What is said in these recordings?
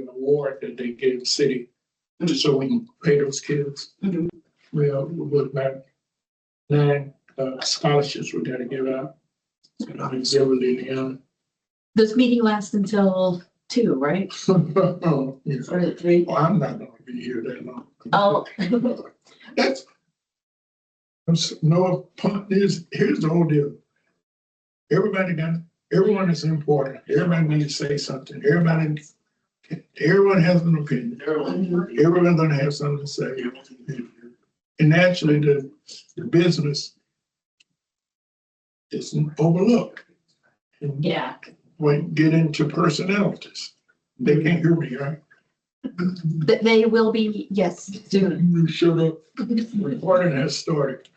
the award that they gave the city, just so we can pay those kids. Mhm. We look back, 9 scholarships we gotta give out. And I'm exhibiting Indiana. This meeting lasts until 2, right? Oh, yeah. Or is it 3? Well, I'm not gonna be here that long. Oh. That's, no, here's the whole deal. Everyone is important. Everybody needs to say something. Everyone has an opinion. Everyone's gonna have something to say. And actually, the business is overlooked. And Yeah. when get into personalities, they can't hear me, right? They will be, yes, soon. You shut up. Recording has started.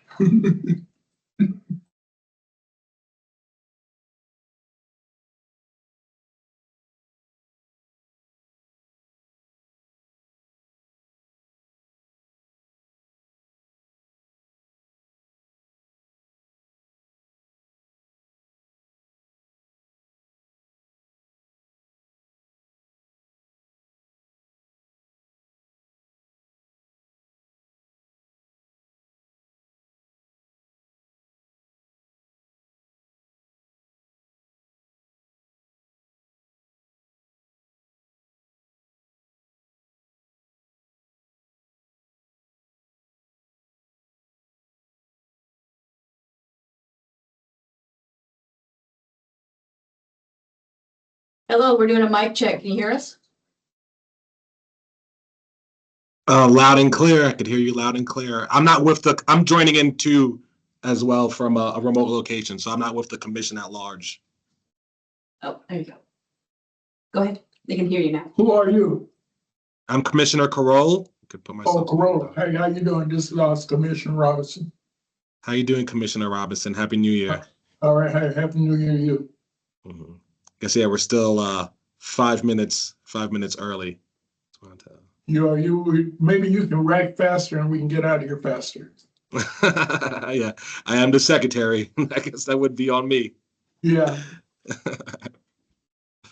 Hello, we're doing a mic check. Can you hear us? Loud and clear. I could hear you loud and clear. I'm joining in too as well from a remote location, so I'm not with the commission at large. Oh, there you go. Go ahead. They can hear you now. Who are you? I'm Commissioner Carroll. Could put Oh, myself. Corolla. Hey, how you doing? This is Commissioner Robinson. How you doing, Commissioner Robinson? Happy New Year. All right. Hey, happy New Year to you. Mm-hmm. Guess yeah, we're still 5 minutes early. Maybe you can write faster and we can get out of here faster. Yeah, I am the secretary. I guess that would be on me. Yeah. All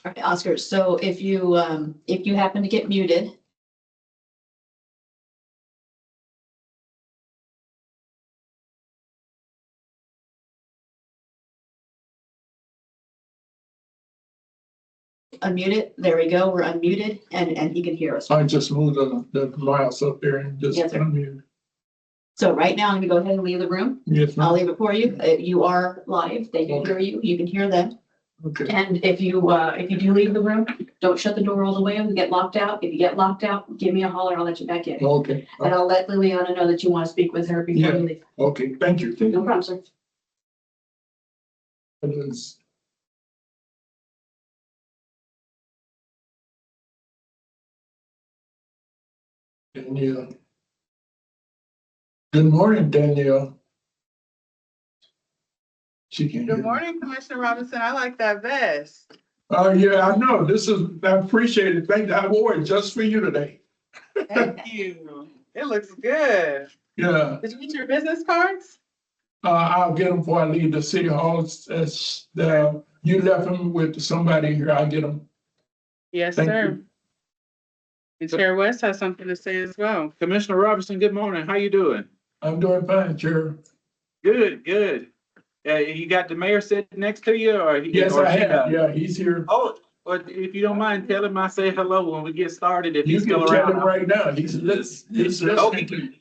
right, Oscar. So if you happen to get muted. Unmute it. There we go. We're unmuted and he can hear us. I just moved the mouse up there and just Yes, sir. unmute. So right now, I'm gonna go ahead and leave the room. Yes, I'll ma'am. leave it for you. You are live. They can hear you. You can hear them. Okay. And if you do leave the room, don't shut the door all the way and get locked out. If you get locked out, give me a holler. I'll let you back in. Okay. And I'll let Liliana know that you want to speak with her before Yeah. you leave. Okay. Thank you. No problem, sir. Danielle. Good morning, Danielle. She can't hear Good me. morning, Commissioner Robinson. I like that vest. Oh, yeah, I know. I appreciate it. Thank you. I wore it just for you today. Thank you. It looks good. Yeah. Did you get your business cards? I'll get them before I leave the city hall. You left them with somebody here. I'll get them. Yes, Thank sir. you. And Chair West has something to say as well. Commissioner Robinson, good morning. How you doing? I'm doing fine, Chair. Good, good. You got the mayor sitting next to you, or Yes, or I she have. got- Yeah, he's here. Oh, well, if you don't mind, tell him I say hello when we get started. If You he's can still tell around. him right now. He's listening. Oh, to you.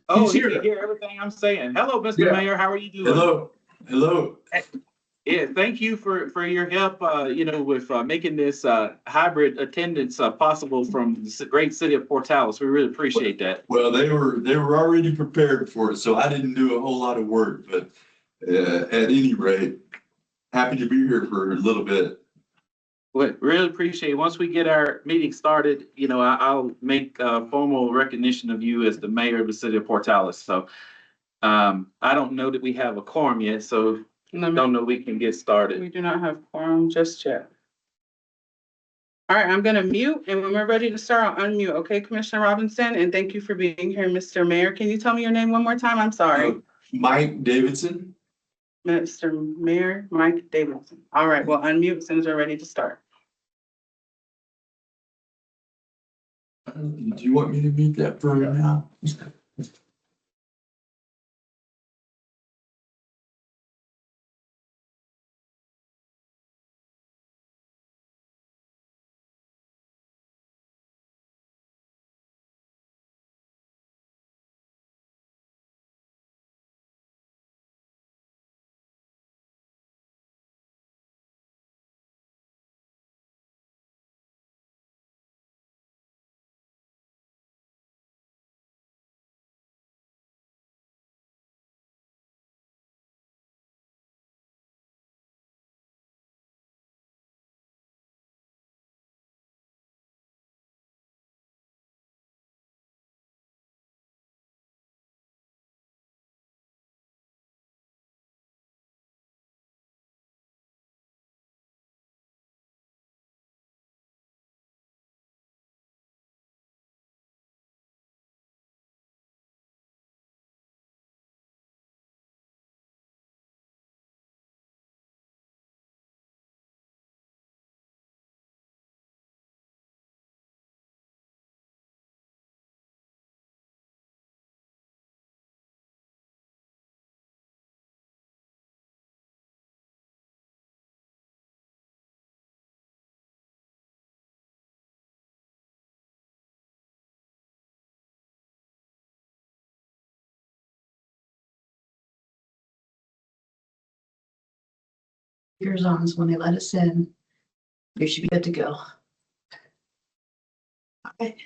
Oh, He's he here. can hear everything I'm saying. Hello, Mr. Yeah. Mayor. How are you doing? Hello. Hello. Yeah, thank you for your help. With making this hybrid attendance possible from the great city of Portales. We really appreciate that. Well, they were already prepared for it, so I didn't do a whole lot of work. But at any rate, happy to be here for a little bit. Well, really appreciate it. Once we get our meeting started, I'll make a formal recognition of you as the mayor of the city of Portales. So I don't know that we have a quorum yet, so don't know we can get started. We do not have quorum just yet. All right, I'm gonna mute, and when we're ready to start, I'll unmute. Okay, Commissioner Robinson, and thank you for being here, Mr. Mayor. Can you tell me your name one more time? I'm sorry. Mike Davidson. Mr. Mayor Mike Davidson. All right, we'll unmute as soon as we're ready to start. Do you want me to mute that for now? Yours on is when they let us in. You should be good to go. Okay.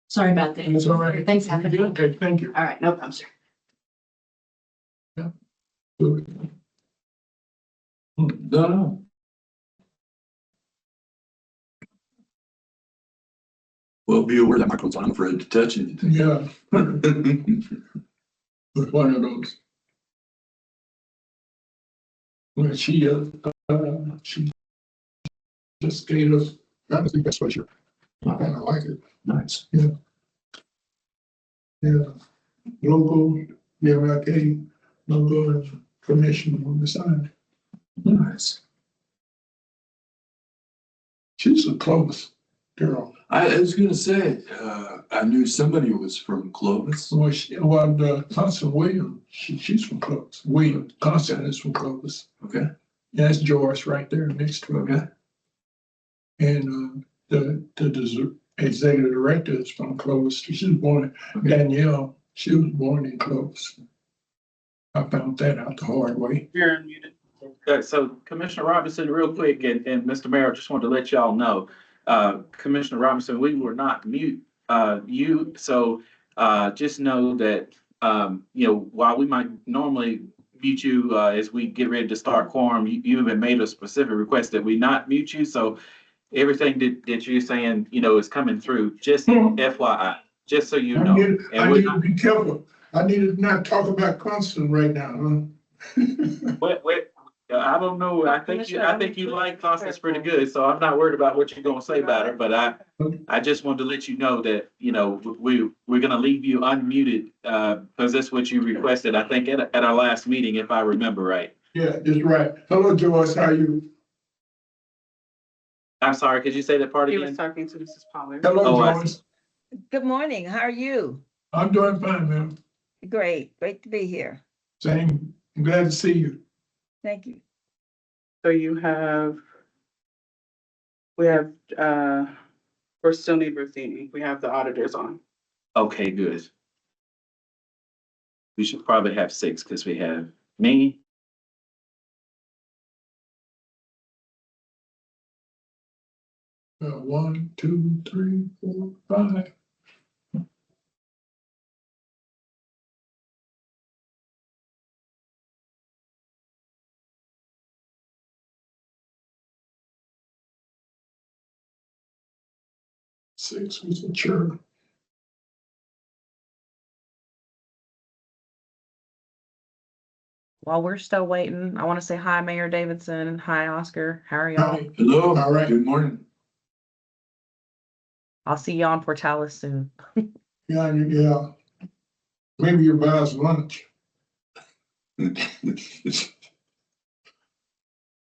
Sorry about that. That's all right. Thanks, happening. Okay, thank you. All right, no problem, sir. No. Well, be aware that microphone's on. I'm afraid to touch anything. Yeah. But one of those. Well, she just gave us, I think that's what you're, I kind of like it. Nice. Yeah. Local, the MLK, logo and commission on the side. Nice. She's a close girl. I was gonna say, I knew somebody was from Clovis. Well, Constance Williams, she's from Clovis. Constance is from Clovis. Okay. Yeah, that's Joyce right there next to her. Okay. And the executive director is from Clovis. She was born in Danielle. She was born in Clovis. I found that out the hard way. You're unmuted. So Commissioner Robinson, real quick, and Mr. Mayor, I just wanted to let y'all know, Commissioner Robinson, we were not mute, you, so, just know that, while we might normally mute you, as we get ready to start quorum, you have made a specific request that we not mute you, so everything that you're saying, is coming through, just FYI, just so you know. I need to be careful. I need to not talk about Constance right now, huh? Wait, I don't know. I think you like Constance pretty good, so I'm not worried about what you're gonna say about her, but I just wanted to let you know that, we're gonna leave you unmuted, because that's what you requested, I think, at our last meeting, if I remember right. Yeah, that's right. Hello, Joyce, how are you? I'm sorry, could you say that part He was again? talking to Mrs. Pollard. Hello, Oh, I Joyce. Good morning. How are you? I'm doing fine, ma'am. Great. Great to be here. Same. I'm glad to see you. Thank you. So we have, we still need Ruthini. We have the auditors on. Okay, good. We should probably have 6, because we have me. One, two, three, four, five. Six was the chair. While we're still waiting, I want to say hi, Mayor Davidson. Hi, Oscar. How are y'all? Hi. Hello. All right. Good morning. I'll see you on Portales soon. Yeah. Maybe you buy us lunch.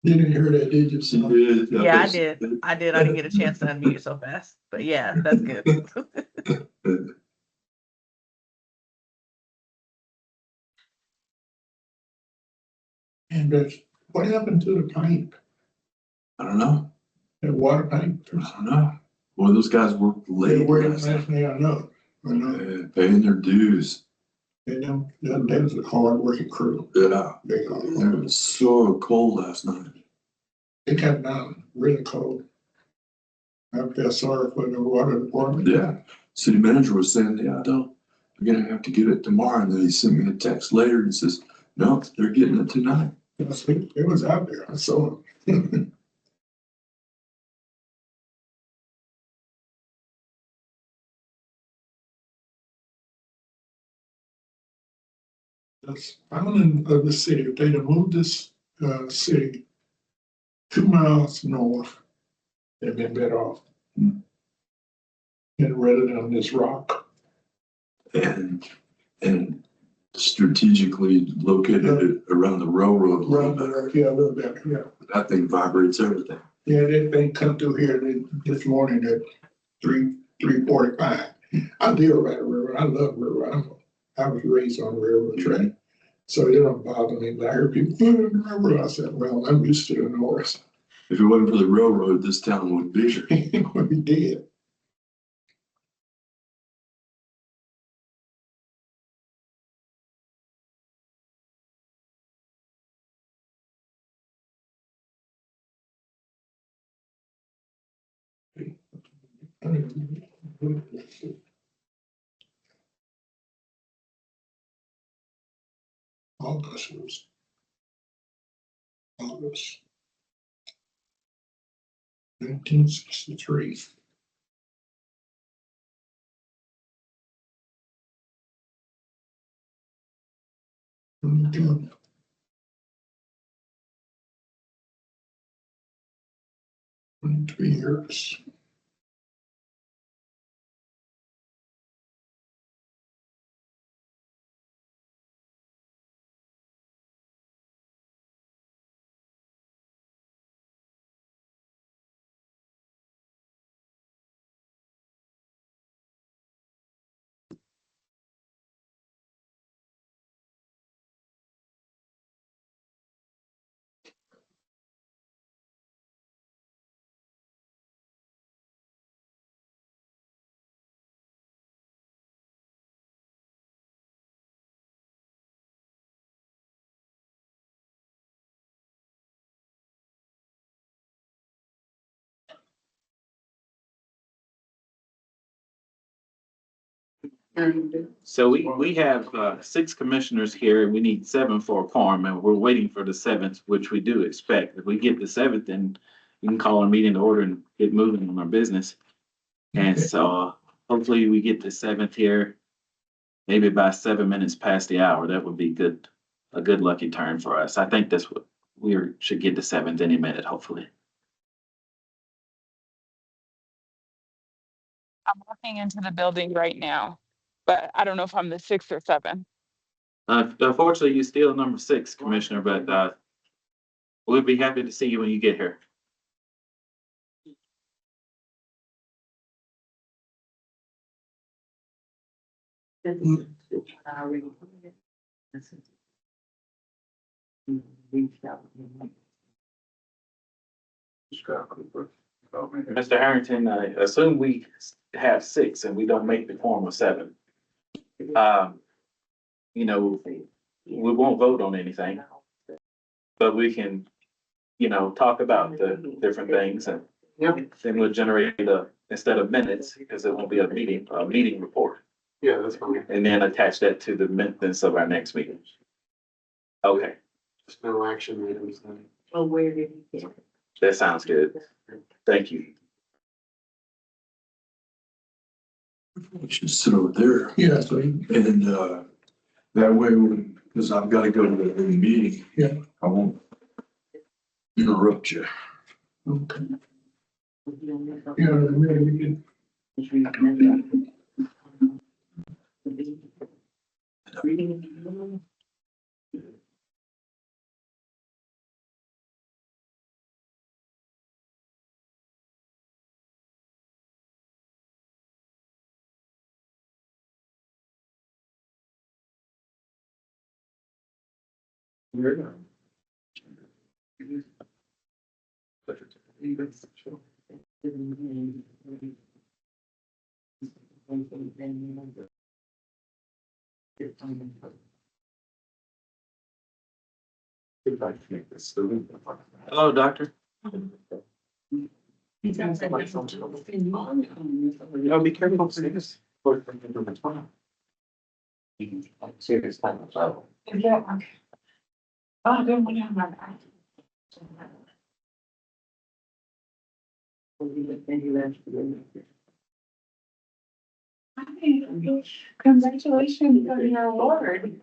Didn't hear that, did you? She did. Yeah, I did. I didn't get a chance to unmute so fast, but yeah, that's good. And what happened to the pipe, I don't know. the water pipe? I don't know. Well, those guys worked They late were last night, last night, I know. paying their dues. And that was a hard working crew. Yeah. They It was so cold last night. it got down really cold. I felt sorry for the water department. Yeah. City manager was saying, yeah, they're gonna have to get it tomorrow. And then he sent me a text later and says, no, they're getting it tonight. It was out there, I saw it. That's island of the city, if they'd have moved this, city 2 miles north, they'd been better off. And rather than on this rock. And strategically located around the railroad a little Around bit. there, yeah, a little bit, yeah. That thing vibrates everything. Yeah, that thing come through here this morning at 3:45. I live right a river. I love river. I was raised on a railroad track. So it don't bother me. But I heard people, "Oh, the railroad." I said, well, I'm used to the north. If it wasn't for the railroad, this town would be here. It would be dead. August. 1963. Mm, 23 years. So we have 6 commissioners here and we need 7 for a quorum and we're waiting for the 7th, which we do expect. If we get the 7th, then we can call our meeting to order and get moving on our business. And so hopefully we get the 7th here, maybe by 7 minutes past the hour. That would be good, a good lucky turn for us. I think that's what should get the 7th any minute, hopefully. I'm walking into the building right now, but I don't know if I'm the 6th or 7th. Unfortunately, you're still number 6, Commissioner, but we'll be happy to see you when you get here. Mr. Harrington, I assume we have 6 and we don't make the quorum of 7. You know, we won't vote on anything, but we can, talk about the different things and then we'll generate instead of minutes, because it won't be a meeting report. Yeah, that's fine. And then attach that to the minutes of our next meeting. Okay, There's no action items then. Well, where did you get it? that sounds good. Thank you. We should sit over there. Yeah, so And that way, because I've got to go to the meeting. Yeah. I won't interrupt you. okay. Yeah, maybe we can. Hello, doctor. Oh, be careful. Congratulations on your award.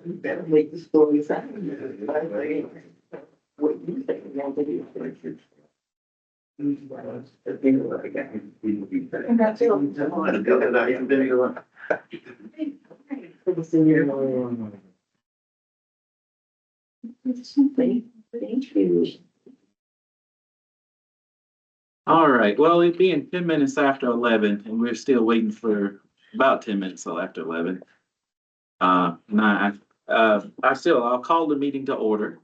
Better make the stories out. What you think is going to be. Thank you. All right, well, it being 10 minutes after 11, and we're still waiting for about 10 minutes till after 11. I'll call the meeting to order.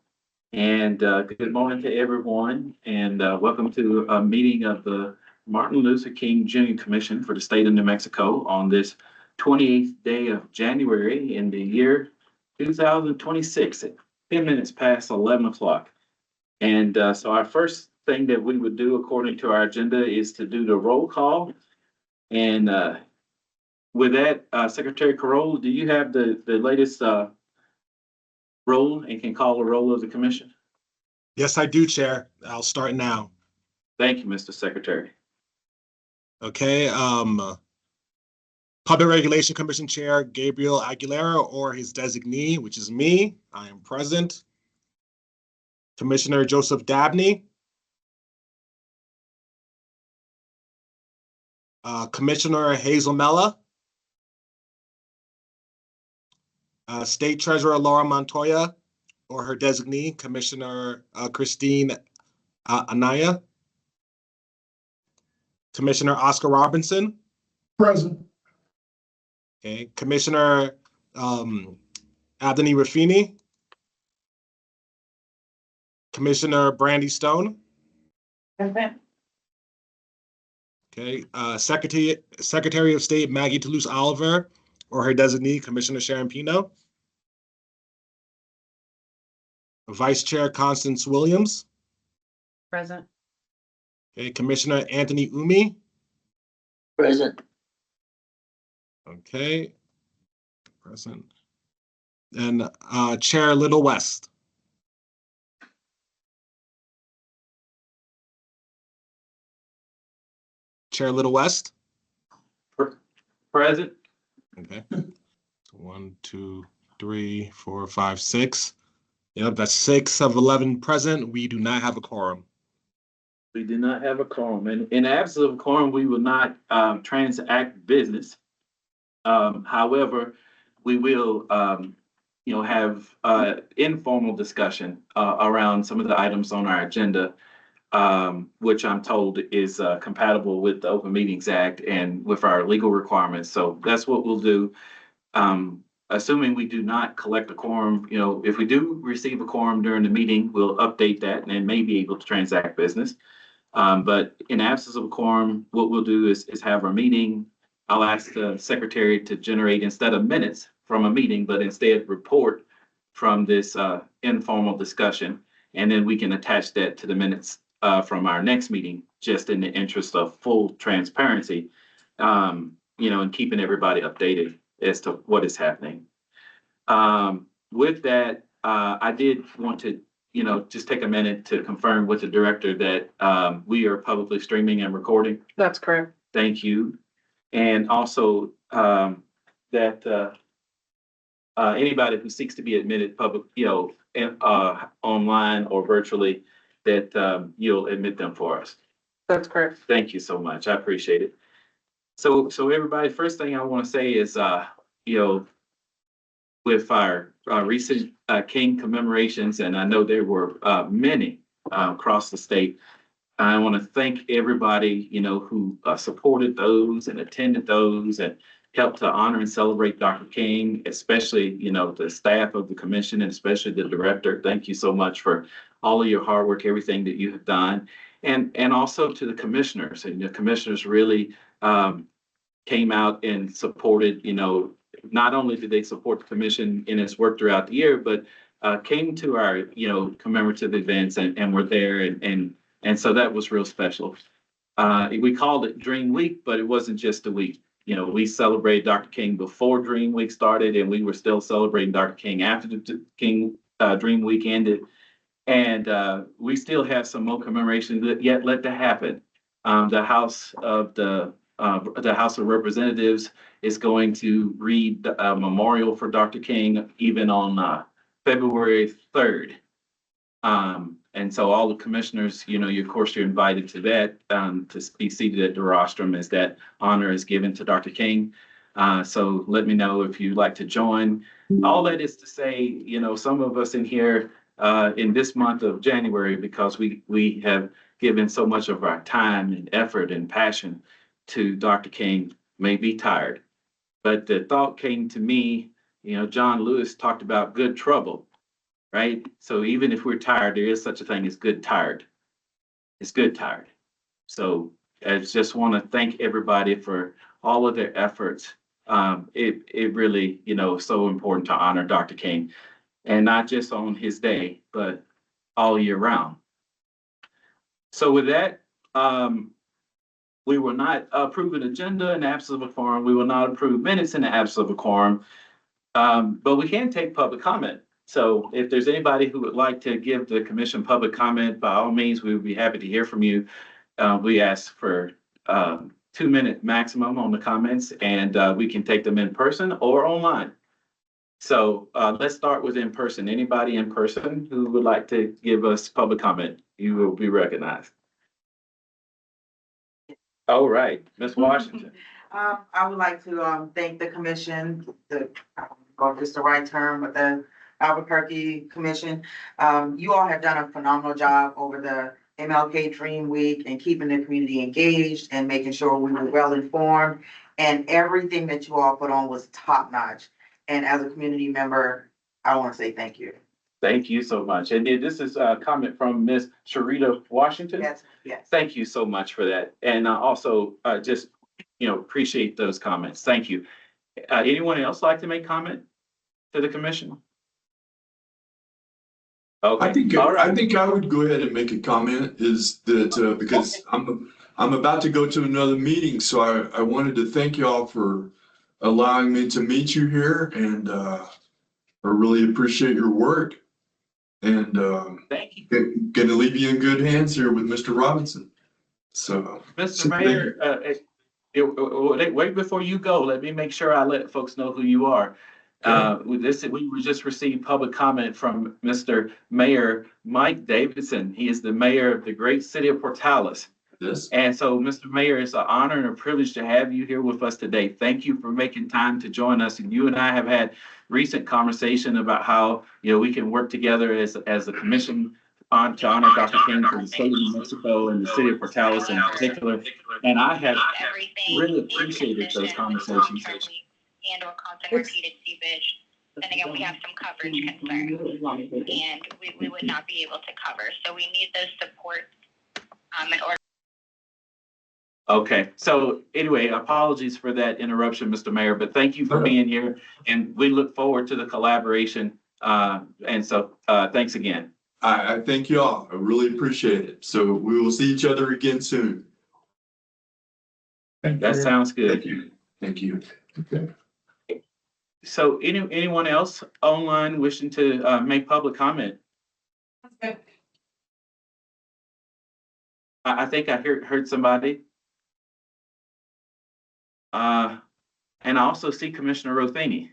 And good morning to everyone, and welcome to a meeting of the Martin Luther King Jr. Commission for the state of New Mexico on this 28th day of January in the year 2026 at 10 minutes past 11 o'clock. And so our first thing that we would do according to our agenda is to do the roll call. And with that, Secretary Carroll, do you have the latest roll and can call the roll of the commission? Yes, I do, Chair. I'll start now. Thank you, Mr. Secretary. Okay, Public Regulation Commission Chair Gabriel Aguilera or his designee, which is me. I am present. Commissioner Joseph Dabney. Commissioner Hazel Mella. State Treasurer Laura Montoya or her designee, Commissioner Christine Anaya. Commissioner Oscar Robinson. Present. Okay, Commissioner Anthony Raffini. Commissioner Brandy Stone. Okay, Secretary of State Maggie Toulouse Oliver or her designee, Commissioner Sharon Pino. Vice Chair Constance Williams. Present. Okay, Commissioner Anthony Umi. Present. Okay, present. And Chair Little West. Chair Little West. Present. Okay. So 1, 2, 3, 4, 5, 6. Yep, that's 6 of 11 present. We do not have a quorum. We do not have a quorum. And in absence of a quorum, we will not transact business. However, we will have informal discussion around some of the items on our agenda, which I'm told is compatible with the Open Meetings Act and with our legal requirements. So that's what we'll do. Assuming we do not collect a quorum, if we do receive a quorum during the meeting, we'll update that and may be able to transact business. But in absence of a quorum, what we'll do is have our meeting. I'll ask the secretary to generate, instead of minutes from a meeting, but instead report from this informal discussion. And then we can attach that to the minutes from our next meeting, just in the interest of full transparency, and keeping everybody updated as to what is happening. With that, I did want to, just take a minute to confirm with the director that we are publicly streaming and recording. That's correct. Thank you. And also that anybody who seeks to be admitted public, online or virtually, that you'll admit them for us. That's correct. Thank you so much. I appreciate it. So everybody, first thing I want to say is, with our recent King commemorations, and I know there were many across the state. I want to thank everybody, who supported those and attended those and helped to honor and celebrate Dr. King, especially, the staff of the commission and especially the director. Thank you so much for all of your hard work, everything that you have done. And also to the commissioners, and the commissioners really came out and supported, not only did they support the commission in its work throughout the year, but came to our, commemorative events and were there. And so that was real special. We called it Dream Week, but it wasn't just a week. We celebrated Dr. King before Dream Week started, and we were still celebrating Dr. King after the King Dream Week ended. And we still have some more commemorations that yet left to happen. The House of Representatives is going to read a memorial for Dr. King even on February 3rd. And so all the commissioners, of course, you're invited to that, to be seated at the rostrum as that honor is given to Dr. King. So let me know if you'd like to join. All that is to say, some of us in here in this month of January, because we have given so much of our time and effort and passion to Dr. King, may be tired. But the thought came to me, John Lewis talked about good trouble. Right? So even if we're tired, there is such a thing as good tired. It's good tired. So I just want to thank everybody for all of their efforts. It really, is so important to honor Dr. King, and not just on his day, but all year round. So with that, we will not approve an agenda in the absence of a quorum. We will not approve minutes in the absence of a quorum. But we can take public comment. So if there's anybody who would like to give the commission public comment, by all means, we would be happy to hear from you. We ask for 2-minute maximum on the comments, and we can take them in person or online. So let's start with in person. Anybody in person who would like to give us public comment, you will be recognized. All right, Ms. Washington. I would like to thank the commission, or just the right term, but the Albuquerque Commission. You all have done a phenomenal job over the MLK Dream Week and keeping the community engaged and making sure we were well informed. And everything that you all put on was top notch. And as a community member, I want to say thank you. Thank you so much. And this is a comment from Ms. Sharita Washington. Yes, yes. Thank you so much for that. And also just, appreciate those comments. Thank you. Anyone else like to make comment to the commission? Okay. I think I would go ahead and make a comment is that, because I'm about to go to another meeting. So I wanted to thank y'all for allowing me to meet you here, and I really appreciate your work. And thank you. Going to leave you in good hands here with Mr. Robinson. So, Mr. Mayor, wait before you go. Let me make sure I let folks know who you are. We just received public comment from Mr. Mayor Mike Davidson. He is the mayor of the great city of Portales. Yes. And so, Mr. Mayor, it's an honor and a privilege to have you here with us today. Thank you for making time to join us. And you and I have had recent conversation about how we can work together as a commission to honor Dr. King for the state of New Mexico and the city of Portales in particular. And I have really appreciated those conversations. And/or constant repeated seepage. And again, we have some coverage concerns, and we would not be able to cover. So we need those supports in order. Okay, so anyway, apologies for that interruption, Mr. Mayor, but thank you for being here, and we look forward to the collaboration. And so thanks again. I thank you all. I really appreciate it. So we will see each other again soon. That sounds good. Thank you. Thank you. Okay. So anyone else online wishing to make public comment? I think I heard somebody. And I also see Commissioner Rothany.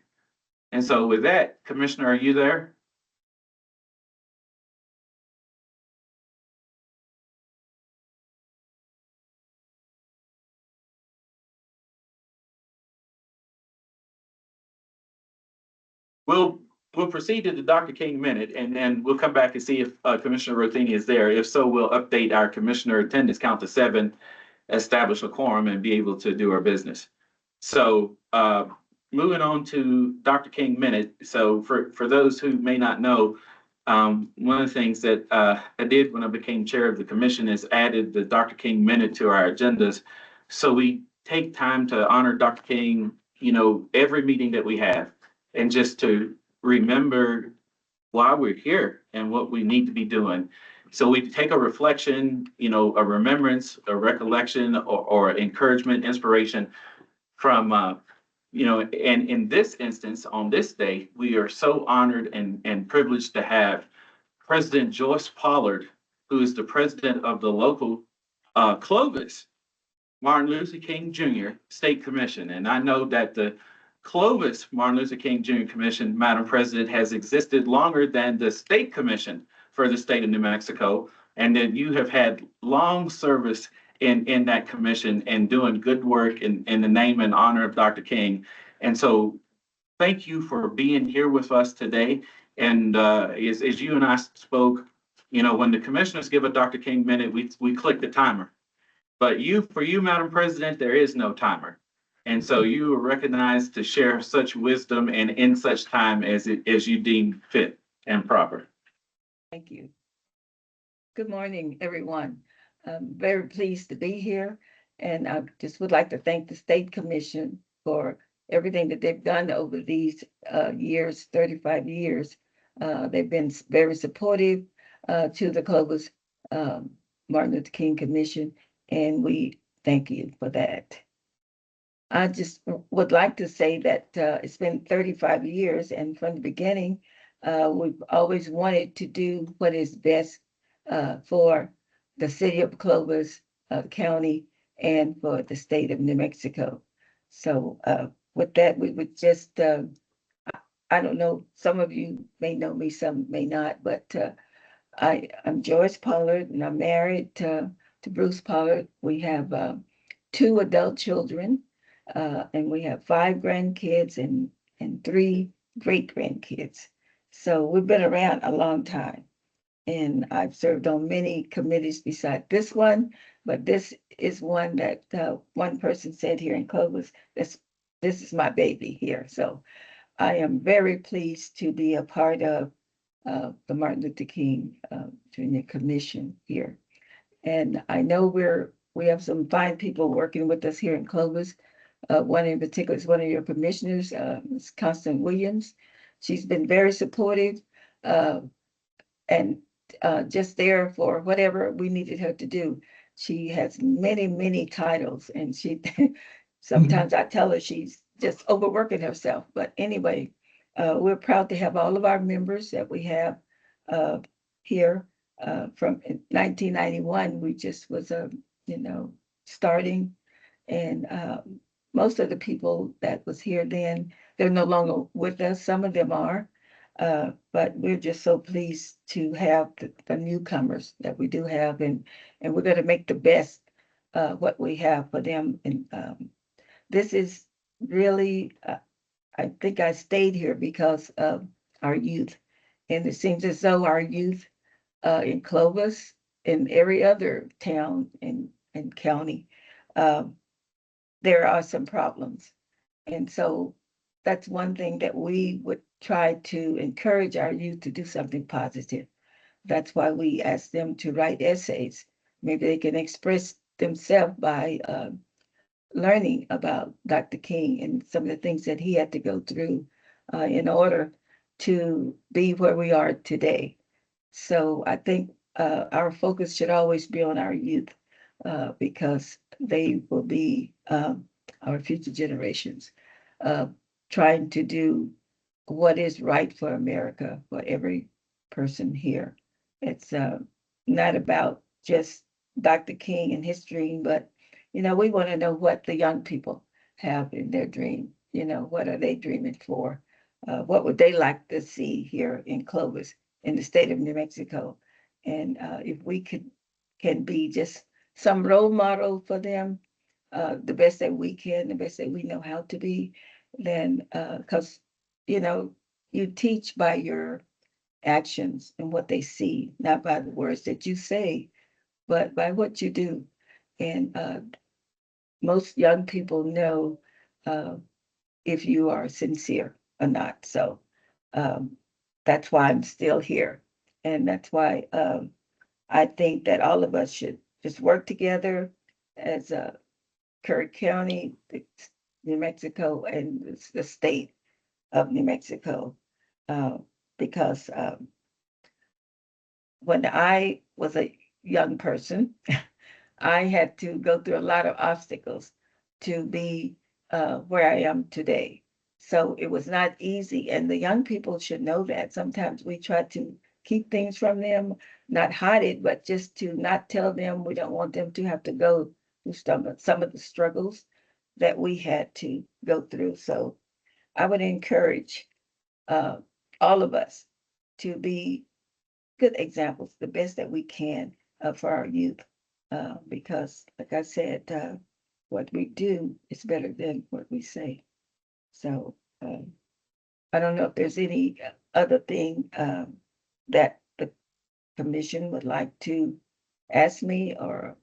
And so with that, Commissioner, are you there? we'll proceed to the Dr. King minute, and then we'll come back and see if Commissioner Rothini is there. If so, we'll update our commissioner attendance count to 7, establish a quorum, and be able to do our business. So moving on to Dr. King minute. So for those who may not know, one of the things that I did when I became chair of the commission is added the Dr. King minute to our agendas. So we take time to honor Dr. King, every meeting that we have, and just to remember why we're here and what we need to be doing. So we take a reflection, a remembrance, a recollection, or encouragement, inspiration from, and in this instance, on this day, we are so honored and privileged to have President Joyce Pollard, who is the president of the local Clovis Martin Luther King Jr. State Commission. And I know that the Clovis Martin Luther King Jr. Commission, Madam President, has existed longer than the State Commission for the state of New Mexico, and that you have had long service in that commission and doing good work in the name and honor of Dr. King. And so thank you for being here with us today. And as you and I spoke, when the commissioners give a Dr. King minute, we click the timer. But for you, Madam President, there is no timer. And so you are recognized to share such wisdom and in such time as you deem fit and proper. Thank you. Good morning, everyone. I'm very pleased to be here. And I just would like to thank the State Commission for everything that they've done over these years, 35 years. They've been very supportive to the Clovis Martin Luther King Commission, and we thank you for that. I just would like to say that it's been 35 years, and from the beginning, we've always wanted to do what is best for the city of Clovis County and for the state of New Mexico. So with that, we would just, I don't know, some of you may know me, some may not, but I'm Joyce Pollard, and I'm married to Bruce Pollard. We have 2 adult children, and we have 5 grandkids and 3 great-grandkids. So we've been around a long time. And I've served on many committees beside this one, but this is one that one person said here in Clovis, this is my baby here. So I am very pleased to be a part of the Martin Luther King Jr. Commission here. And I know we have some fine people working with us here in Clovis. One in particular is one of your commissioners, Ms. Constance Williams. She's been very supportive and just there for whatever we needed her to do. She has many, many titles, and she sometimes I tell her she's just overworking herself. But anyway, we're proud to have all of our members that we have here from 1991. We just was starting, and most of the people that was here then, they're no longer with us. Some of them are. But we're just so pleased to have the newcomers that we do have, and we're going to make the best what we have for them. And this is really, I think I stayed here because of our youth, and it seems as though our youth in Clovis and every other town and county, there are some problems, and so that's one thing that we would try to encourage our youth to do something positive. That's why we ask them to write essays. Maybe they can express themselves by learning about Dr. King and some of the things that he had to go through in order to be where we are today. So I think our focus should always be on our youth because they will be our future generations. Trying to do what is right for America, for every person here. It's not about just Dr. King and his dream, but, we want to know what the young people have in their dream. What are they dreaming for? What would they like to see here in Clovis, in the state of New Mexico? And if we can be just some role model for them, the best that we can, the best that we know how to be, then because you teach by your actions and what they see, not by the words that you say, but by what you do. And most young people know uh, if you are sincere or not. So that's why I'm still here. And that's why I think that all of us should just work together as Curry County, New Mexico, and the state of New Mexico. Because when I was a young person, I had to go through a lot of obstacles to be where I am today. So it was not easy, and the young people should know that. Sometimes we try to keep things from them, not hide it, but just to not tell them. We don't want them to have to go through some of the struggles that we had to go through. So I would encourage all of us to be good examples, the best that we can for our youth. Because, like I said, what we do is better than what we say. So I don't know if there's any other thing that the commission would like to ask me, or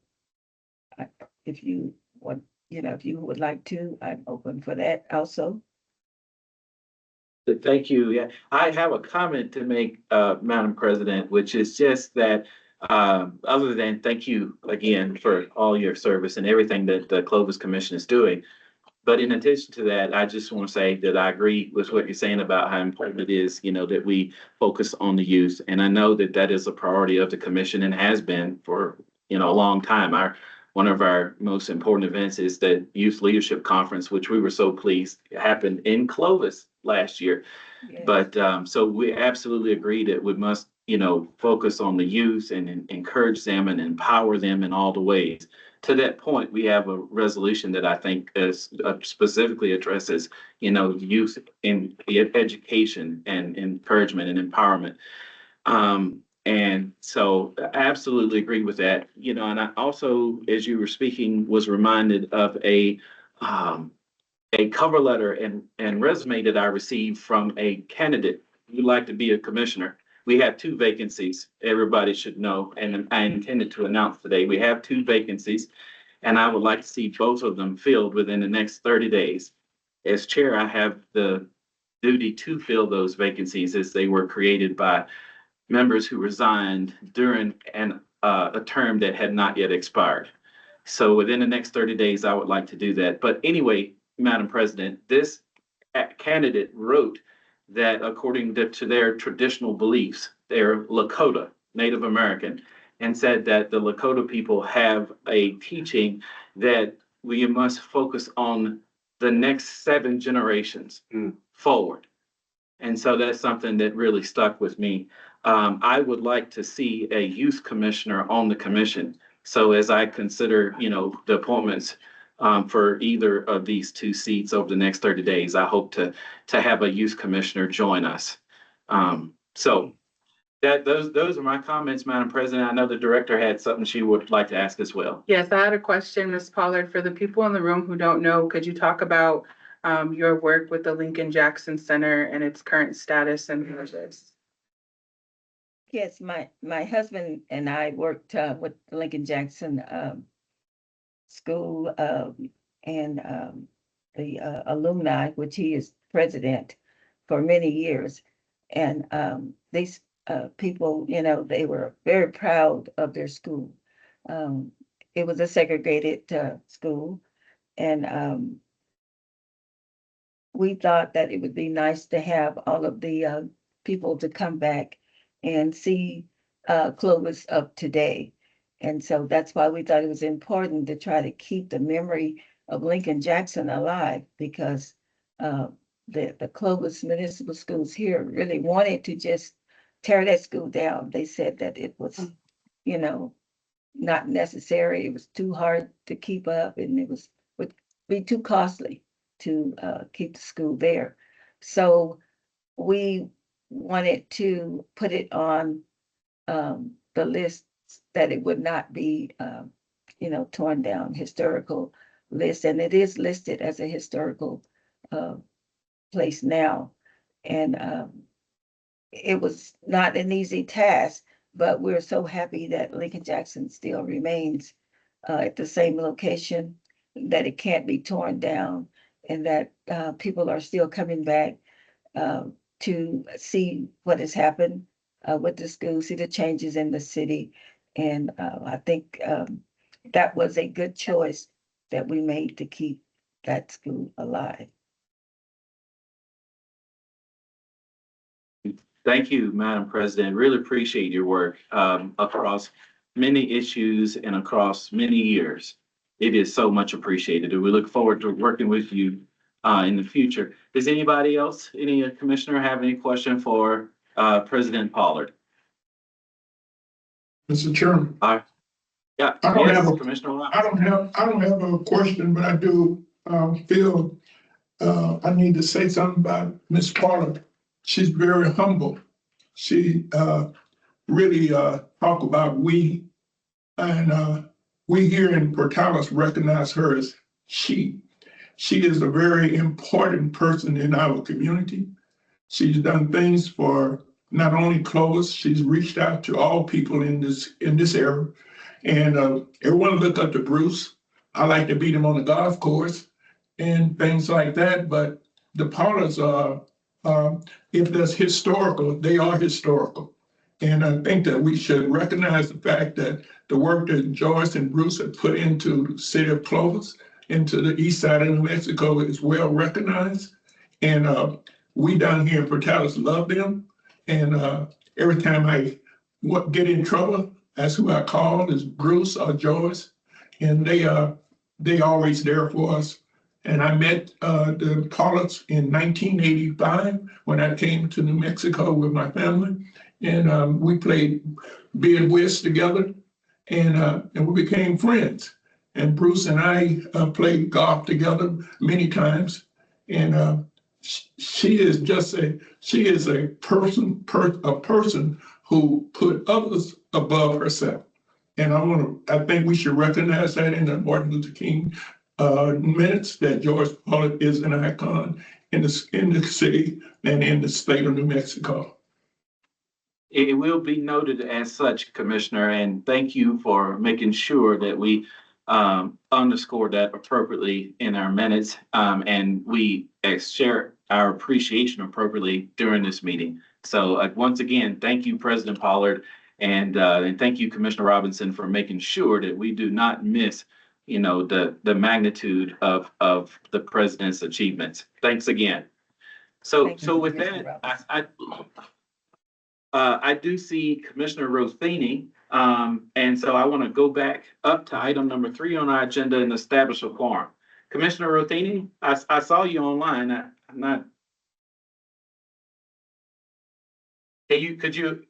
if you want, if you would like to, I'm open for that also. Thank you. Yeah, I have a comment to make, Madam President, which is just that, other than thank you again for all your service and everything that the Clovis Commission is doing. But in addition to that, I just want to say that I agree with what you're saying about how important it is, that we focus on the youth. And I know that that is a priority of the commission and has been for, a long time. One of our most important events is the Youth Leadership Conference, which we were so pleased happened in Clovis last year. Yes. But so we absolutely agree that we must, focus on the youth and encourage them and empower them in all the ways. To that point, we have a resolution that I think is specifically addresses, youth in education and encouragement and empowerment. And so I absolutely agree with that, and I also, as you were speaking, was reminded of a cover letter and resume that I received from a candidate who'd like to be a commissioner. We have two vacancies, everybody should know, and I intended to announce today, we have two vacancies, and I would like to see both of them filled within the next 30 days. As chair, I have the duty to fill those vacancies as they were created by members who resigned during a term that had not yet expired. So within the next 30 days, I would like to do that. But anyway, Madam President, this candidate wrote that according to their traditional beliefs, they're Lakota, Native American, and said that the Lakota people have a teaching that we must focus on the next 7 generations forward. And so that's something that really stuck with me. I would like to see a youth commissioner on the commission. So as I consider, the appointments for either of these two seats over the next 30 days, I hope to have a youth commissioner join us. So those are my comments, Madam President. I know the director had something she would like to ask as well. Yes, I had a question, Ms. Pollard. For the people in the room who don't know, could you talk about your work with the Lincoln Jackson Center and its current status and projects? Yes, my husband and I worked with the Lincoln Jackson School and the alumni, which he is president for many years. And these people, they were very proud of their school. It was a segregated school, and we thought that it would be nice to have all of the people to come back and see Clovis of today. And so that's why we thought it was important to try to keep the memory of Lincoln Jackson alive, because the Clovis Municipal Schools here really wanted to just tear that school down. They said that it was, not necessary. It was too hard to keep up, and would be too costly to keep the school there. So we wanted to put it on the list that it would not be, torn down, historical list, and it is listed as a historical place now. And it was not an easy task, but we're so happy that Lincoln Jackson still remains at the same location, that it can't be torn down, and that people are still coming back to see what has happened with the school, see the changes in the city. And I think that was a good choice that we made to keep that school alive. Thank you, Madam President. Really appreciate your work across many issues and across many years. It is so much appreciated, and we look forward to working with you in the future. Does anybody else, any commissioner, have any question for President Pollard? Mr. Chairman. Yeah. I don't yes, have a- Commissioner Rob. I don't have a question, but I do feel I need to say something about Ms. Pollard. She's very humble. She really talk about we, and we here in Portales recognize her as she. She is a very important person in our community. She's done things for not only Clovis, she's reached out to all people in this area. And everyone look up to Bruce. I like to beat him on the golf course and things like that. But the Pollards are, if that's historical, they are historical. And I think that we should recognize the fact that the work that Joyce and Bruce have put into the city of Clovis, into the east side of New Mexico, is well recognized. And we down here in Portales love them. And every time I get in trouble, that's who I call, is Bruce or Joyce. And they always there for us. And I met the Pollards in 1985 when I came to New Mexico with my family. And we played bid whist together, and we became friends. And Bruce and I played golf together many times. And she is a person who put others above herself. And I think we should recognize that in the Martin Luther King minutes, that George Pollard is an icon in the city and in the state of New Mexico. It will be noted as such, Commissioner, and thank you for making sure that we underscore that appropriately in our minutes, and we share our appreciation appropriately during this meeting. So once again, thank you, President Pollard, and thank you, Commissioner Robinson, for making sure that we do not miss, the magnitude of the president's achievements. Thanks again. So with that, I do see Commissioner Rothini, and so I want to go back up to item number 3 on our agenda and establish a quorum. Commissioner Rothini, I saw you online. I'm not. Could you?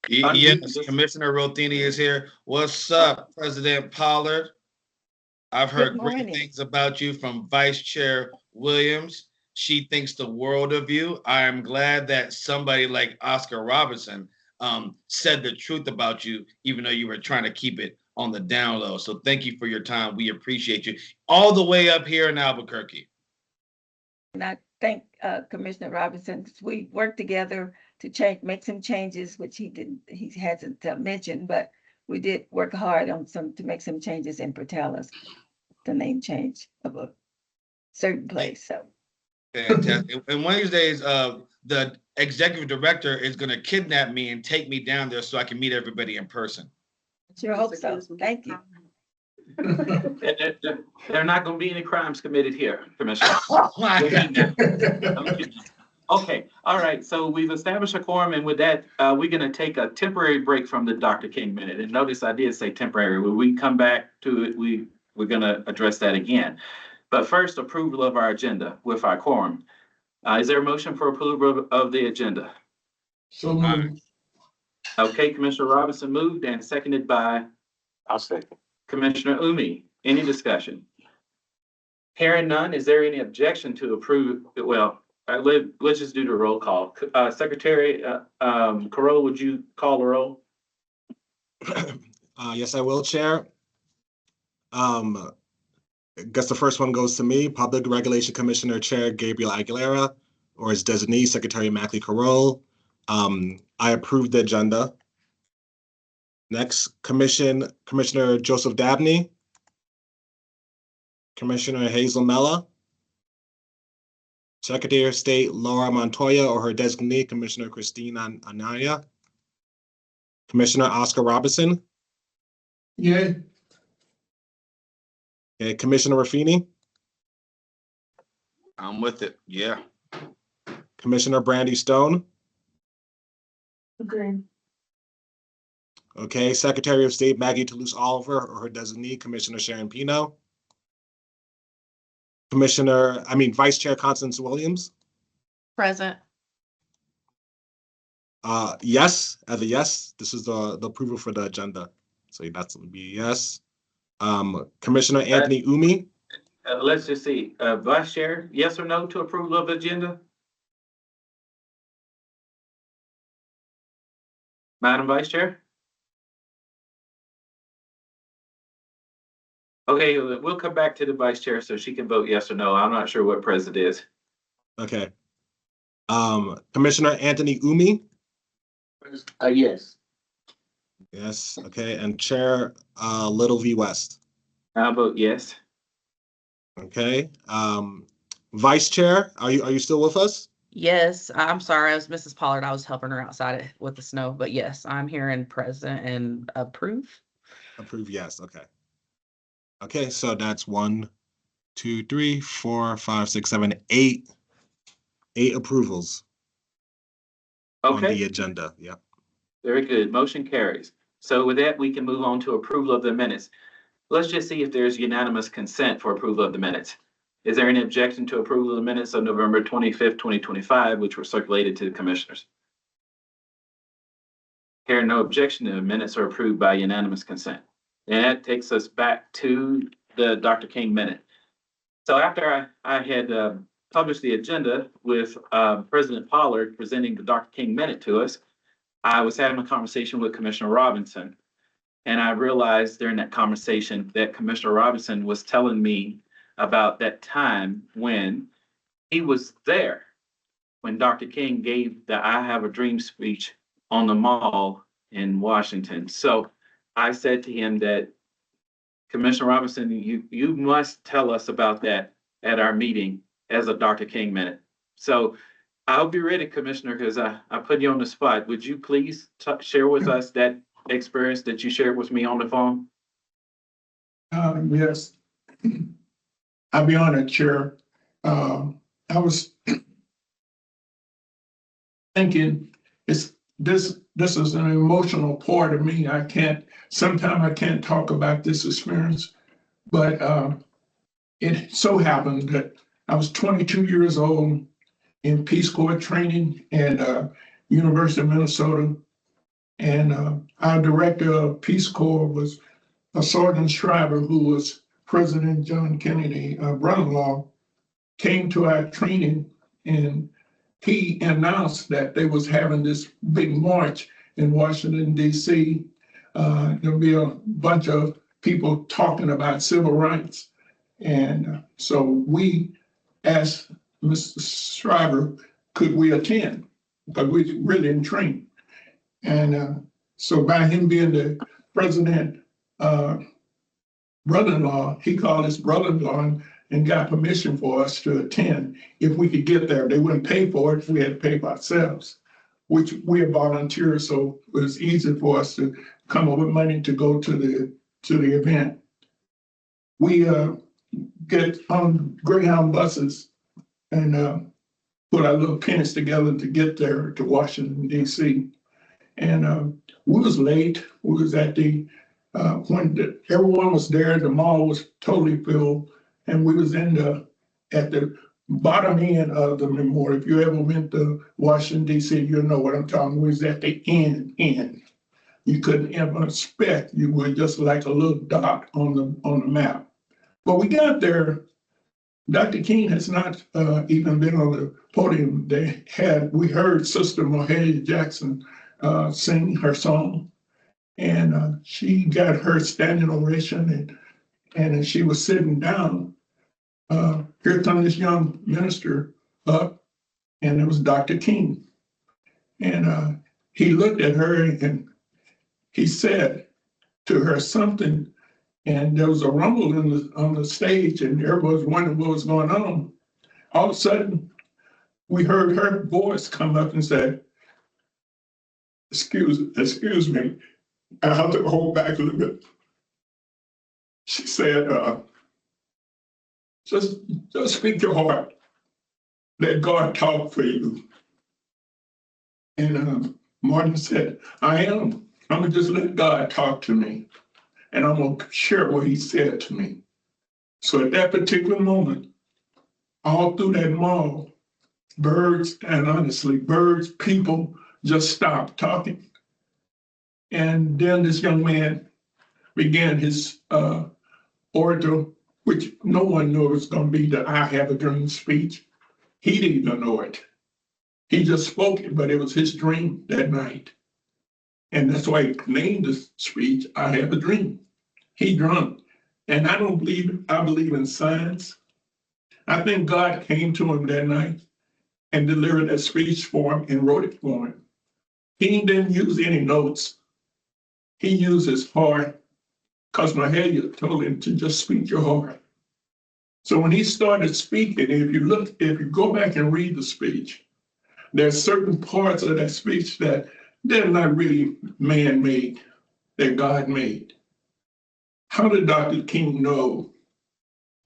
Yes, Commissioner Rothini is here. What's up, President Pollard? I've heard great things about you from Vice Chair Williams. She thinks the world of you. I am glad that somebody like Oscar Robinson said the truth about you, even though you were trying to keep it on the down low. So thank you for your time. We appreciate you all the way up here in Albuquerque. And I thank Commissioner Robinson. We worked together to make some changes, which he hasn't mentioned, but we did work hard on to make some changes in Portales, the name change of a certain place. So. Fantastic. And one of these days, the executive director is going to kidnap me and take me down there so I can meet everybody in person. Sure hope so. Thank you. There are not going to be any crimes committed here, Commissioner. Okay, all right. So we've established a quorum, and with that, we're going to take a temporary break from the Dr. King minute. And notice I did say temporary. When we come back to it, we're going to address that again. But first, approval of our agenda with our quorum. Is there a motion for approval of the agenda? So moved. Okay, Commissioner Robinson moved and seconded by? I'll second. Commissioner Umi. Any discussion? Hearing none, is there any objection to approve? Well, let's just do the roll call. Secretary Carroll, would you call the roll? Yes, I will, Chair. I guess the first one goes to me, Public Regulation Commissioner Chair Gabriel Aguilera. or his designee, Secretary Mackley Carroll. I approve the agenda. Next, Commissioner Joseph Dabney. Commissioner Hazel Mella. Secretary of State Laura Montoya or her designee, Commissioner Christine Anaya. Commissioner Oscar Robinson. Yeah. Okay, Commissioner Raffini. I'm with it. Yeah. Commissioner Brandy Stone. Okay. Okay, Secretary of State Maggie Toulouse Oliver or her designee, Commissioner Sharon Pino. Vice Chair Constance Williams. Present. Yes, as a yes, this is the approval for the agenda. So that's gonna be a yes. Commissioner Anthony Umi. Let's just see, Vice Chair, yes or no to approval of the agenda? Madam Vice Chair? Okay, we'll come back to the Vice Chair so she can vote yes or no. I'm not sure what President is. Okay. Commissioner Anthony Umi. Yes. Yes, okay, and Chair Little V West. I'll vote yes. Okay. Vice Chair, are you still with us? Yes, I'm sorry, I was Mrs. Pollard. I was helping her outside with the snow, but yes, I'm here and present and approve. Approve, yes, okay. Okay, so that's 1, 2, 3, 4, 5, 6, 7, 8. 8 approvals on the Okay, agenda. Yeah. very good. Motion carries. So with that, we can move on to approval of the minutes. Let's just see if there's unanimous consent for approval of the minutes. Is there any objection to approval of the minutes of November 25th, 2025, which were circulated to the commissioners? Hearing no objection, the minutes are approved by unanimous consent. And that takes us back to the Dr. King minute. So after I had published the agenda with President Pollard presenting the Dr. King minute to us, I was having a conversation with Commissioner Robinson. And I realized during that conversation that Commissioner Robinson was telling me about that time when he was there when Dr. King gave the I Have a Dream speech on the mall in Washington. So I said to him that, Commissioner Robinson, you must tell us about that at our meeting as a Dr. King minute. So I'll be ready, Commissioner, because I put you on the spot. Would you please share with us that experience that you shared with me on the phone? Yes. I'll be honored, Chair. I was thinking this is an emotional part of me. Sometimes I can't talk about this experience, but it so happened that I was 22 years old in Peace Corps training at University of Minnesota. And our director of Peace Corps was a Sergeant Shriver, who was President John Kennedy, brother-in-law, came to our training, and he announced that they was having this big march in Washington, D.C. There'll be a bunch of people talking about civil rights. And so we asked Mr. Shriver, could we attend? Because we really in training. And so by him being the president brother-in-law, he called his brother-in-law and got permission for us to attend if we could get there. They wouldn't pay for it, we had to pay for ourselves, which we are volunteers, so it was easy for us to come up with money to go to the event. We get on Greyhound buses and put our little pennies together to get there to Washington, D.C. And we was late. We was at everyone was there, the mall was totally filled, and we was at the bottom end of the memorial. If you ever went to Washington, D.C., you know what I'm talking. We was at the end. You couldn't ever expect. You were just like a little dot on the map. But we got there. Dr. King has not even been on the podium. We heard Sister Mahalia Jackson sing her song, and she got her standing ovation, and as she was sitting down, here comes this young minister up, and it was Dr. King. And he looked at her and he said to her something, and there was a rumble on the stage, and everybody was wondering what was going on. All of a sudden, we heard her voice come up and say, excuse me, I have to hold back a little bit. She said, just speak your heart. Let God talk for you. And Martin said, I'm gonna just let God talk to me. And I'm gonna share what he said to me. So at that particular moment, all through that mall, birds, people just stopped talking. And then this young man began his orator, which no one knew it was going to be the I Have a Dream speech. He didn't even know it. He just spoke it, but it was his dream that night. And that's why he named the speech, I Have a Dream. He drunk. And I believe in science. I think God came to him that night and delivered that speech for him and wrote it for him. He didn't use any notes. He used his heart, because Mahalia told him to just speak your heart. So when he started speaking, if you go back and read the speech, there's certain parts of that speech that they're not really man-made, they're God-made. How did Dr. King know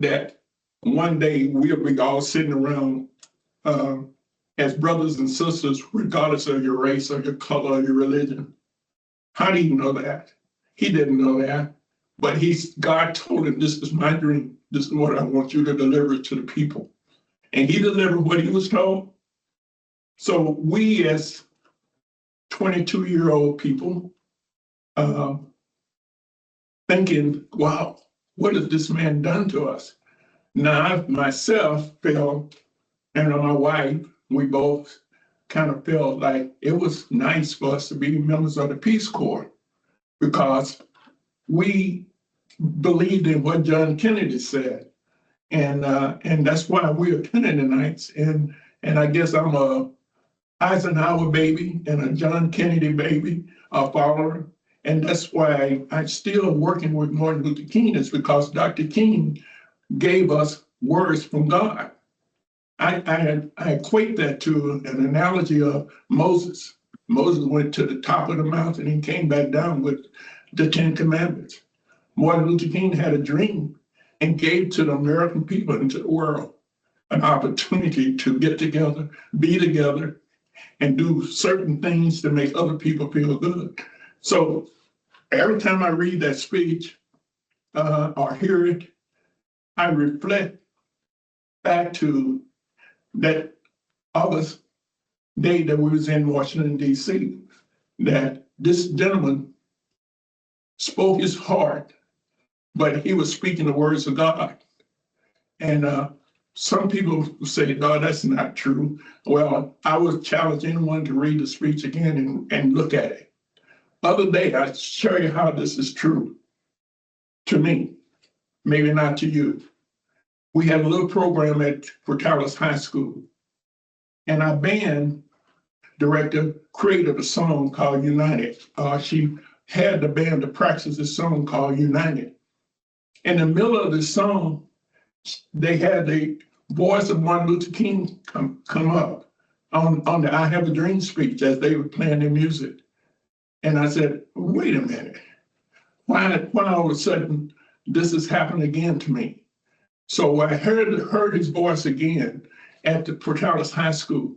that one day we'll be all sitting around as brothers and sisters, regardless of your race or your color or your religion? How do you know that? He didn't know that, but God told him, this is my dream. This is what I want you to deliver to the people. And he delivered what he was told. So we as 22-year-old people thinking, wow, what has this man done to us? Now, I myself felt, and my wife, we both kind of felt like it was nice for us to be members of the Peace Corps because we believed in what John Kennedy said. And that's why we attended the nights. And I guess I'm a Eisenhower baby and a John Kennedy baby, a follower. And that's why I'm still working with Martin Luther King, is because Dr. King gave us words from God. I equate that to an analogy of Moses. Moses went to the top of the mountain and came back down with the 10 Commandments. Martin Luther King had a dream and gave to the American people and to the world an opportunity to get together, be together, and do certain things to make other people feel good. So every time I read that speech or hear it, I reflect back to that August day that we was in Washington, D.C., that this gentleman spoke his heart, but he was speaking the words of God. And some people say, no, that's not true. Well, I would challenge anyone to read the speech again and look at it. Other day, I show you how this is true to me, maybe not to you. We had a little program at Portales High School, and our band director created a song called United. She had the band to practice this song called United. In the middle of the song, they had the voice of Martin Luther King come up on the I Have a Dream speech as they were playing their music. And I said, wait a minute, why all of a sudden this has happened again to me? So I heard his voice again at the Portales High School.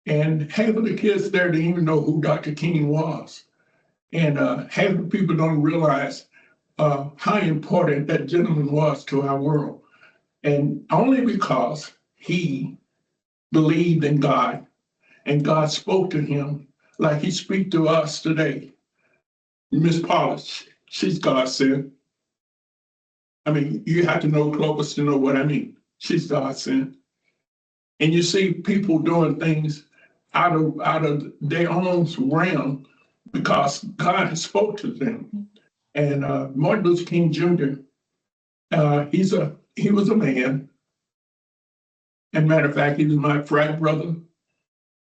And half of the kids there didn't even know who Dr. King was. And half of the people don't realize how important that gentleman was to our world. And only because he believed in God and God spoke to him like he speaks to us today. Miss Paula, she's God sent. I mean, you have to know Clovis to know what I mean. She's God sent. And you see people doing things out of their own realm because God has spoke to them. And Martin Luther King Jr., he was a man. And matter of fact, he was my frat brother.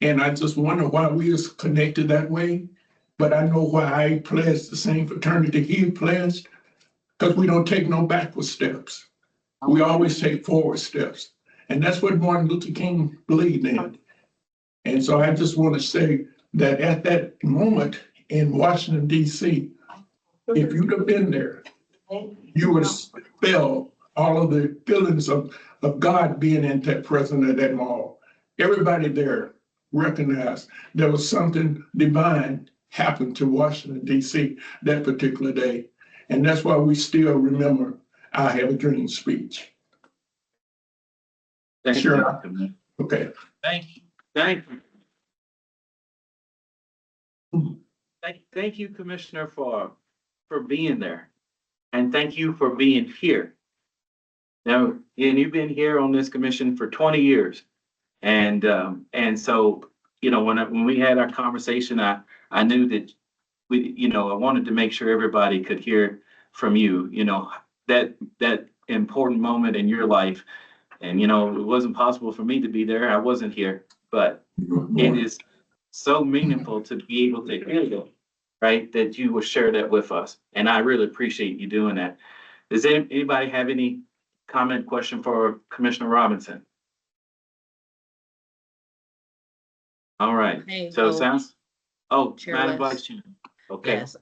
And I just wonder why we is connected that way. But I know why I pledged the same fraternity he pledged, because we don't take no backward steps. We always take forward steps. And that's what Martin Luther King believed in. And so I just want to say that at that moment in Washington, D.C., if you'd have been there, you would feel all of the feelings of God being in that present at that mall. Everybody there recognized there was something divine happened to Washington, D.C. that particular day. And that's why we still remember I Have a Dream speech. Thank Sure. you. Okay. Thank you. Thank you. Thank you, Commissioner, for being there. And thank you for being here. Now, and you've been here on this commission for 20 years. And so, you know, when we had our conversation, I knew that I wanted to make sure everybody could hear from you, that important moment in your life. And, it wasn't possible for me to be there. I wasn't here, but it is so meaningful to be able to hear that, right? That you will share that with us. And I really appreciate you doing that. Does anybody have any comment, question for Commissioner Robinson? All right. Hey, So it sounds, Madam Chairless. Vice Chair. Okay. Yes,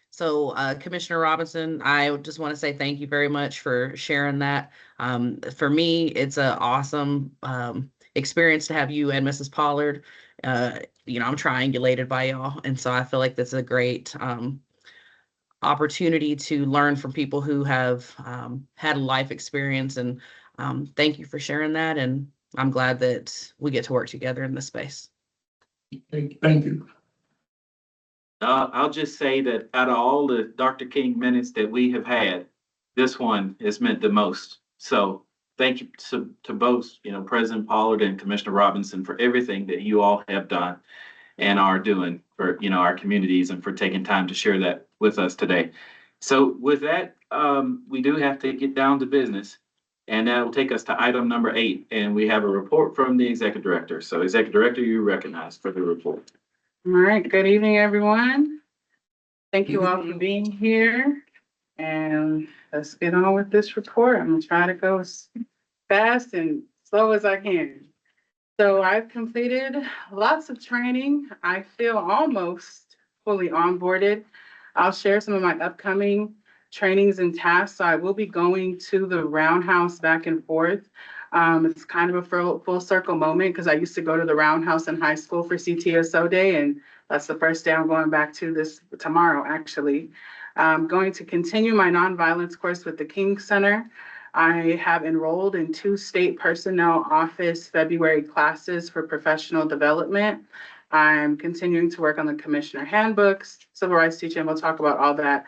so Commissioner Robinson, I just want to say thank you very much for sharing that. For me, it's an awesome experience to have you and Mrs. Pollard. I'm triangulated by y'all, and so I feel like this is a great opportunity to learn from people who have had a life experience, and thank you for sharing that, and I'm glad that we get to work together in this space. Thank you. I'll just say that out of all the Dr. King minutes that we have had, this one has meant the most. So thank you to both, President Pollard and Commissioner Robinson for everything that you all have done and are doing for, our communities and for taking time to share that with us today. So with that, we do have to get down to business. And that will take us to item number 8. And we have a report from the Executive Director. So Executive Director, you recognized for the report. All right, good evening, everyone. Thank you all for being here. And let's get on with this report. I'm gonna try to go as fast and slow as I can. So I've completed lots of training. I feel almost fully onboarded. I'll share some of my upcoming trainings and tasks. So I will be going to the Roundhouse back and forth. It's kind of a full circle moment because I used to go to the Roundhouse in high school for CTSO Day, and that's the first day I'm going back to this tomorrow, actually. I'm going to continue my nonviolence course with the King Center. I have enrolled in 2 state personnel office February classes for professional development. I'm continuing to work on the commissioner handbooks, civil rights teaching. We'll talk about all that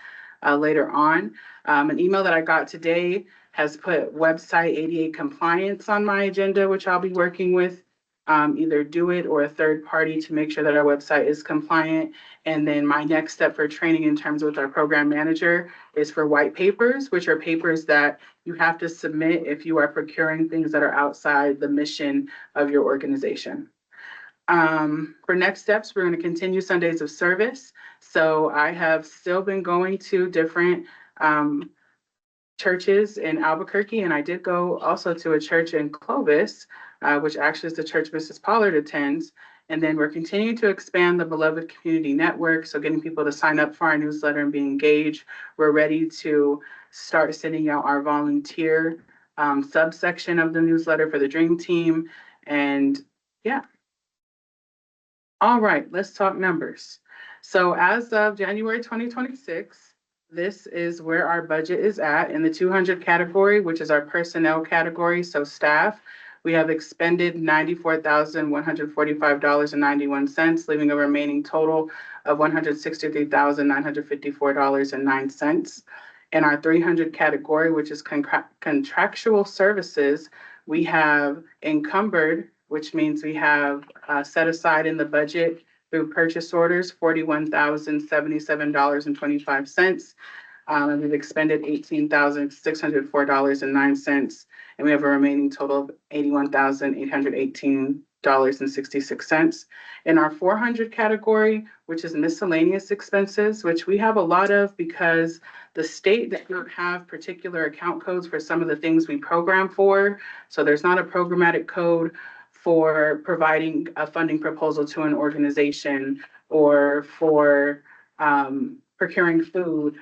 later on. An email that I got today has put website ADA compliance on my agenda, which I'll be working with either Do It or a third party to make sure that our website is compliant. And then my next step for training in terms with our program manager is for white papers, which are papers that you have to submit if you are procuring things that are outside the mission of your organization. For next steps, we're going to continue Sundays of service. So I have still been going to different churches in Albuquerque, and I did go also to a church in Clovis, which actually is the church Mrs. Pollard attends. And then we're continuing to expand the Beloved Community Network, so getting people to sign up for our newsletter and be engaged. We're ready to start sending out our volunteer subsection of the newsletter for the Dream Team. And yeah. All right, let's talk numbers. So as of January 2026, this is where our budget is at in the 200 category, which is our personnel category, so staff. We have expended $94,145.91, leaving a remaining total of $163,954.09. In our 300 category, which is contractual services, we have encumbered, which means we have set aside in the budget through purchase orders, $41,077.25. And we've expended $18,604.09. And we have a remaining total of $81,818 $1,000.66. In our 400 category, which is miscellaneous expenses, which we have a lot of because the state does not have particular account codes for some of the things we program for. So there's not a programmatic code for providing a funding proposal to an organization or for procuring food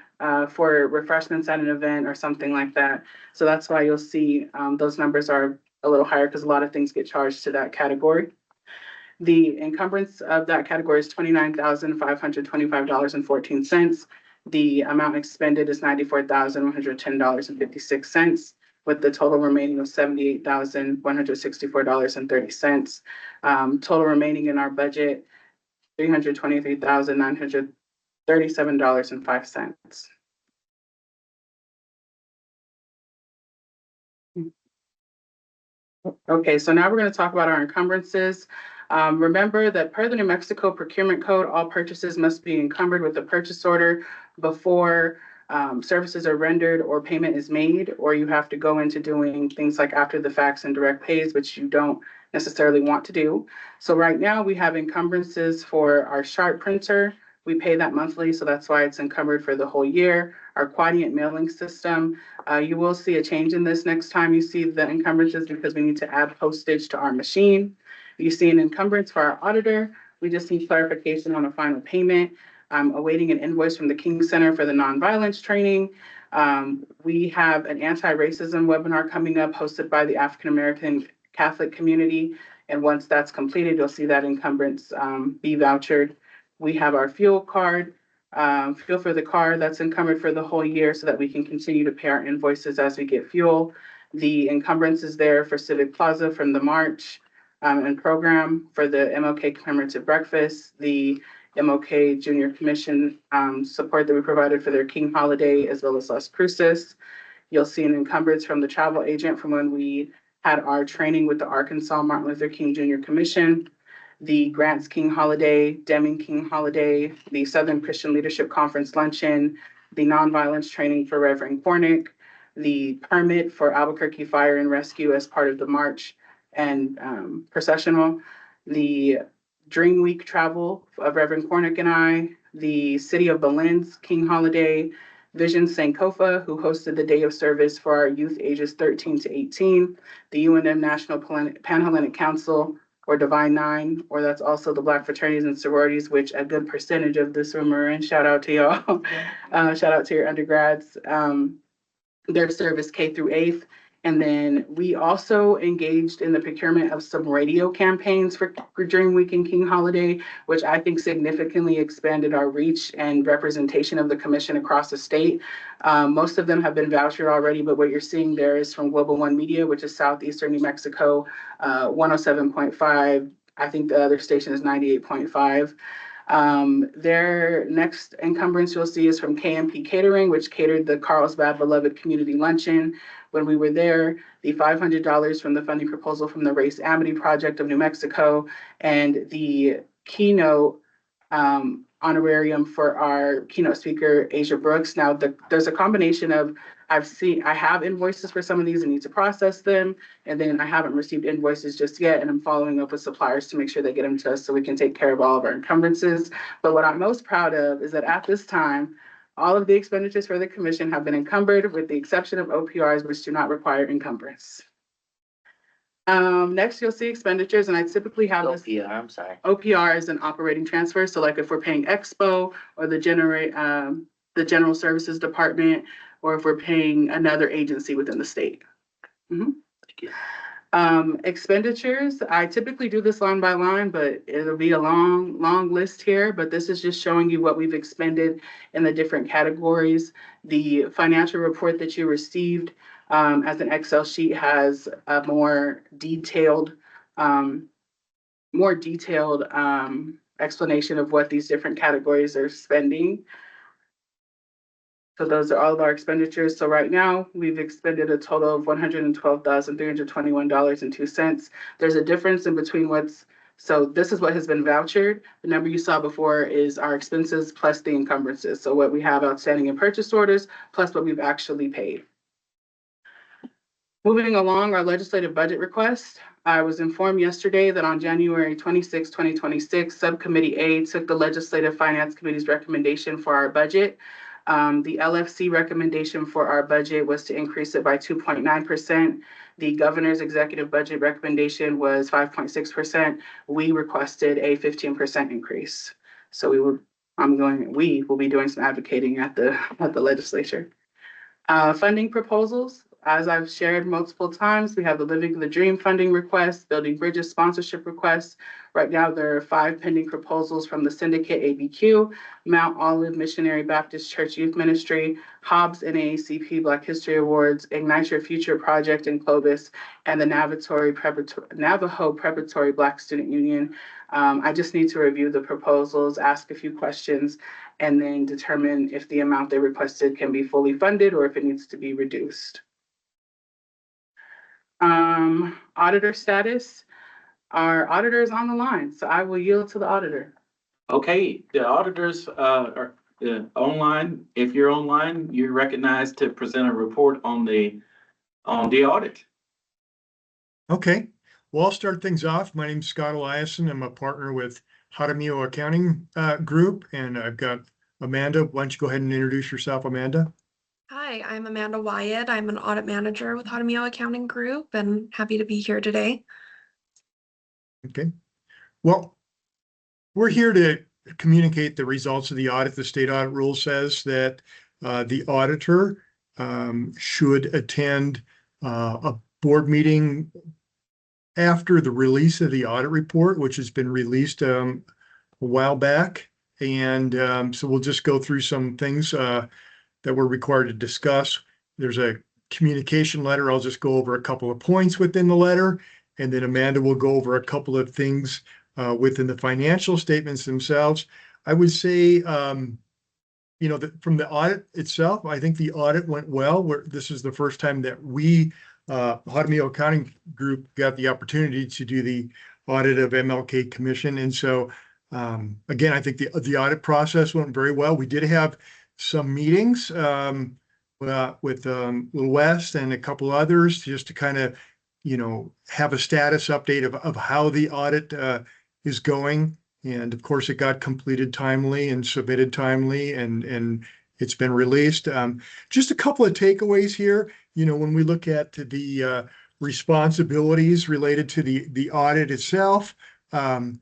for refreshments at an event or something like that. So that's why you'll see those numbers are a little higher because a lot of things get charged to that category. The encumbrance of that category is $29,525.14. The amount expended is $94,110.56, with the total remaining of $78,164.30. Total remaining in our budget, $323,937.05. Okay, so now we're going to talk about our encumbrances. Remember that per the New Mexico Procurement Code, all purchases must be encumbered with a purchase order before services are rendered or payment is made, or you have to go into doing things like after the facts and direct pays, which you don't necessarily want to do. So right now we have encumbrances for our Sharp printer. We pay that monthly, so that's why it's encumbered for the whole year. Our Quadient mailing system, you will see a change in this next time you see the encumbrances because we need to add postage to our machine. You see an encumbrance for our auditor. We just need clarification on a final payment. I'm awaiting an invoice from the King Center for the nonviolence training. We have an anti-racism webinar coming up hosted by the African American Catholic community. And once that's completed, you'll see that encumbrance be vouchered. We have our fuel card, fuel for the car that's encumbered for the whole year so that we can continue to pay our invoices as we get fuel. The encumbrance is there for Civic Plaza from the March and program for the MLK commemorative breakfast, the MLK Junior Commission support that we provided for their King holiday, as well as Las Cruces. You'll see an encumbrance from the travel agent from when we had our training with the Arkansas Martin Luther King Junior Commission, the Grants King holiday, Deming King holiday, the Southern Christian Leadership Conference luncheon, the nonviolence training for Reverend Cornick, the permit for Albuquerque Fire and Rescue as part of the march and processional, the Dream Week travel of Reverend Cornick and I, the City of Belin's King holiday, Vision Sankofa, who hosted the day of service for our youth ages 13 to 18, the UNM National Panhellenic Council, or Divine Nine, or that's also the Black fraternities and sororities, which a good percentage of this room are in. Shout out to y'all. Shout out to your undergrads. Their service K through 8th. And then we also engaged in the procurement of some radio campaigns for Dream Week and King Holiday, which I think significantly expanded our reach and representation of the commission across the state. Most of them have been vouchered already, but what you're seeing there is from Global One Media, which is Southeastern New Mexico, 107.5. I think the other station is 98.5. Their next encumbrance you'll see is from KMP Catering, which catered the Carlsbad Beloved Community Luncheon. When we were there, the $500 from the funding proposal from the Race Amity Project of New Mexico, and the keynote honorarium for our keynote speaker, Asia Brooks. Now, there's a combination of I have invoices for some of these and need to process them, and then I haven't received invoices just yet, and I'm following up with suppliers to make sure they get them to us so we can take care of all of our encumbrances. But what I'm most proud of is that at this time, all of the expenditures for the commission have been encumbered with the exception of OPRs, which do not require encumbrance. Next, you'll see expenditures, and I typically have this. OPR, I'm sorry. OPR is an operating transfer. So like if we're paying Expo or the General Services Department, or if we're paying another agency within the state. Thank you. Expenditures, I typically do this line by line, but it'll be a long list here, but this is just showing you what we've expended in the different categories. The financial report that you received as an Excel sheet has a more detailed explanation of what these different categories are spending. So those are all of our expenditures. So right now we've expended a total of $112,321.02. There's a difference in between so this is what has been vouchered. The number you saw before is our expenses plus the encumbrances. So what we have outstanding in purchase orders plus what we've actually paid. Moving along, our legislative budget request. I was informed yesterday that on January 26, 2026, Subcommittee A took the Legislative Finance Committee's recommendation for our budget. The LFC recommendation for our budget was to increase it by 2.9%. The governor's executive budget recommendation was 5.6%. We requested a 15% increase. So we will be doing some advocating at the legislature. Funding proposals, as I've shared multiple times, we have the Living the Dream funding request, Building Bridges sponsorship requests. Right now, there are 5 pending proposals from the Syndicate ABQ, Mount Olive Missionary Baptist Church Youth Ministry, Hobbs NAACP Black History Awards, Ignite Your Future Project in Clovis, and the Navajo Preparatory Black Student Union. I just need to review the proposals, ask a few questions, and then determine if the amount they requested can be fully funded or if it needs to be reduced. Auditor status. Our auditor is on the line, so I will yield to the auditor. Okay, the auditors are online. If you're online, you're recognized to present a report on the audit. Okay, well, I'll start things off. My name's Scott Eliason. I'm a partner with Jaramillo Accounting Group, and I've got Amanda. Why don't you go ahead and introduce yourself, Amanda? Hi, I'm Amanda Wyatt. I'm an audit manager with Jaramillo Accounting Group and happy to be here today. Okay, well, we're here to communicate the results of the audit. The state audit rule says that the auditor should attend a board meeting after the release of the audit report, which has been released a while back. And so we'll just go through some things that we're required to discuss. There's a communication letter. I'll just go over a couple of points within the letter, and then Amanda will go over a couple of things within the financial statements themselves. I would say, you know, that from the audit itself, I think the audit went well. This is the first time that we, Jaramillo Accounting Group, got the opportunity to do the audit of MLK Commission. And so, again, I think the audit process went very well. We did have some meetings with Little West and a couple others just to kind of, you know, have a status update of how the audit is going. And of course, it got completed timely and submitted timely, and it's been released. Just a couple of takeaways here. You know, when we look at the responsibilities related to the audit itself, I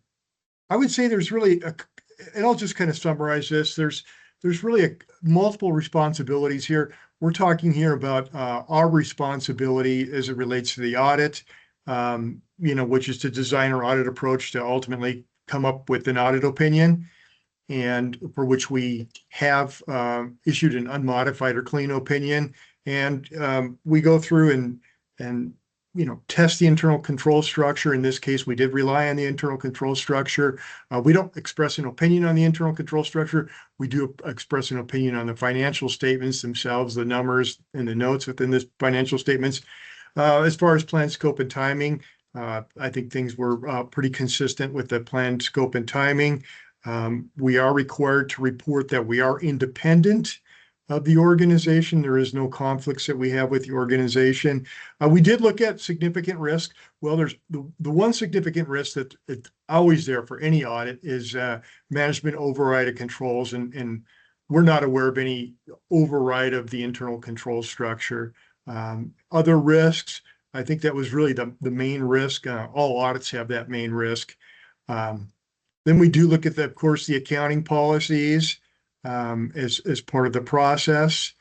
would say there's really and I'll just kind of summarize this. There's really multiple responsibilities here. We're talking here about our responsibility as it relates to the audit, you know, which is to design our audit approach to ultimately come up with an audit opinion, and for which we have issued an unmodified or clean opinion. And we go through and you know, test the internal control structure. In this case, we did rely on the internal control structure. We don't express an opinion on the internal control structure. We do express an opinion on the financial statements themselves, the numbers and the notes within the financial statements. As far as plan, scope, and timing, I think things were pretty consistent with the plan, scope, and timing. We are required to report that we are independent of the organization. There is no conflicts that we have with the organization. We did look at significant risk. Well, there's the one significant risk that it's always there for any audit is management override of controls, and we're not aware of any override of the internal control structure. Other risks, I think that was really the main risk. All audits have that main risk. Then we do look at, of course, the accounting policies as part of the process.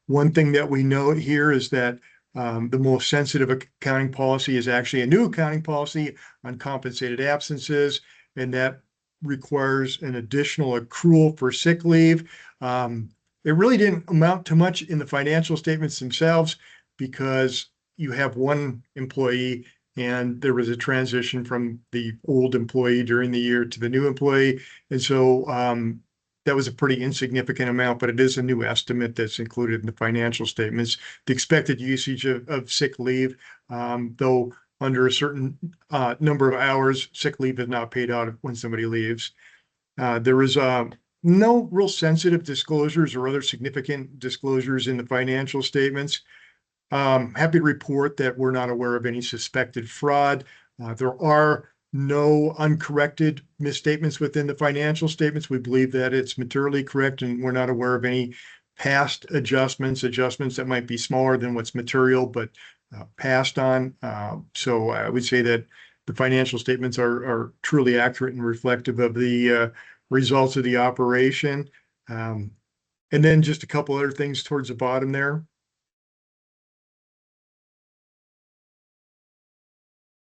One thing that we note here is that the most sensitive accounting policy is actually a new accounting policy on compensated absences, and that requires an additional accrual for sick leave. It really didn't amount to much in the financial statements themselves because you have one employee and there was a transition from the old employee during the year to the new employee. And so that was a pretty insignificant amount, but it is a new estimate that's included in the financial statements. The expected usage of sick leave, though under a certain number of hours, sick leave is not paid out when somebody leaves. There is no real sensitive disclosures or other significant disclosures in the financial statements. Happy to report that we're not aware of any suspected fraud. There are no uncorrected misstatements within the financial statements. We believe that it's materially correct, and we're not aware of any past adjustments that might be smaller than what's material, but passed on. So I would say that the financial statements are truly accurate and reflective of the results of the operation. And then just a couple other things towards the bottom there.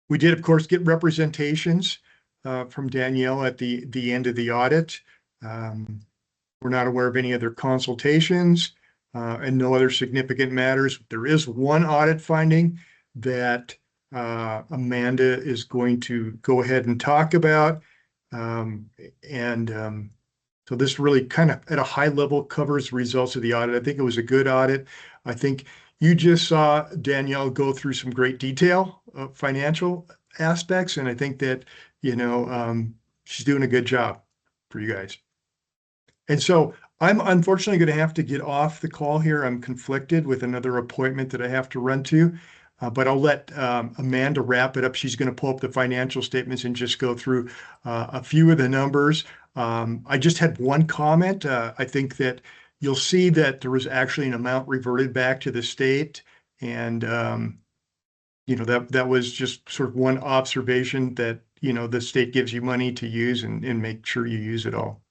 We did, of course, get representations from Danielle at the end of the audit. We're not aware of any other consultations and no other significant matters. There is one audit finding that Amanda is going to go ahead and talk about. So this really kind of at a high level covers the results of the audit. I think it was a good audit. I think you just saw Danielle go through some great detail of financial aspects, and I think that, she's doing a good job for you guys. And so I'm unfortunately going to have to get off the call here. I'm conflicted with another appointment that I have to run to, but I'll let Amanda wrap it up. She's going to pull up the financial statements and just go through a few of the numbers. I just had one comment. I think that you'll see that there was actually an amount reverted back to the state, and that was just sort of one observation that the state gives you money to use and make sure you use it all.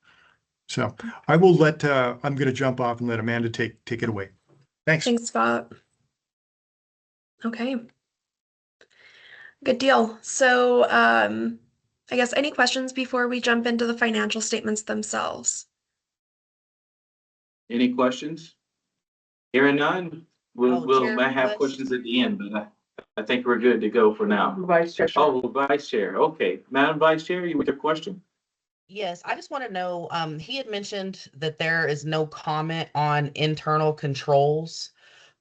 So I will I'm going to jump off and let Amanda take it away. Thanks. Thanks, Scott. Okay. Good deal. So I guess any questions before we jump into the financial statements themselves? Any questions? Hearing none, we'll Chair, might have questions at the end, but I think we're good to go for now. Vice Chair. Oh, Vice Chair. Okay. Madam Vice Chair, you with your question? Yes, I just want to know, he had mentioned that there is no comment on internal controls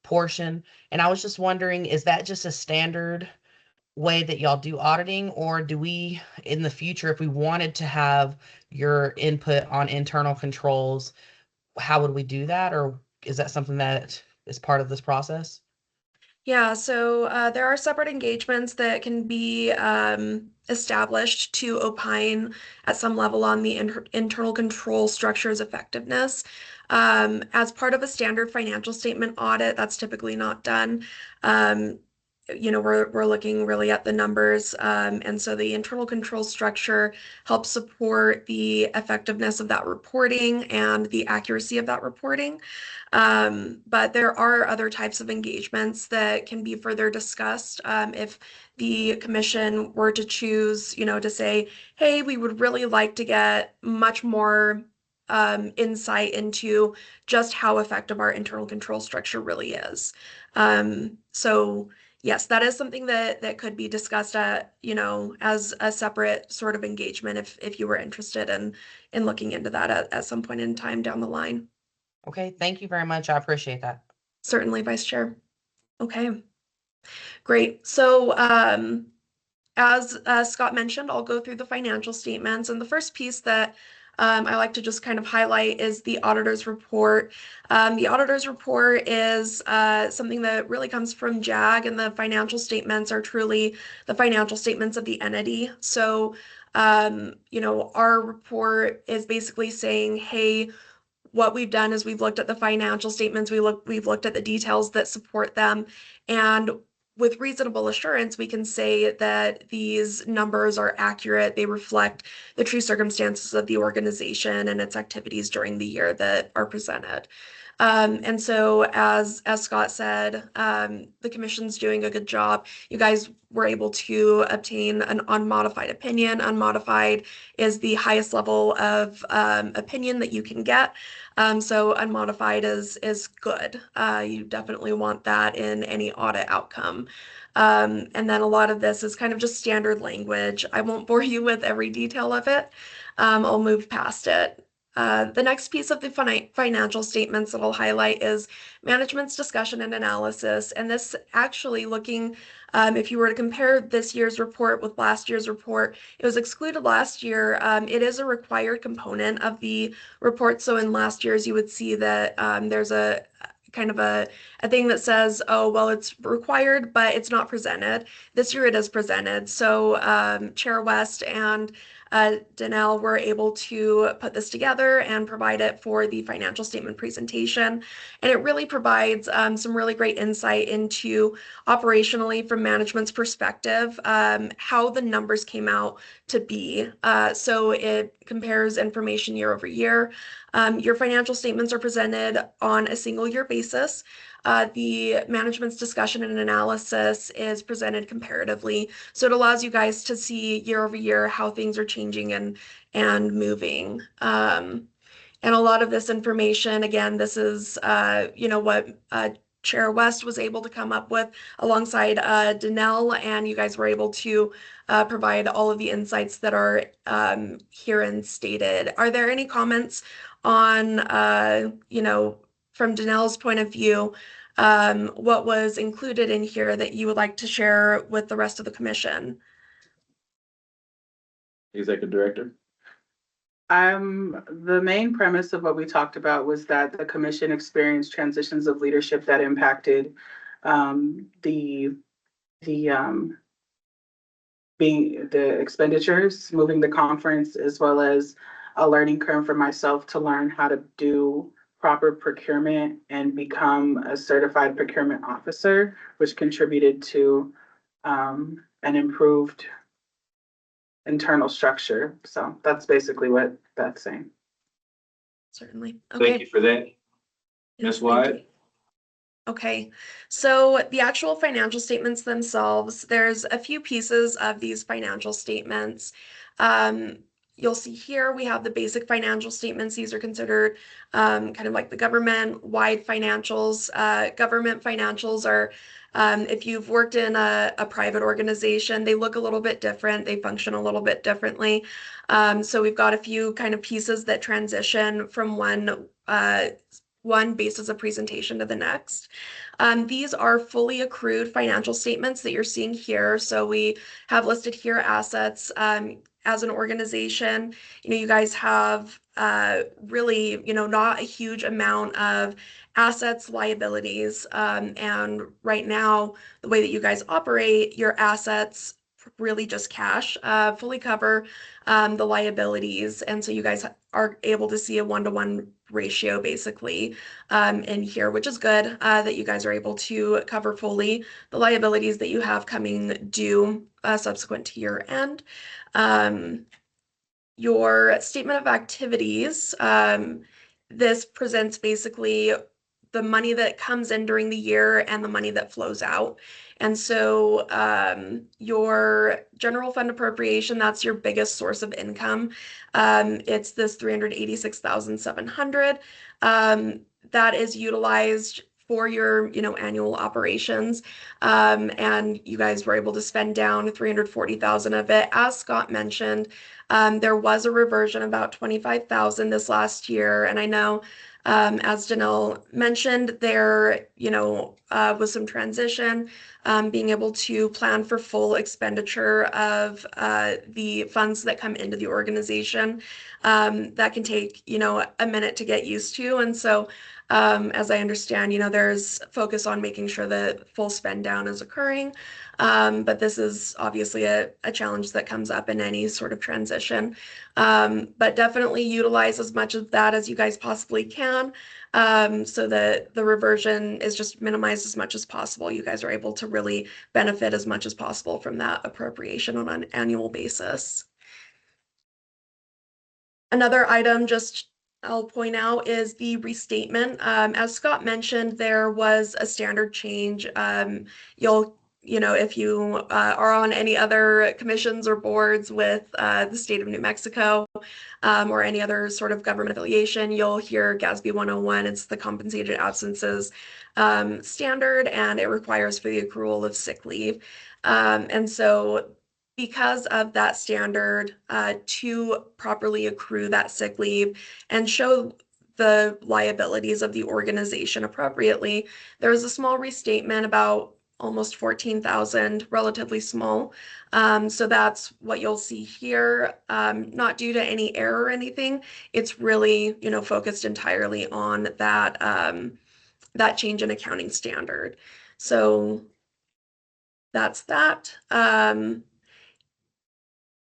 portion. And I was just wondering, is that just a standard way that y'all do auditing, or do we, in the future, if we wanted to have your input on internal controls, how would we do that? Or is that something that is part of this process? Yeah, so there are separate engagements that can be established to opine at some level on the internal control structure's effectiveness. As part of a standard financial statement audit, that's typically not done. We're looking really at the numbers, and so the internal control structure helps support the effectiveness of that reporting and the accuracy of that reporting. But there are other types of engagements that can be further discussed if the commission were to choose, to say, hey, we would really like to get much more insight into just how effective our internal control structure really is. So yes, that is something that could be discussed as a separate sort of engagement if you were interested in looking into that at some point in time down the line. Okay, thank you very much. I appreciate that. Certainly, Vice Chair. Okay, great. So as Scott mentioned, I'll go through the financial statements. And the first piece that I like to just kind of highlight is the auditor's report. The auditor's report is something that really comes from JAG, and the financial statements are truly the financial statements of the entity. So, our report is basically saying, hey, what we've done is we've looked at the financial statements, we've looked at the details that support them, and with reasonable assurance, we can say that these numbers are accurate. They reflect the true circumstances of the organization and its activities during the year that are presented. And so as Scott said, the commission's doing a good job. You guys were able to obtain an unmodified opinion. Unmodified is the highest level of opinion that you can get. So unmodified is good. You definitely want that in any audit outcome. And then a lot of this is kind of just standard language. I won't bore you with every detail of it. I'll move past it. The next piece of the financial statements that I'll highlight is management's discussion and analysis. And this actually looking, if you were to compare this year's report with last year's report, it was excluded last year. It is a required component of the report. So in last year's, you would see that there's a kind of a thing that says, oh, well, it's required, but it's not presented. This year it is presented. So Chair West and Danelle were able to put this together and provide it for the financial statement presentation. And it really provides some really great insight into operationally from management's perspective, how the numbers came out to be. So it compares information year over year. Your financial statements are presented on a single year basis. The management's discussion and analysis is presented comparatively. So it allows you guys to see year over year how things are changing and moving. And a lot of this information, again, this is, what Chair West was able to come up with alongside Danelle, and you guys were able to provide all of the insights that are herein stated. Are there any comments on, from Danelle's point of view, what was included in here that you would like to share with the rest of the commission? Executive Director. The main premise of what we talked about was that the commission experienced transitions of leadership that impacted the expenditures, moving the conference, as well as a learning curve for myself to learn how to do proper procurement and become a certified procurement officer, which contributed to an improved internal structure. So that's basically what that's saying. Certainly. Okay. Thank you for that. Ms. Wyatt. Okay, so the actual financial statements themselves, there's a few pieces of these financial statements. You'll see here we have the basic financial statements. These are considered kind of like the government-wide financials. Government financials are, if you've worked in a private organization, they look a little bit different. They function a little bit differently. So we've got a few kind of pieces that transition from one basis of presentation to the next. These are fully accrued financial statements that you're seeing here. So we have listed here assets. As an organization, you guys have really, not a huge amount of assets, liabilities. And right now, the way that you guys operate, your assets really just cash, fully cover the liabilities. And so you guys are able to see a 1-to-1 ratio basically in here, which is good that you guys are able to cover fully the liabilities that you have coming due subsequent to year end. Your statement of activities, this presents basically the money that comes in during the year and the money that flows out. And so your general fund appropriation, that's your biggest source of income. It's this $386,700 that is utilized for your, annual operations. And you guys were able to spend down $340,000 of it. As Scott mentioned, there was a reversion about $25,000 this last year. And I know, as Danelle mentioned, there, was some transition, being able to plan for full expenditure of the funds that come into the organization. That can take, a minute to get used to. And so, as I understand, there's focus on making sure that full spend down is occurring. But this is obviously a challenge that comes up in any sort of transition. But definitely utilize as much of that as you guys possibly can, so that the reversion is just minimized as much as possible. You guys are able to really benefit as much as possible from that appropriation on an annual basis. Another item I'll point out is the restatement. As Scott mentioned, there was a standard change. If you are on any other commissions or boards with the state of New Mexico, or any other sort of government affiliation, you'll hear GASB 101. It's the compensated absences standard, and it requires for the accrual of sick leave. And so because of that standard, to properly accrue that sick leave and show the liabilities of the organization appropriately, there was a small restatement, about almost 14,000, relatively small. So that's what you'll see here, not due to any error or anything. It's really, focused entirely on that that change in accounting standard. So that's that.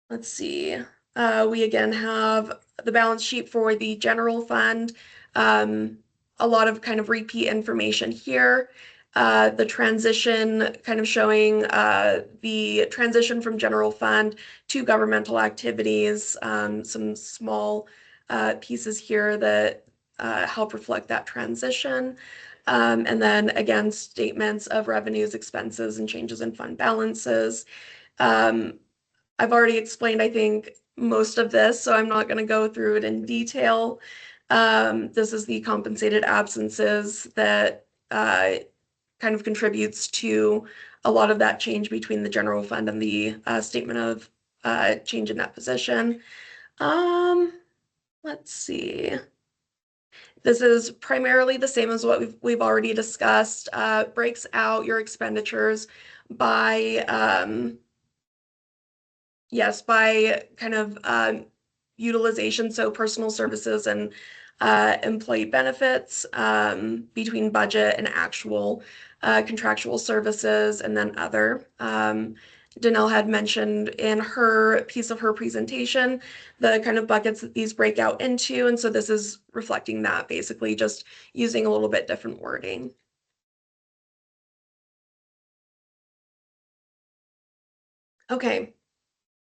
Let's see. We again have the balance sheet for the general fund. A lot of kind of repeat information here. The transition kind of showing the transition from general fund to governmental activities. Some small pieces here that help reflect that transition. And then again, statements of revenues, expenses, and changes in fund balances. I've already explained, I think, most of this, so I'm not going to go through it in detail. This is the compensated absences that kind of contributes to a lot of that change between the general fund and the statement of change in that position. Let's see. This is primarily the same as what we've already discussed. Breaks out your expenditures by yes, by kind of utilization, so personal services and employee benefits between budget and actual contractual services, and then other. Danelle had mentioned in her piece of her presentation the kind of buckets that these break out into, and so this is reflecting that, basically just using a little bit different wording. Okay.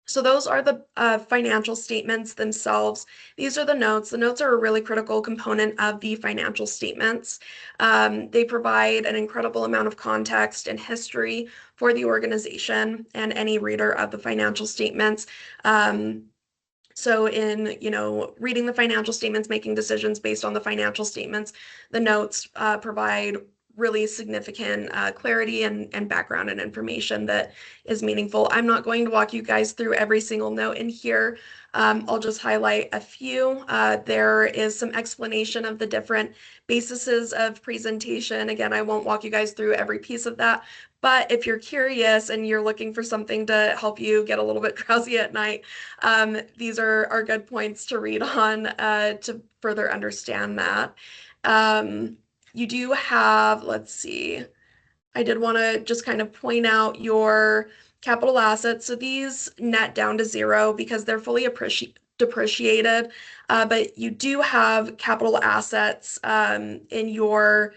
So those are the financial statements themselves. These are the notes. The notes are a really critical component of the financial statements. They provide an incredible amount of context and history for the organization and any reader of the financial statements. So in, reading the financial statements, making decisions based on the financial statements, the notes provide really significant clarity and background and information that is meaningful. I'm not going to walk you guys through every single note in here. I'll just highlight a few. There is some explanation of the different bases of presentation. Again, I won't walk you guys through every piece of that, but if you're curious and you're looking for something to help you get a little bit drowsy at night, these are good points to read on to further understand that. You do have, let's see, I did want to just kind of point out your capital assets. So these net down to zero because they're fully depreciated, but you do have capital assets in your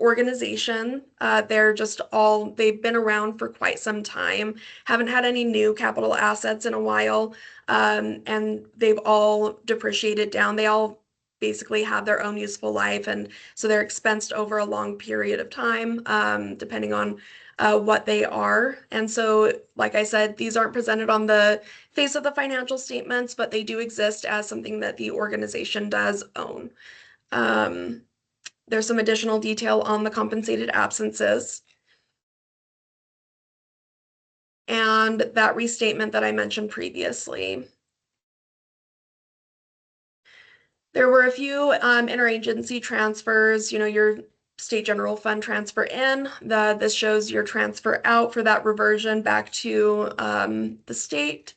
organization. They've been around for quite some time, haven't had any new capital assets in a while, and they've all depreciated down. They all basically have their own useful life, and so they're expensed over a long period of time, depending on what they are. And so, like I said, these aren't presented on the face of the financial statements, but they do exist as something that the organization does own. There's some additional detail on the compensated absences. And that restatement that I mentioned previously. There were a few interagency transfers, your state general fund transfer in. This shows your transfer out for that reversion back to the state.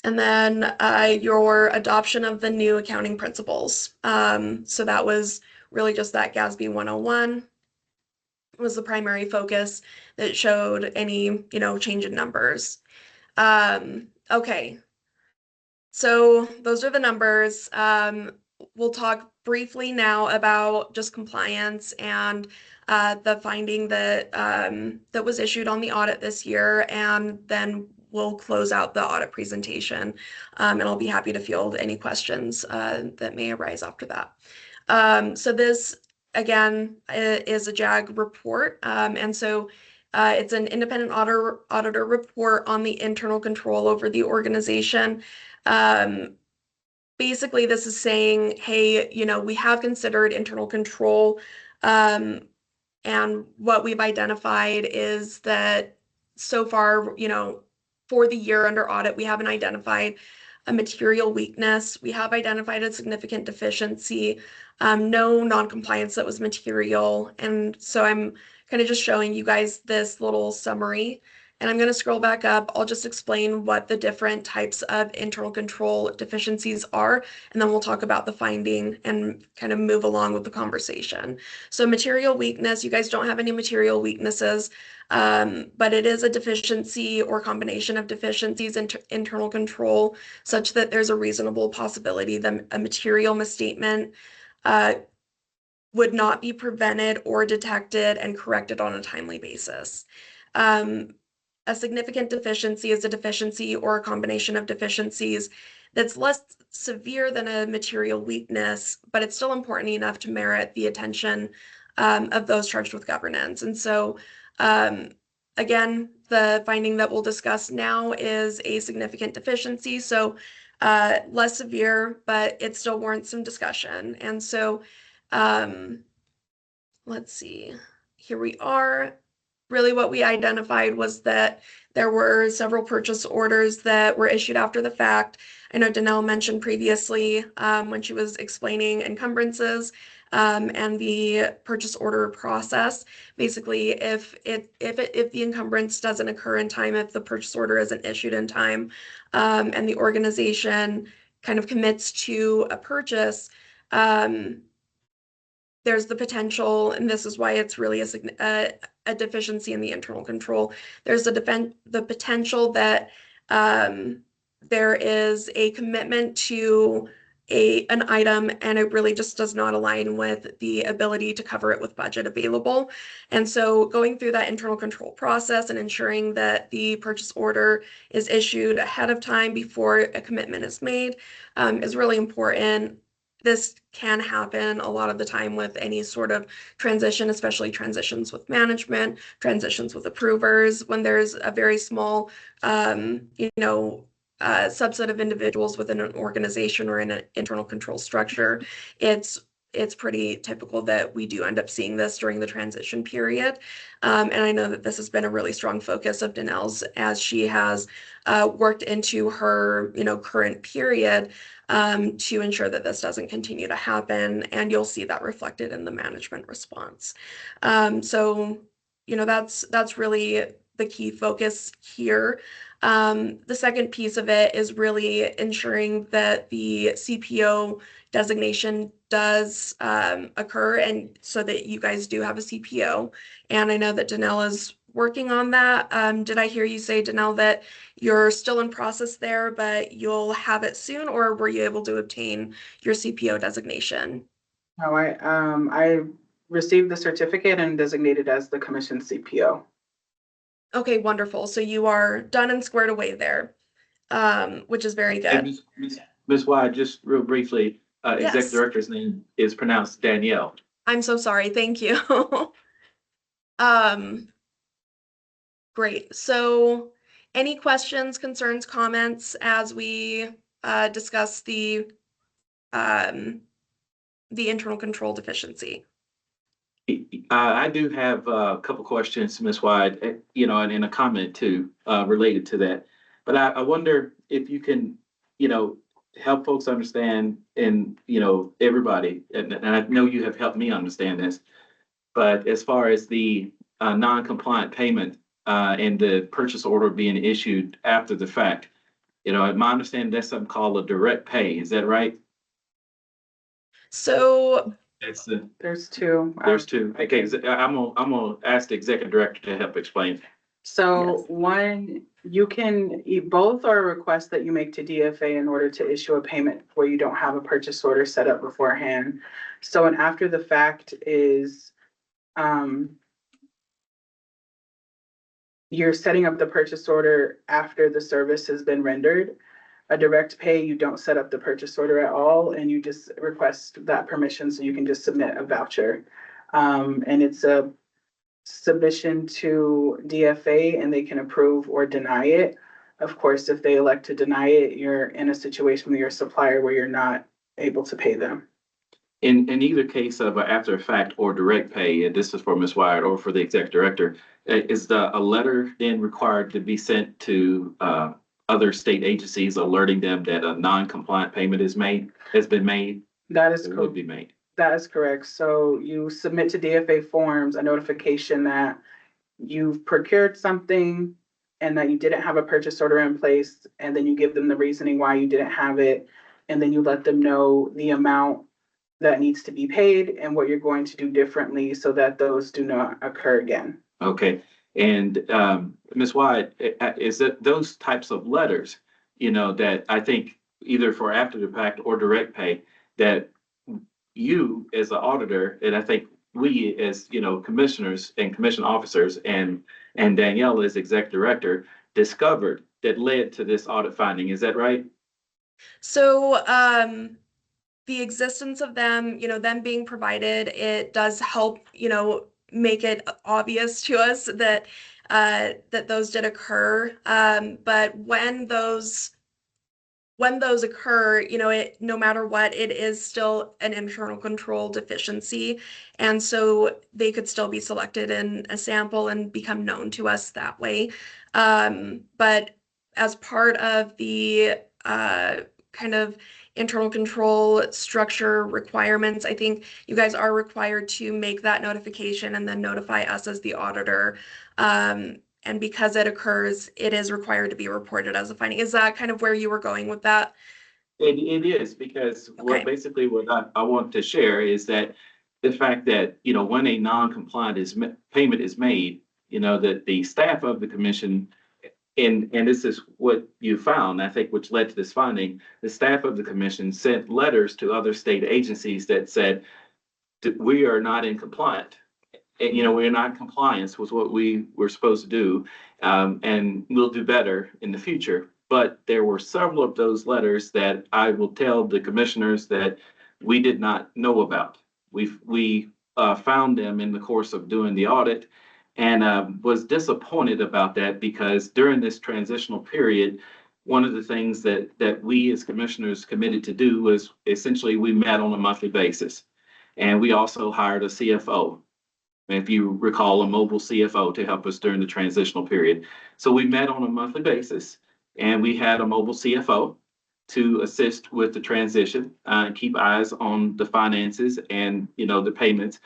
And then your adoption of the new accounting principles. So that was really just that GASB 101 was the primary focus that showed any, change in numbers. Okay. So those are the numbers. We'll talk briefly now about just compliance and the finding that that was issued on the audit this year, and then we'll close out the audit presentation. And I'll be happy to field any questions that may arise after that. So this, again, is a JAG report. And so it's an independent auditor report on the internal control over the organization. Basically, this is saying, hey, we have considered internal control, and what we've identified is that so far, for the year under audit, we haven't identified a material weakness. We have identified a significant deficiency, no non-compliance that was material. And so I'm kind of just showing you guys this little summary. And I'm going to scroll back up. I'll just explain what the different types of internal control deficiencies are, and then we'll talk about the finding and kind of move along with the conversation. So material weakness, you guys don't have any material weaknesses, but it is a deficiency or combination of deficiencies in internal control such that there's a reasonable possibility that a material misstatement would not be prevented or detected and corrected on a timely basis. A significant deficiency is a deficiency or a combination of deficiencies that's less severe than a material weakness, but it's still important enough to merit the attention of those charged with governance. And so, again, the finding that we'll discuss now is a significant deficiency. So less severe, but it still warrants some discussion. And so let's see, here we are. Really what we identified was that there were several purchase orders that were issued after the fact. I know Danelle mentioned previously when she was explaining encumbrances and the purchase order process. Basically, if the encumbrance doesn't occur in time, if the purchase order isn't issued in time, and the organization kind of commits to a purchase, there's the potential, and this is why it's really a deficiency in the internal control. There's the potential that there is a commitment to an item and it really just does not align with the ability to cover it with budget available. And so going through that internal control process and ensuring that the purchase order is issued ahead of time before a commitment is made is really important. This can happen a lot of the time with any sort of transition, especially transitions with management, transitions with approvers, when there's a very small, subset of individuals within an organization or in an internal control structure. It's pretty typical that we do end up seeing this during the transition period. And I know that this has been a really strong focus of Danelle's as she has worked into her, current period to ensure that this doesn't continue to happen. And you'll see that reflected in the management response. So, that's really the key focus here. The second piece of it is really ensuring that the CPO designation does occur, and so that you guys do have a CPO. And I know that Danelle is working on that. Did I hear you say, Danelle, that you're still in process there, but you'll have it soon, or were you able to obtain your CPO designation? No, I received the certificate and designated as the commission CPO. Okay, wonderful. So you are done and squared away there, which is very good. And Ms. Wide, just real briefly, Yes. executive director's name is pronounced Danielle. I'm so sorry. Thank you. Great. So any questions, concerns, comments as we discuss the internal control deficiency? I do have a couple questions, Ms. Wide, and a comment too, related to that. But I wonder if you can, help folks understand and, everybody, and I know you have helped me understand this, but as far as the non-compliant payment and the purchase order being issued after the fact, my understanding that's something called a direct pay. Is that right? So There's two. There's two. Okay, I'm gonna ask the executive director to help explain. So Yes. one, both are requests that you make to DFA in order to issue a payment where you don't have a purchase order set up beforehand. So an after the fact is, you're setting up the purchase order after the service has been rendered. A direct pay, you don't set up the purchase order at all, and you just request that permission so you can just submit a voucher. And it's a submission to DFA and they can approve or deny it. Of course, if they elect to deny it, you're in a situation with your supplier where you're not able to pay them. In either case of an after fact or direct pay, and this is for Ms. Wyatt or for the executive director, is a letter then required to be sent to other state agencies alerting them that a non-compliant payment has been made? That is It correct. would be made. That is correct. So you submit to DFA forms a notification that you've procured something and that you didn't have a purchase order in place, and then you give them the reasoning why you didn't have it, and then you let them know the amount that needs to be paid and what you're going to do differently so that those do not occur again. Okay, and Ms. Wyatt, is it those types of letters, that I think either for after the fact or direct pay, that you as the auditor, and I think we as, commissioners and commission officers and Danielle as executive director discovered that led to this audit finding, is that right? So, the existence of them, them being provided, it does help, make it obvious to us that that those did occur. But when those occur, no matter what, it is still an internal control deficiency. And so they could still be selected in a sample and become known to us that way. But as part of the kind of internal control structure requirements, I think you guys are required to make that notification and then notify us as the auditor. And because it occurs, it is required to be reported as a finding. Is that kind of where you were going with that? It is, because Okay. what I want to share is that the fact that, when a non-compliant payment is made, that the staff of the commission, and this is what you found, I think, which led to this finding, the staff of the commission sent letters to other state agencies that said that we are not in compliant. And, we're not in compliance with what we were supposed to do, and we'll do better in the future. But there were several of those letters that I will tell the commissioners that we did not know about. We found them in the course of doing the audit, and was disappointed about that, because during this transitional period, one of the things that we as commissioners committed to do was essentially we met on a monthly basis. And we also hired a CFO. If you recall, a mobile CFO to help us during the transitional period. So we met on a monthly basis, and we had a mobile CFO to assist with the transition, and keep eyes on the finances and, the payments.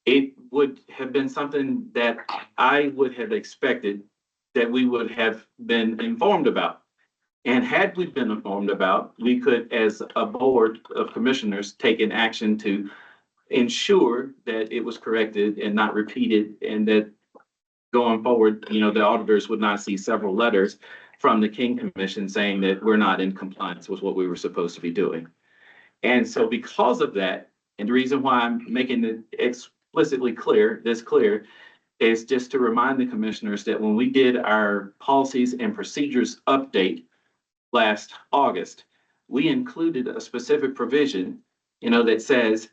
It would have been something that I would have expected that we would have been informed about. And had we been informed about, we could, as a board of commissioners, take an action to ensure that it was corrected and not repeated, and that going forward, the auditors would not see several letters from the King Commission saying that we're not in compliance with what we were supposed to be doing. And so because of that, and the reason why I'm making it explicitly clear, is just to remind the commissioners that when we did our policies and procedures update last August, we included a specific provision, that says,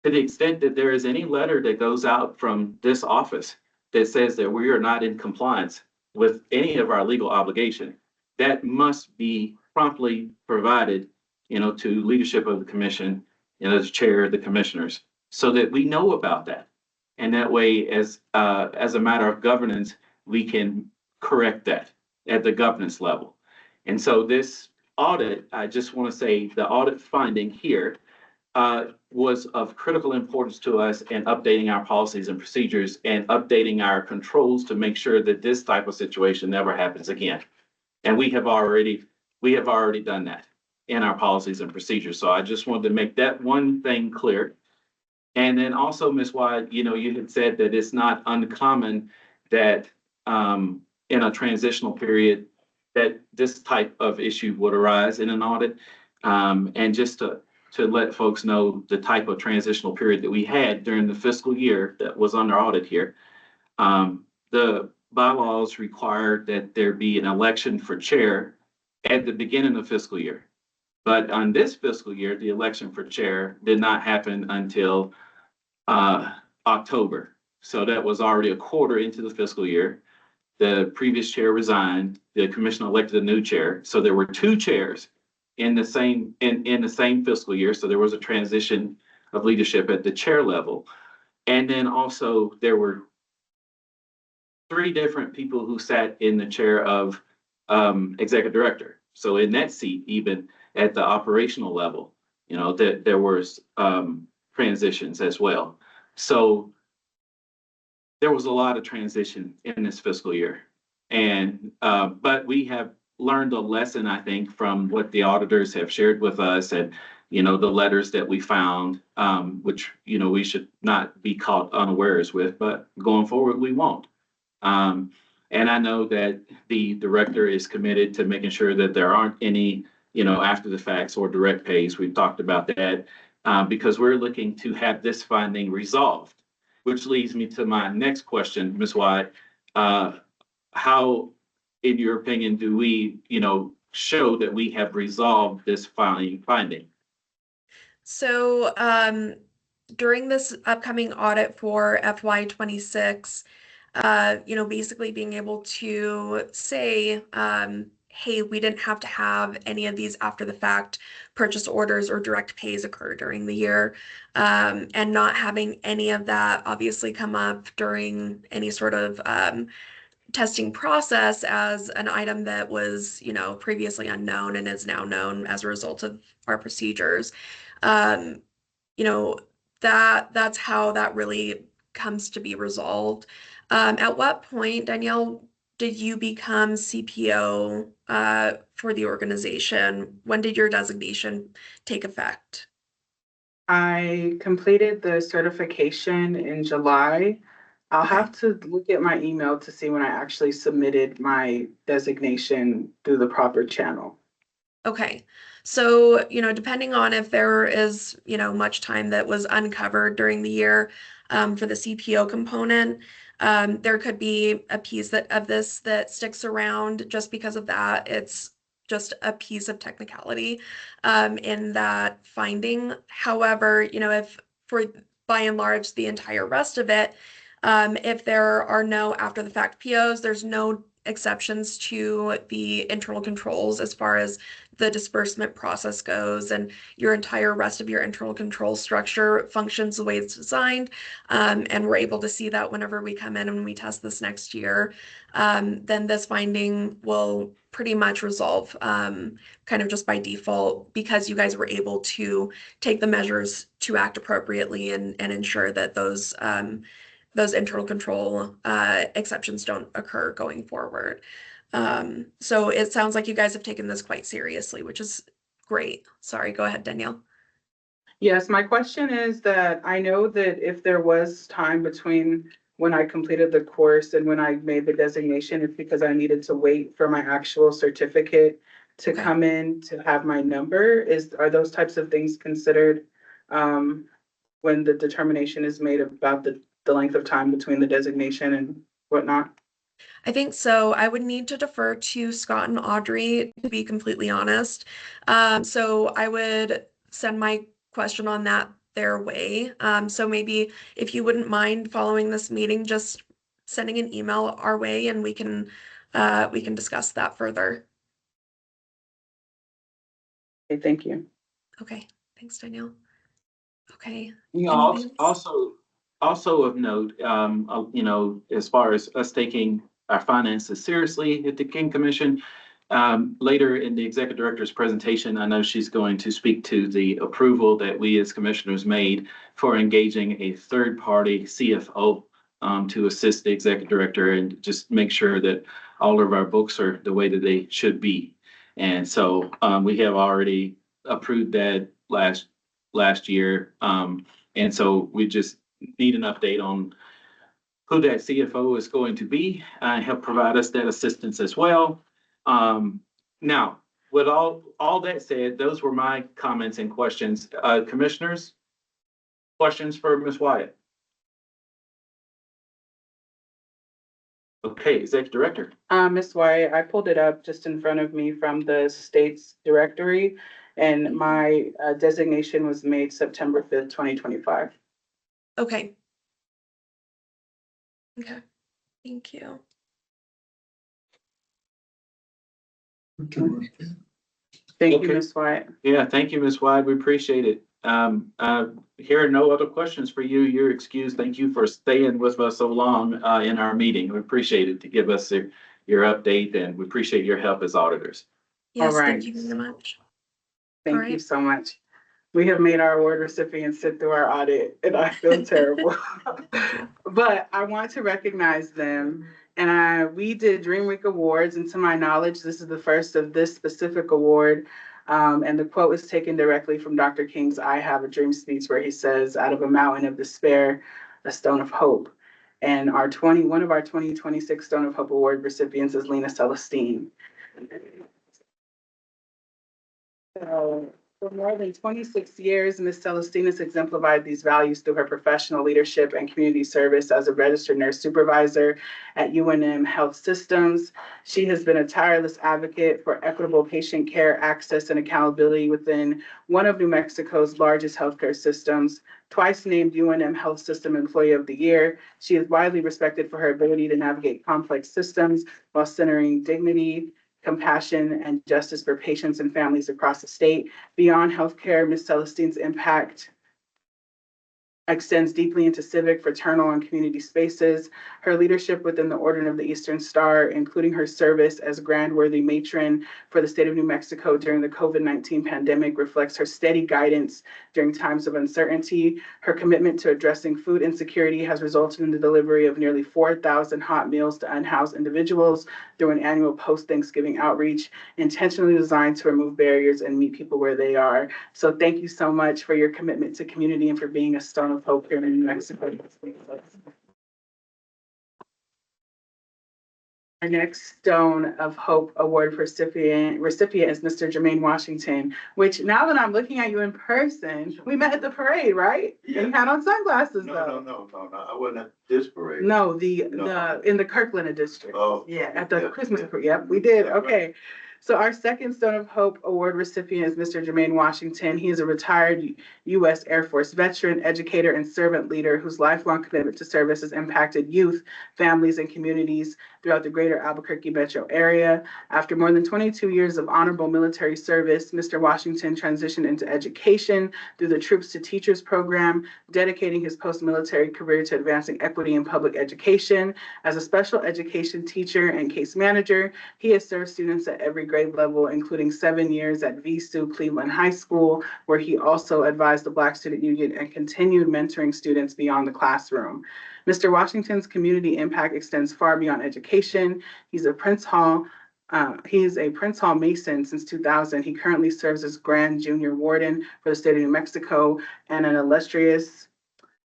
to the extent that there is any letter that goes out from this office that says that we are not in compliance with any of our legal obligation, that must be promptly provided, to leadership of the commission, as chair of the commissioners, so that we know about that. And that way, as a matter of governance, we can correct that at the governance level. And so this audit, I just want to say the audit finding here was of critical importance to us in updating our policies and procedures and updating our controls to make sure that this type of situation never happens again. And we have already done that in our policies and procedures. So I just wanted to make that one thing clear. And then also, Ms. Wyatt, you had said that it's not uncommon that in a transitional period that this type of issue would arise in an audit. And just to let folks know the type of transitional period that we had during the fiscal year that was under audit here. The bylaws required that there be an election for chair at the beginning of fiscal year. But on this fiscal year, the election for chair did not happen until October. So that was already a quarter into the fiscal year. The previous chair resigned, the commission elected a new chair. So there were two chairs in the same fiscal year. So there was a transition of leadership at the chair level. And then also there were three different people who sat in the chair of executive director. So in that seat, even at the operational level, there was transitions as well. So there was a lot of transition in this fiscal year. And, but we have learned a lesson, I think, from what the auditors have shared with us and, you know, the letters that we found, which, you know, we should not be caught unawares with, but going forward, we won't. And I know that the director is committed to making sure that there aren't any, you know, after the facts or direct pays. We've talked about that, because we're looking to have this finding resolved, which leads me to my next question, Ms. White. How, in your opinion, do we, you know, show that we have resolved this finding? So, during this upcoming audit for FY 26, you know, basically being able to say, hey, we didn't have to have any of these after the fact purchase orders or direct pays occur during the year, and not having any of that obviously come up during any sort of testing process as an item that was, you know, previously unknown and is now known as a result of our procedures. You know, that's how that really comes to be resolved. At what point, Danielle, did you become CPO for the organization? When did your designation take effect? I completed the certification in July. I'll have to look at my email to see when I actually submitted my designation through the proper channel. Okay. So, you know, depending on if there is, you know, much time that was uncovered during the year for the CPO component, there could be a piece of this that sticks around just because of that. It's just a piece of technicality in that finding. However, you know, if for by and large the entire rest of it, if there are no after the fact POs, there's no exceptions to the internal controls as far as the disbursement process goes, and your entire rest of your internal control structure functions the way it's designed. And we're able to see that whenever we come in and we test this next year, then this finding will pretty much resolve kind of just by default, because you guys were able to take the measures to act appropriately and ensure that those internal control exceptions don't occur going forward. So it sounds like you guys have taken this quite seriously, which is great. Sorry, go ahead, Danielle. Yes, my question is that I know that if there was time between when I completed the course and when I made the designation, it's because I needed to wait for my actual certificate to come in to have my number. Are those types of things considered when the determination is made about the length of time between the designation and whatnot? I think so. I would need to defer to Scott and Audrey, to be completely honest. So I would send my question on that their way. So maybe if you wouldn't mind following this meeting, just sending an email our way and we can discuss that further. Okay, thank you. Okay, thanks, Danielle. Okay. You know, Anything else? also of note, you know, as far as us taking our finances seriously at the King Commission, later in the executive director's presentation, I know she's going to speak to the approval that we as commissioners made for engaging a third-party CFO to assist the executive director and just make sure that all of our books are the way that they should be. And so we have already approved that last year. And so we just need an update on who that CFO is going to be, help provide us that assistance as well. Now, with all that said, those were my comments and questions. Commissioners, questions for Ms. Wyatt? Okay, Executive Director. Ms. Wyatt, I pulled it up just in front of me from the state's directory, and my designation was made September 5th, 2025. Okay. Okay, thank you. Thank you, Ms. Wyatt. Yeah, thank you, Ms. Wyatt. We appreciate it. Here are no other questions for you. You're excused. Thank you for staying with us so long in our meeting. We appreciate it to give us your update, and we appreciate your help as auditors. Yes, All right. thank you very much. Thank you so much. We have made our award recipients sit through our audit, and I feel terrible. But I want to recognize them And we did Dream Week Awards, and to my knowledge, this is the first of this specific award. And the quote is taken directly from Dr. King's I Have a Dream speech, where he says, out of a mountain of despair, a stone of hope. And one of our 2026 Stone of Hope Award recipients is Lena Celestine. So, for more than 26 years, Ms. Celestine has exemplified these values through her professional leadership and community service as a registered nurse supervisor at UNM Health Systems. She has been a tireless advocate for equitable patient care access and accountability within one of New Mexico's largest healthcare systems. Twice named UNM Health System Employee of the Year, she is widely respected for her ability to navigate complex systems while centering dignity, compassion, and justice for patients and families across the state. Beyond healthcare, Ms. Celestine's impact extends deeply into civic, fraternal, and community spaces. Her leadership within the Order of the Eastern Star, including her service as Grand Worthy Matron for the state of New Mexico during the COVID-19 pandemic, reflects her steady guidance during times of uncertainty. Her commitment to addressing food insecurity has resulted in the delivery of nearly 4,000 hot meals to unhoused individuals through an annual post-Thanksgiving outreach intentionally designed to remove barriers and meet people where they are. So thank you so much for your commitment to community and for being a stone of hope here in New Mexico. Our next Stone of Hope Award recipient is Mr. Jermaine Washington, which now that I'm looking at you in person, we met at the parade, right? Yeah. You had on sunglasses though. No, I wasn't at this parade. No, in the Kirkland district. Oh. Yeah, at the Christmas parade. Yep, we did. Okay. Right. So our second Stone of Hope Award recipient is Mr. Jermaine Washington. He is a retired U.S. Air Force veteran, educator, and servant leader whose lifelong commitment to service has impacted youth, families, and communities throughout the greater Albuquerque metro area. After more than 22 years of honorable military service, Mr. Washington transitioned into education through the Troops to Teachers program, dedicating his post-military career to advancing equity in public education. As a special education teacher and case manager, he has served students at every grade level, including 7 years at VSU Cleveland High School, where he also advised the Black Student Union and continued mentoring students beyond the classroom. Mr. Washington's community impact extends far beyond education. He's a Prince Hall Mason since 2000. He currently serves as Grand Junior Warden for the state of New Mexico and an illustrious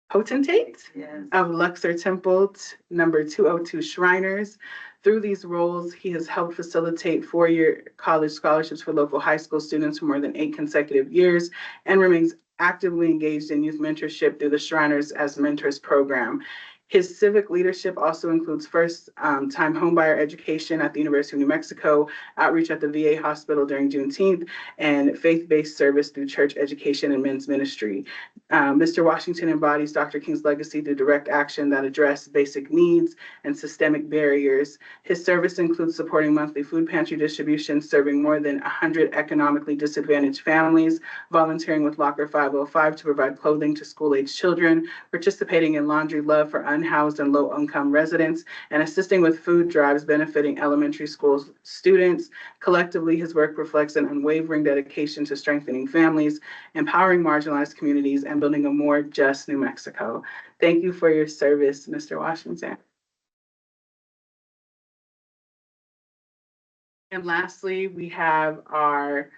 potentate of Luxor Temple number 202 Shriners. Through these roles, he has helped facilitate 4-year college scholarships for local high school students for more than 8 consecutive years and remains actively engaged in youth mentorship through the Shriners as Mentors program. His civic leadership also includes first-time homebuyer education at the University of New Mexico, outreach at the VA hospital during Juneteenth, and faith-based service through church education and men's ministry. Mr. Washington embodies Dr. King's legacy through direct action that address basic needs and systemic barriers. His service includes supporting monthly food pantry distribution, serving more than 100 economically disadvantaged families, volunteering with Locker 505 to provide clothing to school-age children, participating in Laundry Love for unhoused and low-income residents, and assisting with food drives benefiting elementary school students. Collectively, his work reflects an unwavering dedication to strengthening families, empowering marginalized communities, and building a more just New Mexico. Thank you for your service, Mr. Washington. And lastly, we have our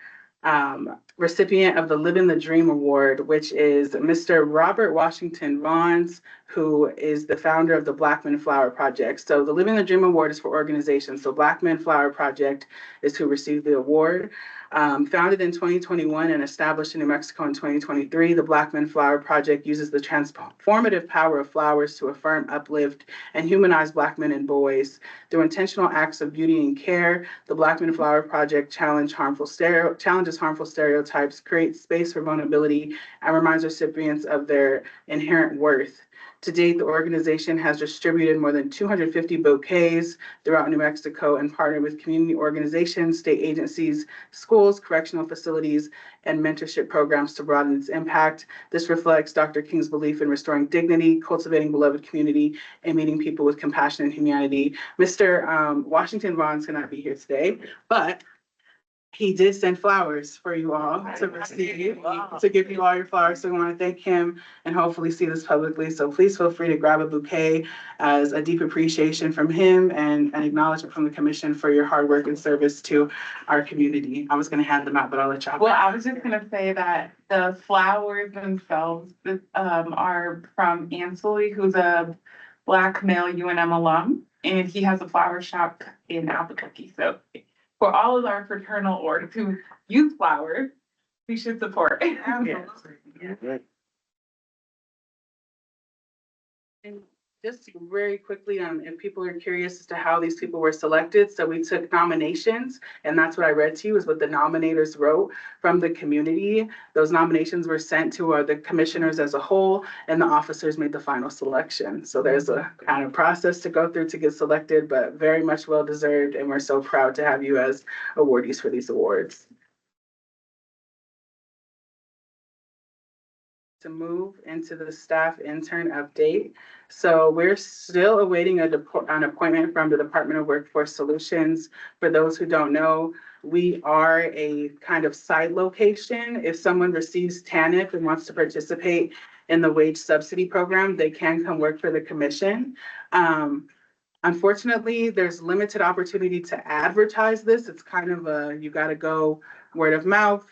recipient of the Living the Dream Award, which is Mr. Robert Washington Vaughns, who is the founder of the Black Men Flower Project. So the Living the Dream Award is for organizations. So Black Men Flower Project is who received the award. Founded in 2021 and established in New Mexico in 2023, the Black Men Flower Project uses the transformative power of flowers to affirm, uplift, and humanize Black men and boys. Through intentional acts of beauty and care, the Black Men Flower Project challenges harmful stereotypes, creates space for vulnerability, and reminds recipients of their inherent worth. To date, the organization has distributed more than 250 bouquets throughout New Mexico and partnered with community organizations, state agencies, schools, correctional facilities, and mentorship programs to broaden its impact. This reflects Dr. King's belief in restoring dignity, cultivating beloved community, and meeting people with compassion and humanity. Mr. Washington Vaughns cannot be here today, but he did send flowers for you all to receive, to give you all your flowers. So we want to thank him and hopefully see this publicly. So please feel free to grab a bouquet as a deep appreciation from him and an acknowledgement from the commission for your hard work and service to our community. I was going to hand them out, but I'll let y'all. Well, I was just gonna say that the flowers themselves, are from Ansley, who's a Black male UNM alum, and he has a flower shop in Albuquerque. So for all of our fraternal orders who use flowers, we should support. And just very quickly, if people are curious as to how these people were selected, so we took nominations, and that's what I read to you is what the nominators wrote from the community. Those nominations were sent to the commissioners as a whole, and the officers made the final selection. So there's a kind of process to go through to get selected, but very much well deserved, and we're so proud to have you as awardees for these awards. To move into the staff intern update. So we're still awaiting an appointment from the Department of Workforce Solutions. For those who don't know, we are a kind of site location. If someone receives TANF and wants to participate in the wage subsidy program, they can come work for the commission. Unfortunately, there's limited opportunity to advertise this. It's kind of you gotta go word of mouth,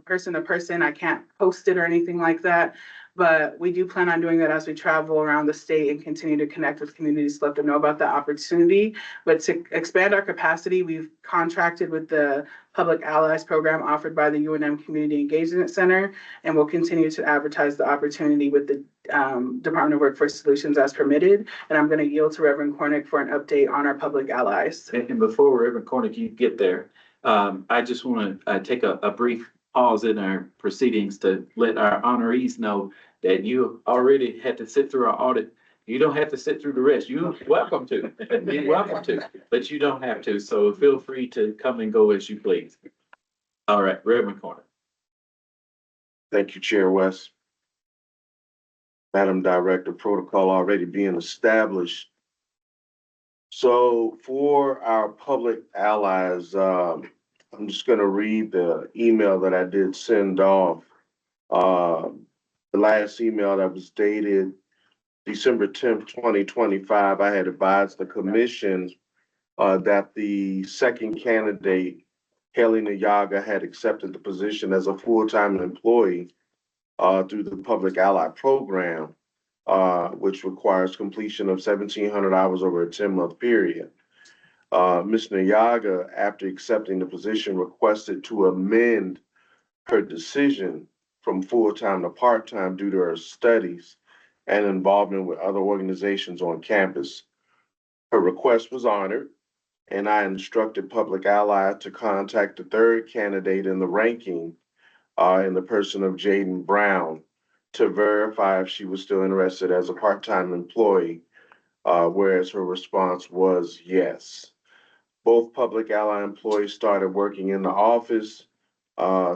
person to person. I can't post it or anything like that. But we do plan on doing that as we travel around the state and continue to connect with communities to let them know about the opportunity. But to expand our capacity, we've contracted with the Public Allies program offered by the UNM Community Engagement Center, and we'll continue to advertise the opportunity with the Department of Workforce Solutions as permitted. And I'm going to yield to Reverend Cornick for an update on our Public Allies. And before Reverend Cornick, you get there, I just want to take a brief pause in our proceedings to let our honorees know that you already had to sit through our audit. You don't have to sit through the rest. You're welcome to. You're welcome to, but you don't have to. So feel free to come and go as you please. All right, Reverend Cornick. Thank you, Chair West. Madam Director, protocol already being established. So for our public allies, I'm just going to read the email that I did send off. The last email that was dated December 10th, 2025, I had advised the commission that the second candidate, Haley Nayaga, had accepted the position as a full-time employee through the Public Ally Program, which requires completion of 1,700 hours over a 10-month period. Ms. Nayaga, after accepting the position, requested to amend her decision from full-time to part-time due to her studies and involvement with other organizations on campus. Her request was honored, and I instructed Public Ally to contact the third candidate in the ranking in the person of Jaden Brown to verify if she was still interested as a part-time employee, whereas her response was yes. Both Public Ally employees started working in the office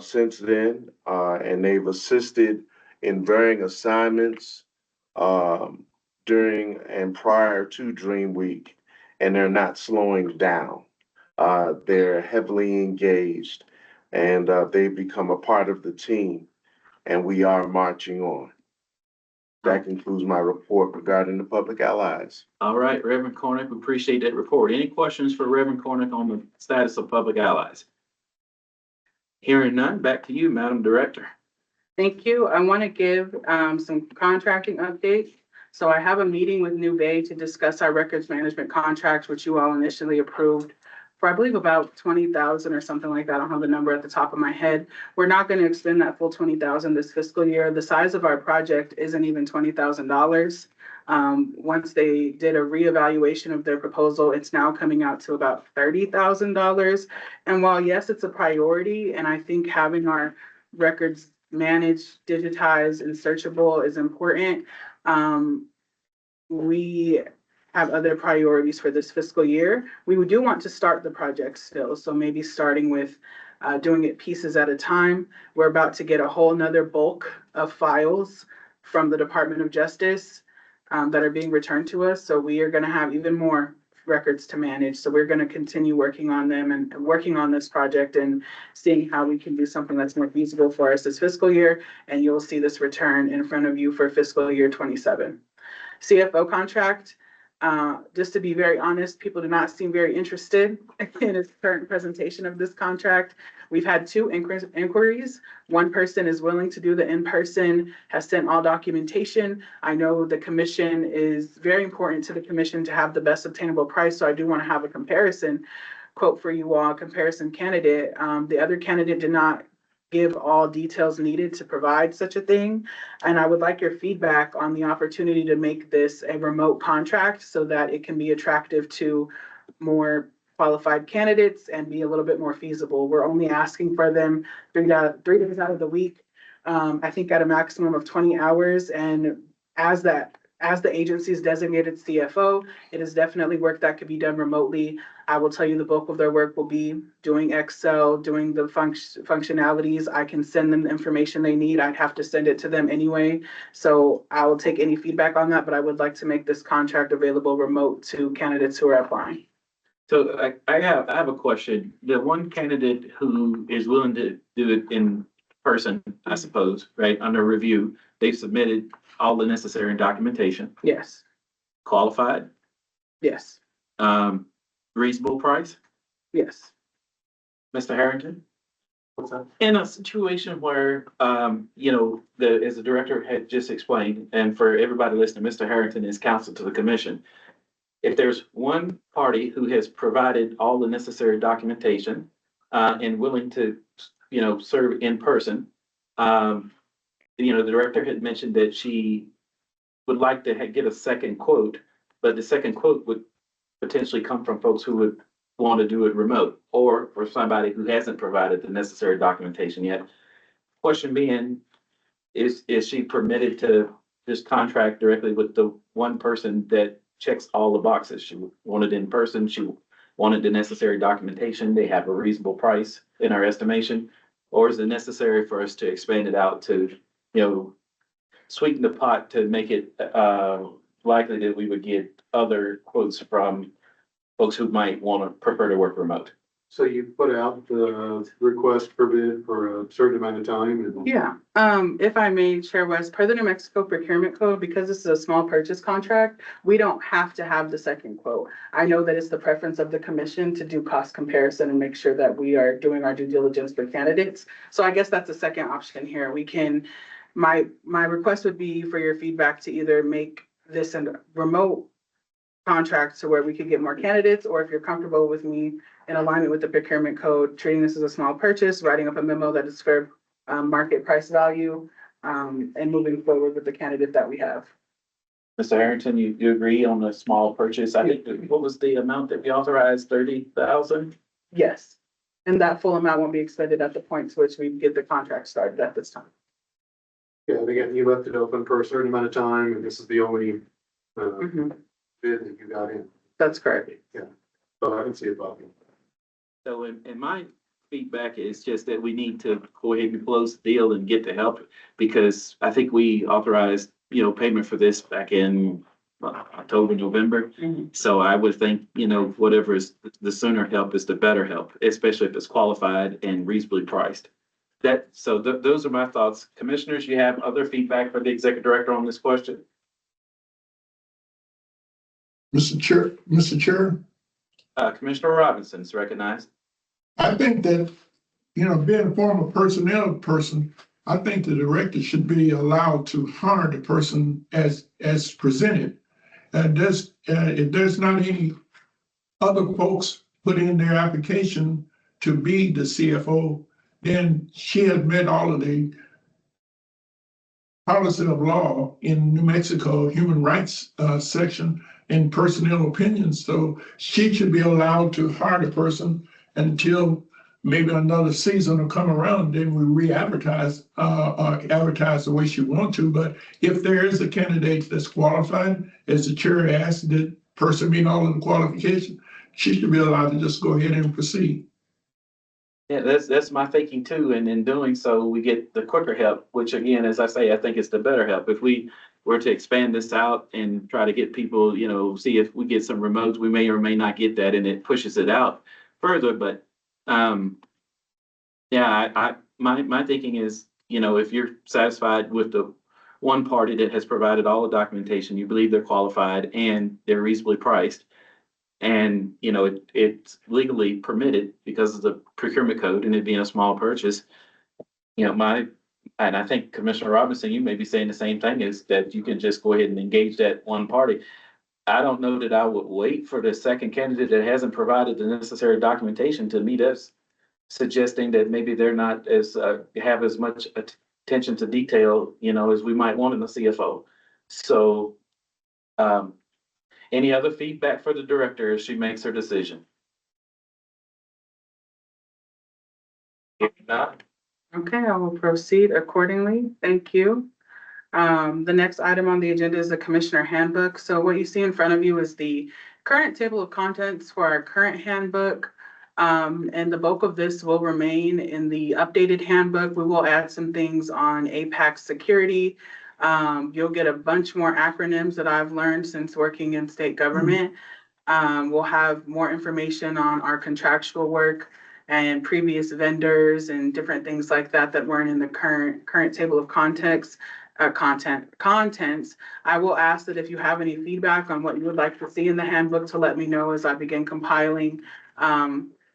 since then, and they've assisted in varying assignments during and prior to Dream Week, and they're not slowing down. They're heavily engaged, and they've become a part of the team, and we are marching on. That concludes my report regarding the Public Allies. All right, Reverend Cornick, we appreciate that report. Any questions for Reverend Cornick on the status of Public Allies? Hearing none, back to you, Madam Director. Thank you. I want to give some contracting updates. So I have a meeting with New Bay to discuss our records management contract, which you all initially approved for, I believe, about 20,000 or something like that. I don't have the number at the top of my head. We're not going to expend that full 20,000 this fiscal year. The size of our project isn't even $20,000. Once they did a reevaluation of their proposal, it's now coming out to about $30,000. And while yes, it's a priority, and I think having our records managed, digitized, and searchable is important, we have other priorities for this fiscal year. We do want to start the project still, so maybe starting with doing it pieces at a time. We're about to get a whole nother bulk of files from the Department of Justice that are being returned to us. So we are going to have even more records to manage. So we're going to continue working on them and working on this project and seeing how we can do something that's more feasible for us this fiscal year. And you'll see this return in front of you for fiscal year 27. CFO contract. Just to be very honest, people do not seem very interested in its current presentation of this contract. We've had 2 inquiries. One person is willing to do the in-person, has sent all documentation. I know the commission is very important to the commission to have the best obtainable price, so I do want to have a comparison quote for you all, comparison candidate. The other candidate did not give all details needed to provide such a thing. And I would like your feedback on the opportunity to make this a remote contract so that it can be attractive to more qualified candidates and be a little bit more feasible. We're only asking for them 3 days out of the week, I think at a maximum of 20 hours. And as the agency's designated CFO, it is definitely work that could be done remotely. I will tell you the bulk of their work will be doing Excel, doing the functionalities. I can send them the information they need. I'd have to send it to them anyway. So I will take any feedback on that, but I would like to make this contract available remote to candidates who are applying. So I have a question. The one candidate who is willing to do it in person, I suppose, right, under review, they've submitted all the necessary documentation, Yes, qualified, yes, reasonable price. yes. Mr. Harrington? What's that? In a situation where, as the director had just explained, and for everybody listening, Mr. Harrington is counsel to the commission. If there's one party who has provided all the necessary documentation, and willing to, serve in person, the director had mentioned that she would like to get a second quote, but the second quote would potentially come from folks who would want to do it remote, or for somebody who hasn't provided the necessary documentation yet. Question being, is she permitted to just contract directly with the one person that checks all the boxes? She wanted in person, she wanted the necessary documentation, they have a reasonable price in our estimation, or is it necessary for us to expand it out to, sweeten the pot to make it likely that we would get other quotes from folks who might want to prefer to work remote? So you put out the request for bid for a certain amount of time and. Yeah, if I may, Chair West, per the New Mexico Procurement Code, because this is a small purchase contract, we don't have to have the second quote. I know that it's the preference of the commission to do cost comparison and make sure that we are doing our due diligence for candidates. So I guess that's a second option here. We can, my request would be for your feedback to either make this a remote contract to where we could get more candidates, or if you're comfortable with me in alignment with the procurement code, treating this as a small purchase, writing up a memo that is fair market price value, and moving forward with the candidate that we have. Mr. Harrington, you agree on the small purchase? I think, what was the amount that we authorized, 30,000? Yes, and that full amount won't be expended at the point to which we get the contract started at this time. Yeah, and again, you left it open for a certain amount of time and this is the only bid that you got in. That's correct. Yeah, so I can see a problem. So in my feedback is just that we need to go ahead and close the deal and get the help, because I think we authorized, payment for this back in October, November. So I would think, whatever is the sooner help is the better help, especially if it's qualified and reasonably priced. Those are my thoughts. Commissioners, you have other feedback for the executive director on this question? Mr. Chair. Commissioner Robinson is recognized. I think that, being a former personnel person, I think the director should be allowed to hire the person as presented. And if there's not any other folks put in their application to be the CFO, then she has met all of the policy of law in New Mexico human rights section and personnel opinions. So she should be allowed to hire the person until maybe another season will come around. Then we re-advertise, advertise the way she wants to. But if there is a candidate that's qualified, as the chair asked, the person meet all of the qualifications, she should be allowed to just go ahead and proceed. Yeah, that's my thinking too. And in doing so, we get the quicker help, which again, as I say, I think it's the better help. If we were to expand this out and try to get people, see if we get some remotes, we may or may not get that, and it pushes it out further. But yeah, my thinking is, if you're satisfied with the one party that has provided all the documentation, you believe they're qualified and they're reasonably priced, and it's legally permitted because of the procurement code and it being a small purchase. And I think Commissioner Robinson, you may be saying the same thing, is that you can just go ahead and engage that one party. I don't know that I would wait for the second candidate that hasn't provided the necessary documentation to meet us, suggesting that maybe they're not have as much attention to detail, as we might want in the CFO. So, any other feedback for the director as she makes her decision? If not, Okay, I will proceed accordingly. Thank you. The next item on the agenda is the Commissioner Handbook. So what you see in front of you is the current table of contents for our current handbook. And the bulk of this will remain in the updated handbook. We will add some things on APAC security. You'll get a bunch more acronyms that I've learned since working in state government. We'll have more information on our contractual work and previous vendors and different things like that that weren't in the current table of contents. I will ask that if you have any feedback on what you would like to see in the handbook, to let me know as I begin compiling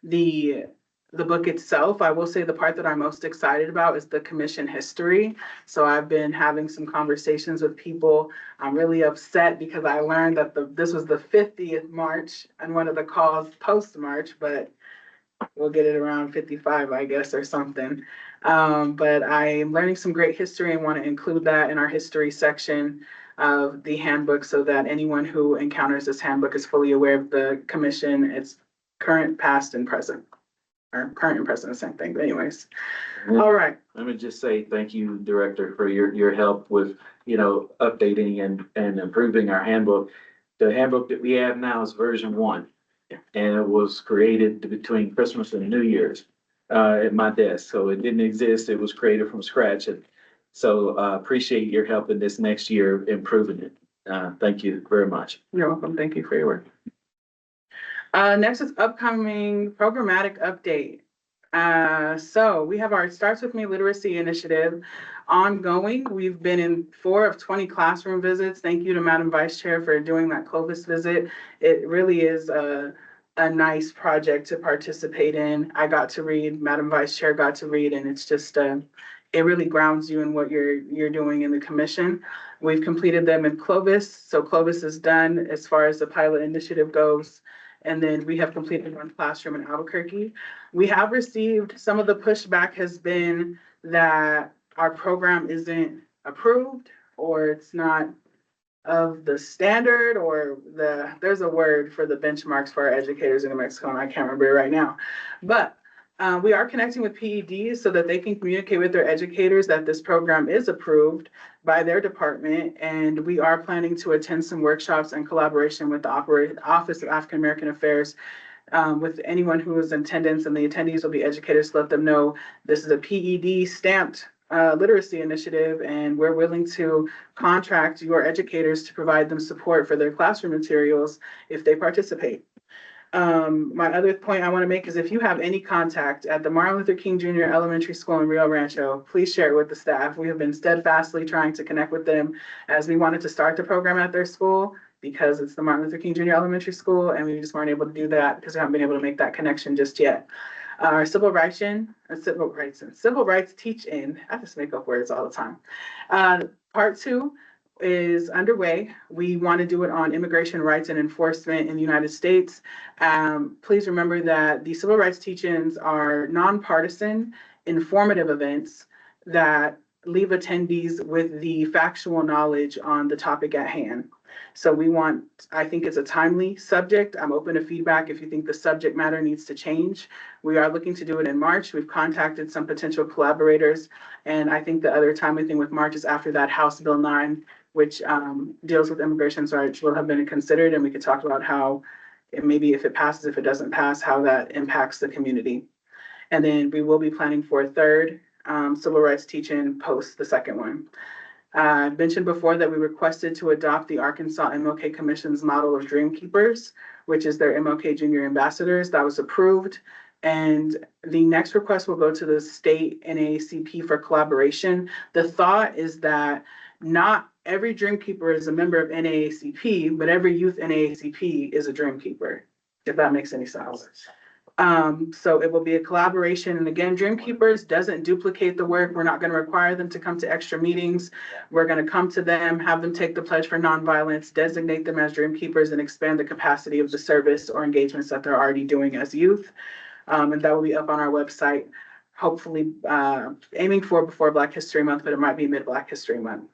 the book itself. I will say the part that I'm most excited about is the commission history. So I've been having some conversations with people. I'm really upset because I learned that this was the 50th March and one of the calls post-March, but we'll get it around 55, I guess, or something. But I'm learning some great history and want to include that in our history section of the handbook so that anyone who encounters this handbook is fully aware of the commission, its current, past, and present. Or current and present, the same thing, but anyways. All right. let me just say thank you, Director, for your help with, updating and improving our handbook. The handbook that we have now is version 1. And it was created between Christmas and New Year's at my desk. So it didn't exist. It was created from scratch. And so appreciate your help in this next year improving it. Thank you very much. You're welcome. Thank you for your work. Next is upcoming programmatic update. So we have our Starts With Me Literacy Initiative ongoing. We've been in 4 of 20 classroom visits. Thank you to Madam Vice Chair for doing that Clovis visit. It really is a nice project to participate in. I got to read, Madam Vice Chair got to read, and it's just, it really grounds you in what you're doing in the commission. We've completed them in Clovis. So Clovis is done as far as the pilot initiative goes. And then we have completed one classroom in Albuquerque. We have received, some of the pushback has been that our program isn't approved or it's not of the standard, or there's a word for the benchmarks for our educators in New Mexico, and I can't remember it right now. But we are connecting with PEDs so that they can communicate with their educators that this program is approved by their department. And we are planning to attend some workshops in collaboration with the Office of African American Affairs with anyone who is in attendance, and the attendees will be educators to let them know this is a PED stamped literacy initiative, and we're willing to contract your educators to provide them support for their classroom materials if they participate. My other point I want to make is if you have any contact at the Martin Luther King Jr. Elementary School in Rio Rancho, please share it with the staff. We have been steadfastly trying to connect with them as we wanted to start the program at their school because it's the Martin Luther King Jr. Elementary School, and we just weren't able to do that because we haven't been able to make that connection just yet. Our civil rights teach-in, I just make up words all the time. Part 2 is underway. We want to do it on immigration rights and enforcement in the United States. Please remember that the civil rights teach-ins are nonpartisan, informative events that leave attendees with the factual knowledge on the topic at hand. So I think it's a timely subject. I'm open to feedback if you think the subject matter needs to change. We are looking to do it in March. We've contacted some potential collaborators. And I think the other timely thing with March is after that House Bill 9, which deals with immigration rights, will have been considered. And we could talk about how maybe if it passes, if it doesn't pass, how that impacts the community. And then we will be planning for a third civil rights teach-in post the second one. I mentioned before that we requested to adopt the Arkansas MLK Commission's model of Dream Keepers, which is their MLK Junior Ambassadors. That was approved. And the next request will go to the state NAACP for collaboration. The thought is that not every Dream Keeper is a member of NAACP, but every youth NAACP is a Dream Keeper, if that makes any sense. So it will be a collaboration. And again, Dream Keepers doesn't duplicate the work. We're not going to require them to come to extra meetings. We're going to come to them, have them take the pledge for nonviolence, designate them as Dream Keepers, and expand the capacity of the service or engagements that they're already doing as youth. And that will be up on our website, hopefully aiming for before Black History Month, but it might be mid-Black History Month.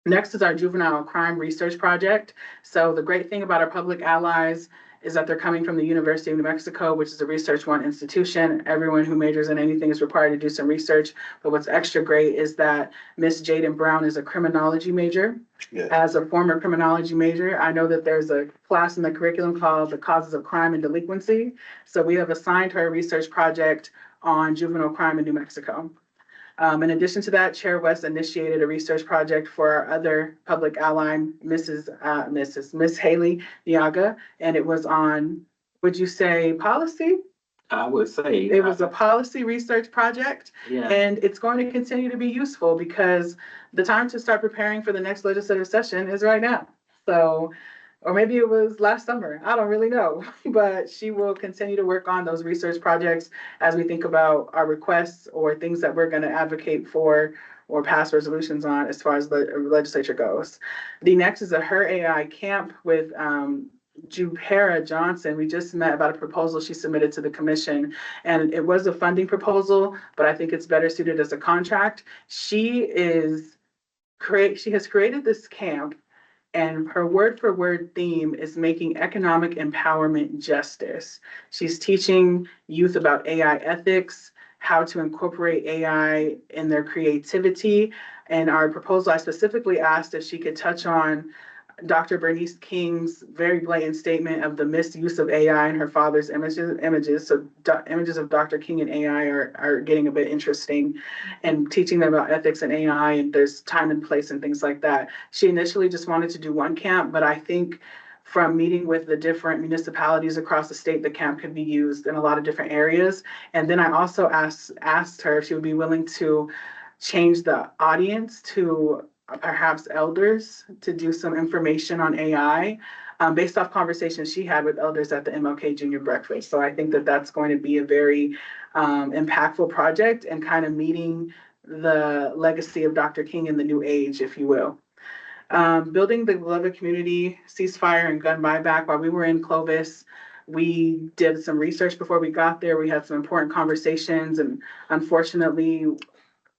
Next is our juvenile crime research project. So the great thing about our public allies is that they're coming from the University of New Mexico, which is a research one institution. Everyone who majors in anything is required to do some research. But what's extra great is that Miss Jaden Brown is a criminology major. Yeah. As a former criminology major, I know that there's a class in the curriculum called the Causes of Crime and Delinquency. So we have assigned her a research project on juvenile crime in New Mexico. In addition to that, Chair West initiated a research project for our other public ally, Miss Haley Yaga, and it was on, would you say policy? I would say. It was a policy research project, Yeah. and it's going to continue to be useful because the time to start preparing for the next legislative session is right now. So, or maybe it was last summer, I don't really know, but she will continue to work on those research projects as we think about our requests or things that we're going to advocate for or pass resolutions on as far as the legislature goes. The next is a Her AI camp with Juhara Johnson. We just met about a proposal she submitted to the commission, and it was a funding proposal, but I think it's better suited as a contract. She has created this camp, and her word for word theme is making economic empowerment justice. She's teaching youth about AI ethics, how to incorporate AI in their creativity. And our proposal, I specifically asked if she could touch on Dr. Bernice King's very blatant statement of the misuse of AI in her father's images. So images of Dr. King and AI are getting a bit interesting, and teaching them about ethics and AI, and there's time and place and things like that. She initially just wanted to do one camp, but I think from meeting with the different municipalities across the state, the camp could be used in a lot of different areas. And then I also asked her if she would be willing to change the audience to perhaps elders to do some information on AI based off conversations she had with elders at the MLK Junior Breakfast. So I think that that's going to be a very impactful project and kind of meeting the legacy of Dr. King in the new age, if you will. Building the beloved community ceasefire and gun buyback. While we were in Clovis, we did some research before we got there. We had some important conversations, and unfortunately,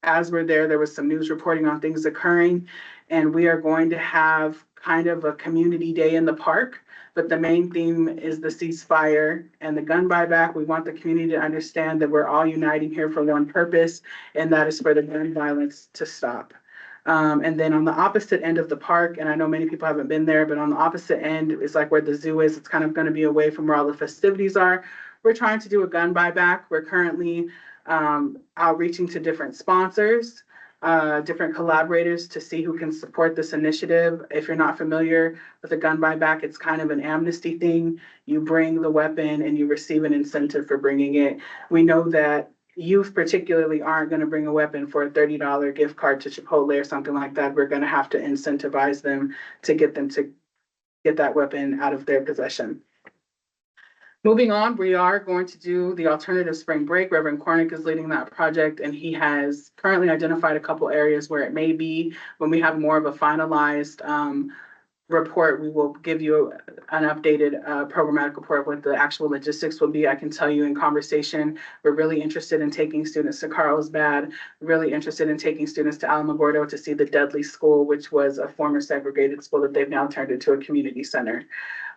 as we're there, there was some news reporting on things occurring, and we are going to have kind of a community day in the park. But the main theme is the ceasefire and the gun buyback. We want the community to understand that we're all uniting here for one purpose, and that is for the gun violence to stop. And then on the opposite end of the park, and I know many people haven't been there, but on the opposite end is like where the zoo is. It's kind of going to be away from where all the festivities are. We're trying to do a gun buyback. We're currently outreaching to different sponsors, different collaborators to see who can support this initiative. If you're not familiar with a gun buyback, it's kind of an amnesty thing. You bring the weapon and you receive an incentive for bringing it. We know that youth particularly aren't going to bring a weapon for a $30 gift card to Chipotle or something like that. We're going to have to incentivize them to get that weapon out of their possession. Moving on, we are going to do the alternative spring break. Reverend Cornick is leading that project, and he has currently identified a couple areas where it may be. When we have more of a finalized report, we will give you an updated programmatic report what the actual logistics will be. I can tell you in conversation, we're really interested in taking students to Carlsbad, really interested in taking students to Alamogordo to see the Dudley School, which was a former segregated school that they've now turned into a community center.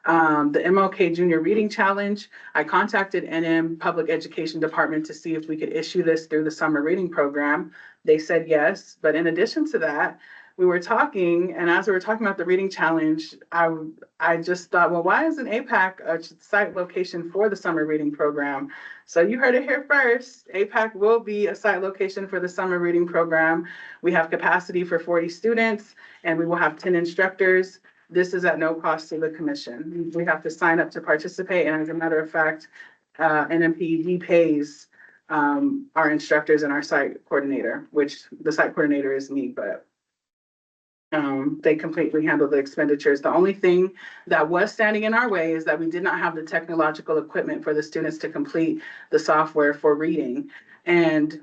The MLK Junior Reading Challenge, I contacted NM Public Education Department to see if we could issue this through the summer reading program. They said yes, but in addition to that, we were talking, and as we were talking about the reading challenge, I just thought, well, why isn't APAC a site location for the summer reading program? So you heard it here first. APAC will be a site location for the summer reading program. We have capacity for 40 students and we will have 10 instructors. This is at no cost to the commission. We have to sign up to participate. And as a matter of fact, NMPD pays our instructors and our site coordinator, which the site coordinator is me, but they completely handle the expenditures. The only thing that was standing in our way is that we did not have the technological equipment for the students to complete the software for reading. And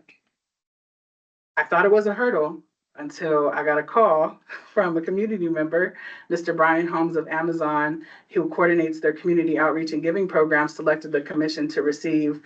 I thought it was a hurdle until I got a call from a community member, Mr. Brian Holmes of Amazon, who coordinates their community outreach and giving program, selected the commission to receive.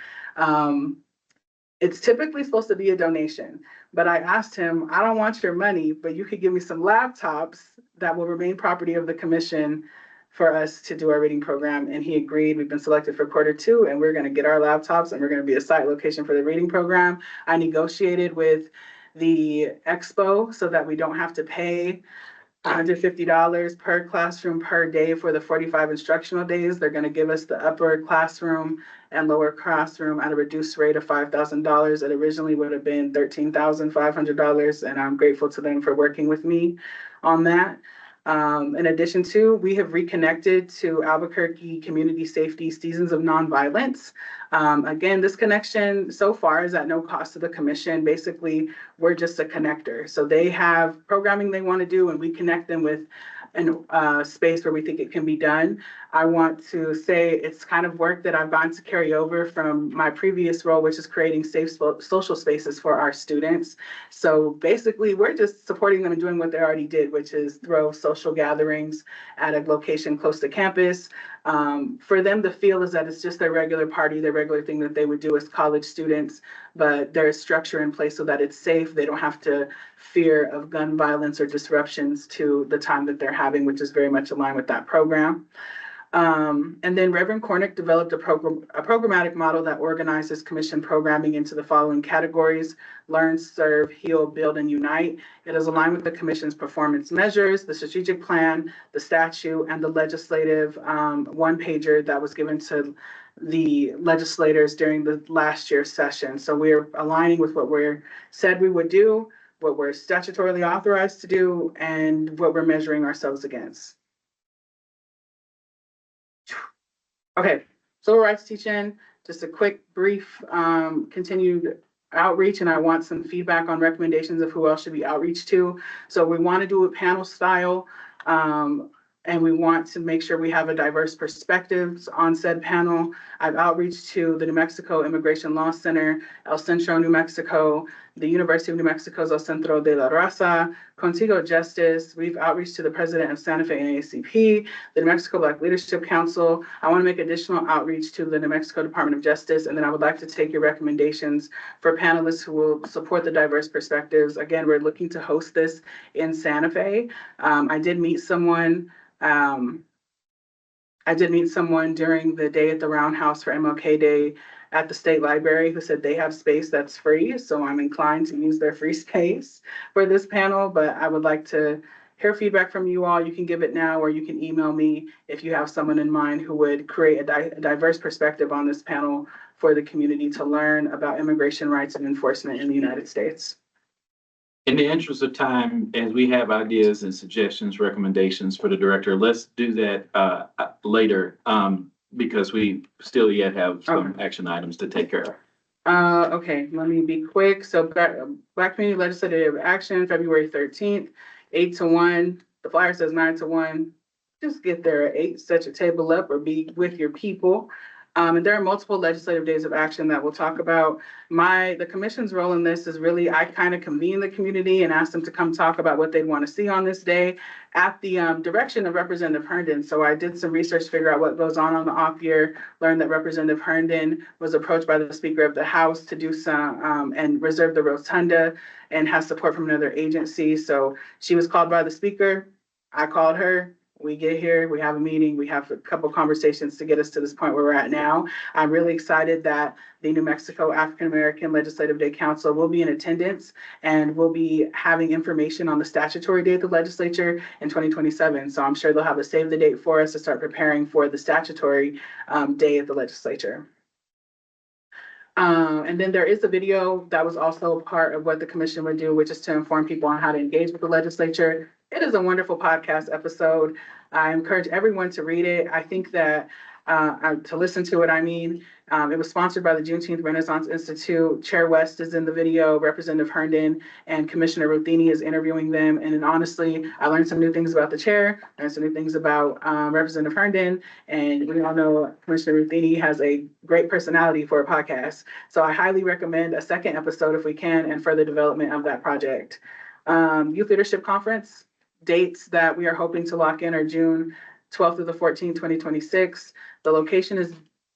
It's typically supposed to be a donation, but I asked him, I don't want your money, but you could give me some laptops that will remain property of the commission for us to do our reading program. And he agreed. We've been selected for Q2 and we're going to get our laptops and we're going to be a site location for the reading program. I negotiated with the expo so that we don't have to pay $150 per classroom per day for the 45 instructional days. They're going to give us the upper classroom and lower classroom at a reduced rate of $5,000. It originally would have been $13,500, and I'm grateful to them for working with me on that. In addition to, we have reconnected to Albuquerque Community Safety Seasons of Nonviolence. Again, this connection so far is at no cost to the commission. Basically, we're just a connector. So they have programming they want to do and we connect them with a space where we think it can be done. I want to say it's kind of work that I've gotten to carry over from my previous role, which is creating safe social spaces for our students. So basically, we're just supporting them and doing what they already did, which is throw social gatherings at a location close to campus. For them, the feel is that it's just their regular party, their regular thing that they would do as college students, but there is structure in place so that it's safe. They don't have to fear of gun violence or disruptions to the time that they're having, which is very much aligned with that program. And then Reverend Cornick developed a programmatic model that organizes commission programming into the following categories: learn, serve, heal, build, and unite. It is aligned with the commission's performance measures, the strategic plan, the statute, and the legislative one-pager that was given to the legislators during the last year's session. So we're aligning with what we're said we would do, what we're statutorily authorized to do, and what we're measuring ourselves against. Okay, civil rights teaching, just a quick, brief, continued outreach, and I want some feedback on recommendations of who else should be outreached to. So we want to do a panel style, and we want to make sure we have a diverse perspectives on said panel. I've outreached to the New Mexico Immigration Law Center, El Centro, New Mexico, the University of New Mexico's El Centro de la Raza, Contigo Justice. We've outreached to the president of Santa Fe NAACP, the New Mexico Black Leadership Council. I want to make additional outreach to the New Mexico Department of Justice, and then I would like to take your recommendations for panelists who will support the diverse perspectives. Again, we're looking to host this in Santa Fe. I did meet someone during the day at the Roundhouse for MLK Day at the State Library who said they have space that's free. So I'm inclined to use their free space for this panel, but I would like to hear feedback from you all. You can give it now, or you can email me if you have someone in mind who would create a diverse perspective on this panel for the community to learn about immigration rights and enforcement in the United States. In the interest of time, as we have ideas and suggestions, recommendations for the director, let's do that later because we still yet have some action items to take care of. Okay, let me be quick. So Black Community Legislative Action, February 13th, 8 to 1. The flyer says 9 to 1. Just get there at 8, set your table up or be with your people. And there are multiple legislative days of action that we'll talk about. The commission's role in this is really, I kind of convene the community and ask them to come talk about what they'd want to see on this day at the direction of Representative Herndon. So I did some research to figure out what goes on the off year, learned that Representative Herndon was approached by the Speaker of the House to do some and reserve the rotunda and has support from another agency. So she was called by the Speaker. I called her. We get here, we have a meeting, we have a couple conversations to get us to this point where we're at now. I'm really excited that the New Mexico African American Legislative Day Council will be in attendance and will be having information on the statutory day of the legislature in 2027. So I'm sure they'll have a save the date for us to start preparing for the statutory day of the legislature. And then there is a video that was also part of what the commission would do, which is to inform people on how to engage with the legislature. It is a wonderful podcast episode. I encourage everyone to read it. I think that to listen to it, I mean, it was sponsored by the Juneteenth Renaissance Institute. Chair West is in the video, Representative Herndon and Commissioner Ruthini is interviewing them. And then honestly, I learned some new things about the chair, learned some new things about Representative Herndon. And we all know Commissioner Ruthini has a great personality for a podcast. So I highly recommend a second episode if we can and further development of that project. Youth Leadership Conference, dates that we are hoping to lock in are June 12th through the 14th, 2026. The location is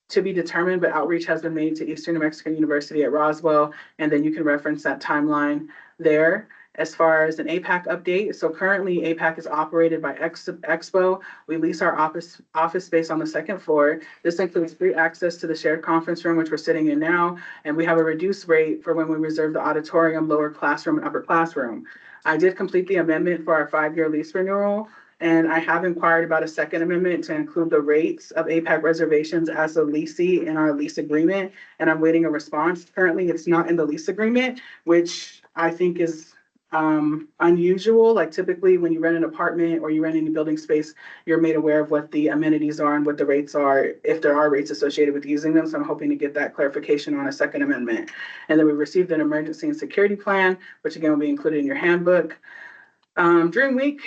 to be determined, but outreach has been made to Eastern New Mexico University at Roswell, and then you can reference that timeline there. As far as an APAC update, so currently APAC is operated by Expo. We lease our office space on the second floor. This includes free access to the shared conference room, which we're sitting in now, and we have a reduced rate for when we reserve the auditorium, lower classroom, and upper classroom. I did complete the amendment for our 5-year lease renewal. And I have inquired about a second amendment to include the rates of APAC reservations as a leasee in our lease agreement, and I'm waiting a response. Currently, it's not in the lease agreement, which I think is unusual. Like typically when you rent an apartment or you rent any building space, you're made aware of what the amenities are and what the rates are, if there are rates associated with using them. So I'm hoping to get that clarification on a second amendment. And then we received an emergency and security plan, which again will be included in your handbook. Dream Week,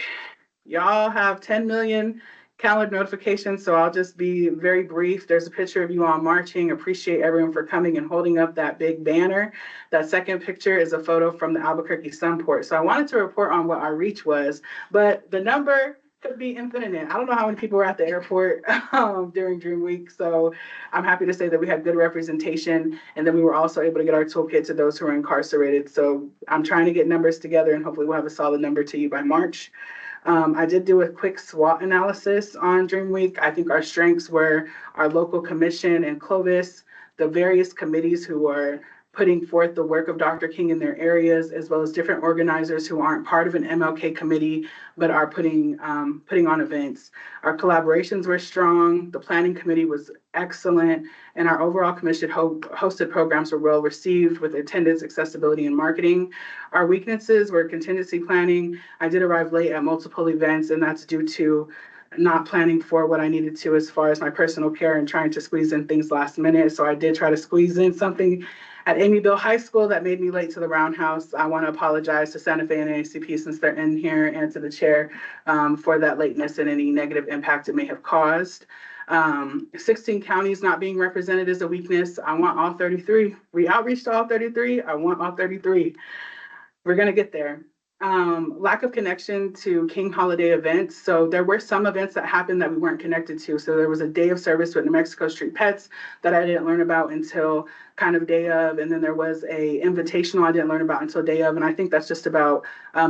y'all have 10 million calendar notifications, so I'll just be very brief. There's a picture of you all marching. Appreciate everyone for coming and holding up that big banner. That second picture is a photo from the Albuquerque Sunport. So I wanted to report on what our reach was, but the number could be infinite. I don't know how many people were at the airport during Dream Week, so I'm happy to say that we had good representation, and then we were also able to get our toolkit to those who are incarcerated. So I'm trying to get numbers together, and hopefully we'll have a solid number to you by March. I did do a quick SWOT analysis on Dream Week. I think our strengths were our local commission and Clovis, the various committees who are putting forth the work of Dr. King in their areas, as well as different organizers who aren't part of an MLK committee, but are putting on events. Our collaborations were strong. The planning committee was excellent, and our overall commission hosted programs were well received with attendance, accessibility, and marketing. Our weaknesses were contingency planning. I did arrive late at multiple events, and that's due to not planning for what I needed to as far as my personal care and trying to squeeze in things last minute. So I did try to squeeze in something at Amyville High School that made me late to the Roundhouse. I want to apologize to Santa Fe and ACP since they're in here, and to the chair for that lateness and any negative impact it may have caused. 16 counties not being represented is a weakness. I want all 33. We outreached to all 33. I want all 33. We're going to get there. Lack of connection to King holiday events. So there were some events that happened that we weren't connected to. So there was a day of service with New Mexico Street Pets that I didn't learn about until kind of day of. And then there was a invitational I didn't learn about until day of. And I think that's just about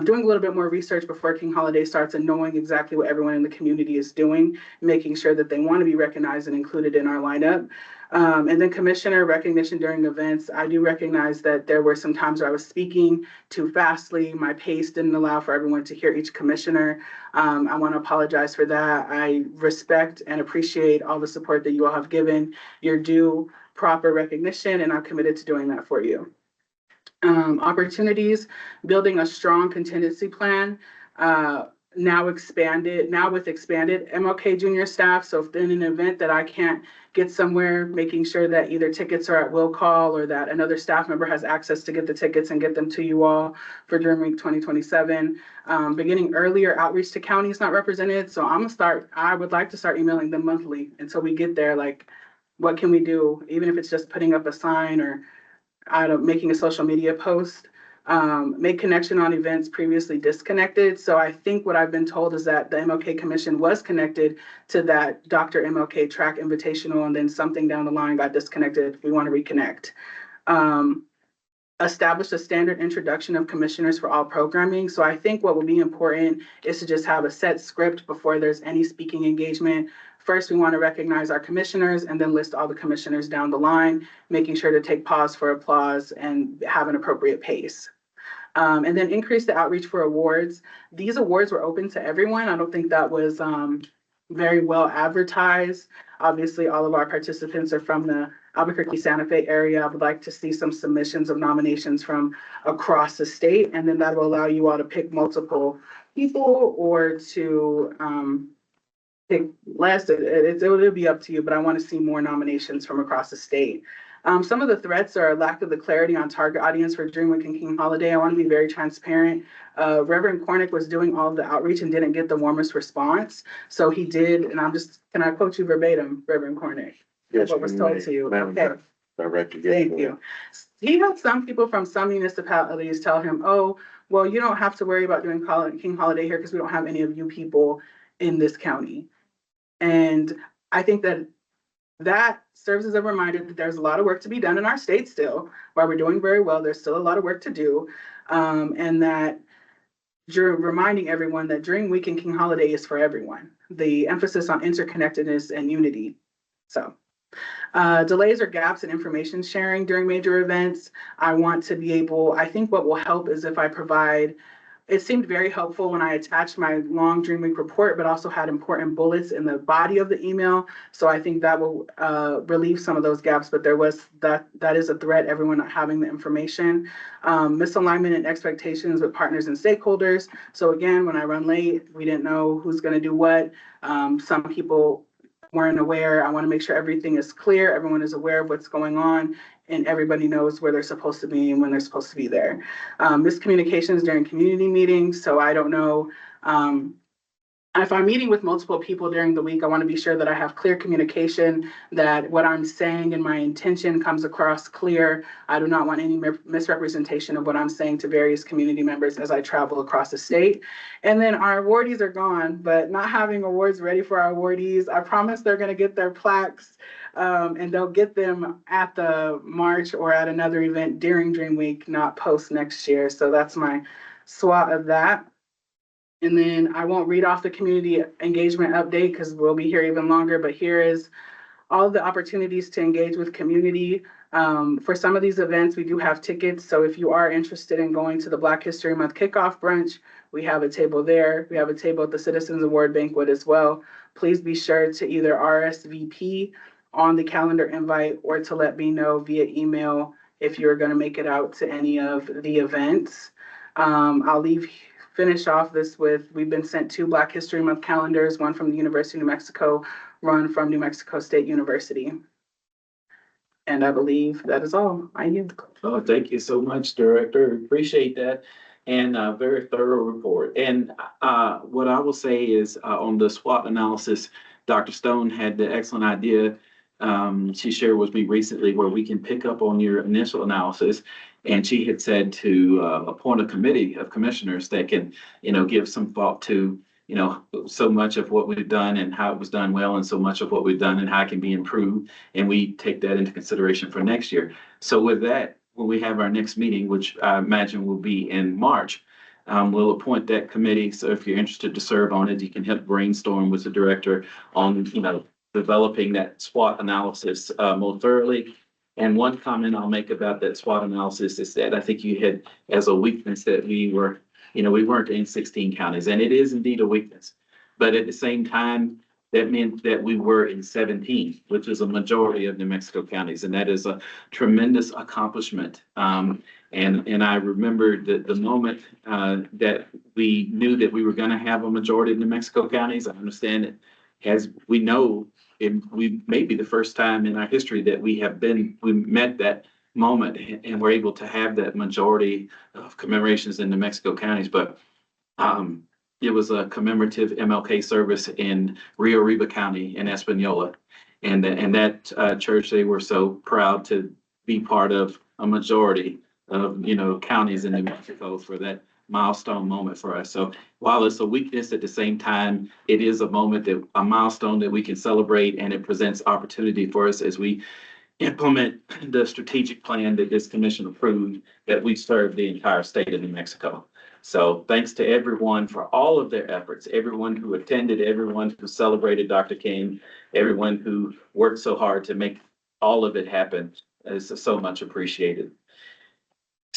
doing a little bit more research before King holiday starts and knowing exactly what everyone in the community is doing, making sure that they want to be recognized and included in our lineup. And then commissioner recognition during events. I do recognize that there were some times where I was speaking too fastly. My pace didn't allow for everyone to hear each commissioner. I want to apologize for that. I respect and appreciate all the support that you all have given. Your due proper recognition, and I'm committed to doing that for you. Opportunities, building a strong contingency plan. Now with expanded MLK junior staff. So if in an event that I can't get somewhere, making sure that either tickets are at will call or that another staff member has access to get the tickets and get them to you all for Dream Week 2027. Beginning earlier outreach to counties not represented. So I would like to start emailing them monthly until we get there. Like, what can we do? Even if it's just putting up a sign or making a social media post. Make connection on events previously disconnected. So I think what I've been told is that the MLK Commission was connected to that Dr. MLK track invitational, and then something down the line got disconnected. We want to reconnect. Establish a standard introduction of commissioners for all programming. So I think what will be important is to just have a set script before there's any speaking engagement. First, we want to recognize our commissioners and then list all the commissioners down the line, making sure to take pause for applause and have an appropriate pace. And then increase the outreach for awards. These awards were open to everyone. I don't think that was very well advertised. Obviously, all of our participants are from the Albuquerque Santa Fe area. I would like to see some submissions of nominations from across the state, and then that will allow you all to pick multiple people or to pick less. It'll be up to you, but I want to see more nominations from across the state. Some of the threats are lack of the clarity on target audience for Dream Week and King Holiday. I want to be very transparent. Reverend Cornick was doing all of the outreach and didn't get the warmest response. So he did, and can I quote you verbatim, Reverend Cornick? Yes, What was told to you? Madam Okay. Director. Yes, Thank ma'am. you. He had some people from some municipalities tell him, oh, well, you don't have to worry about doing King Holiday here because we don't have any of you people in this county. And I think that serves as a reminder that there's a lot of work to be done in our state still. While we're doing very well, there's still a lot of work to do. And that you're reminding everyone that Dream Week and King Holiday is for everyone. The emphasis on interconnectedness and unity. So delays or gaps in information sharing during major events. I think what will help is if I provide. It seemed very helpful when I attached my long Dream Week report, but also had important bullets in the body of the email. So I think that will relieve some of those gaps, but that is a threat, everyone not having the information. Misalignment and expectations with partners and stakeholders. So again, when I run late, we didn't know who's gonna do what. Some people weren't aware. I wanna make sure everything is clear, everyone is aware of what's going on, and everybody knows where they're supposed to be and when they're supposed to be there. Miscommunications during community meetings. So I don't know, if I'm meeting with multiple people during the week, I want to be sure that I have clear communication, that what I'm saying and my intention comes across clear. I do not want any misrepresentation of what I'm saying to various community members as I travel across the state. And then our awardees are gone, but not having awards ready for our awardees. I promise they're going to get their plaques, and they'll get them at the march or at another event during Dream Week, not post next year. So that's my SWOT of that. And then I won't read off the community engagement update because we'll be here even longer, but here is all the opportunities to engage with community. For some of these events, we do have tickets. So if you are interested in going to the Black History Month kickoff brunch, we have a table there. We have a table at the Citizens Award Banquet as well. Please be sure to either RSVP on the calendar invite or to let me know via email if you're going to make it out to any of the events. I'll finish off this with, we've been sent 2 Black History Month calendars, one from the University of New Mexico, one from New Mexico State University. And I believe that is all. I yield. Oh, thank you so much, Director. Appreciate that. And a very thorough report. And what I will say is on the SWOT analysis, Dr. Stone had the excellent idea she shared with me recently where we can pick up on your initial analysis. And she had said to appoint a committee of commissioners that can, give some thought to, so much of what we've done and how it was done well, and so much of what we've done and how it can be improved. And we take that into consideration for next year. So with that, when we have our next meeting, which I imagine will be in March, we'll appoint that committee. So if you're interested to serve on it, you can help brainstorm with the director on, developing that SWOT analysis more thoroughly. And one comment I'll make about that SWOT analysis is that I think you had as a weakness that we weren't in 16 counties, and it is indeed a weakness. But at the same time, that meant that we were in 17, which is a majority of New Mexico counties, and that is a tremendous accomplishment. And I remember the moment that we knew that we were going to have a majority of New Mexico counties. I understand it we may be the first time in our history that we met that moment and we're able to have that majority of commemorations in New Mexico counties. But it was a commemorative MLK service in Rio Arriba County in Espanola. And that church, they were so proud to be part of a majority of, counties in New Mexico for that milestone moment for us. So while it's a weakness, at the same time, it is a milestone that we can celebrate, and it presents opportunity for us as we implement the strategic plan that this commission approved, that we serve the entire state of New Mexico. So thanks to everyone for all of their efforts, everyone who attended, everyone who celebrated Dr. King, everyone who worked so hard to make all of it happen is so much appreciated.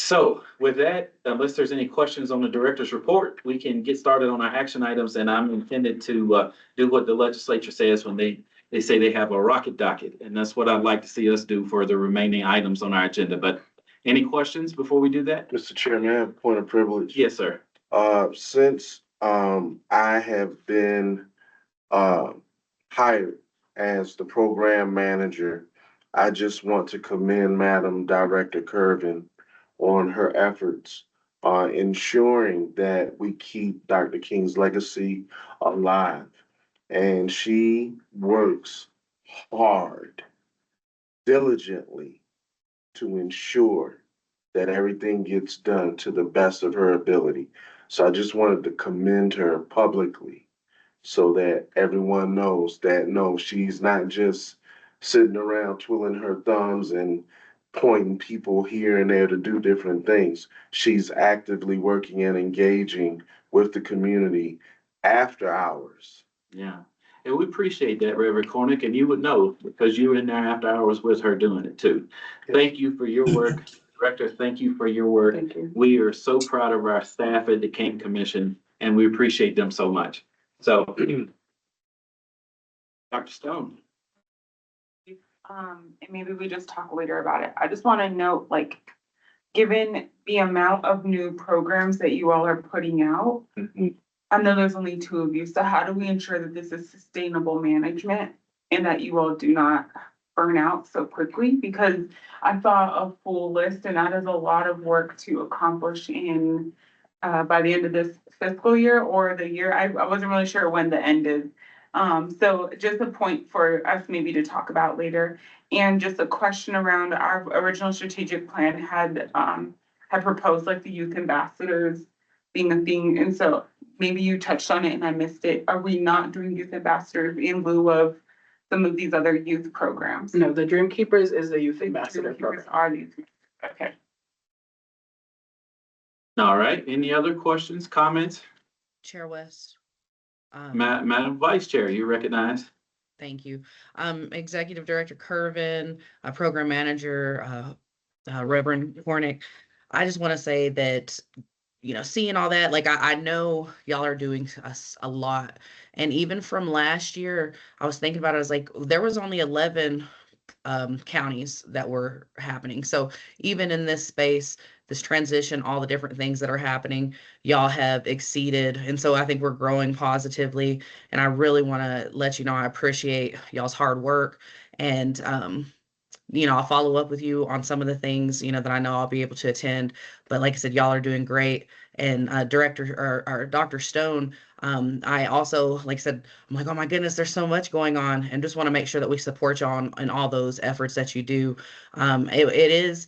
So with that, unless there's any questions on the director's report, we can get started on our action items, and I'm intended to do what the legislature says when they say they have a rocket docket, and that's what I'd like to see us do for the remaining items on our agenda. But any questions before we do that? Mr. Chairman, I have a point of privilege. Yes, sir. Since I have been hired as the program manager, I just want to commend Madam Director Kervin on her efforts ensuring that we keep Dr. King's legacy alive. And she works hard, diligently to ensure that everything gets done to the best of her ability. So I just wanted to commend her publicly so that everyone knows that no, she's not just sitting around twiddling her thumbs and pointing people here and there to do different things. She's actively working and engaging with the community after hours. Yeah. And we appreciate that, Reverend Cornick, and you would know because you were in there after hours with her doing it too. Thank you for your work. Director, thank you for your work. Thank you. We are so proud of our staff at the King Commission, and we appreciate them so much. So, Dr. Stone. And maybe we just talk later about it. I just want to note, like, given the amount of new programs that you all are putting out, I know there's only two of you, so how do we ensure that this is sustainable management and that you all do not burn out so quickly? Because I saw a full list and that is a lot of work to accomplish in by the end of this fiscal year or the year. I wasn't really sure when the end is. So just a point for us maybe to talk about later. And just a question around our original strategic plan had proposed like the youth ambassadors being a thing. And so maybe you touched on it and I missed it. Are we not doing youth ambassadors in lieu of some of these other youth programs? No, the Dream Keepers is the youth ambassador Dream Keepers program. are these. Okay. All right. Any other questions, comments? Chair West. Madam Vice Chair, you recognize. Thank you. Executive Director Kervin, Program Manager, Reverend Hornick. I just want to say that, you know, seeing all that, like, I know y'all are doing a lot. And even from last year, I was thinking about it, I was like, there was only 11 counties that were happening. So even in this space, this transition, all the different things that are happening, y'all have exceeded. And so I think we're growing positively. And I really want to let you know I appreciate y'all's hard work. And you know, I'll follow up with you on some of the things, you know, that I know I'll be able to attend. But like I said, y'all are doing great. And Director or Dr. Stone, I also, like I said, I'm like, oh my goodness, there's so much going on, and just want to make sure that we support you on in all those efforts that you do. It is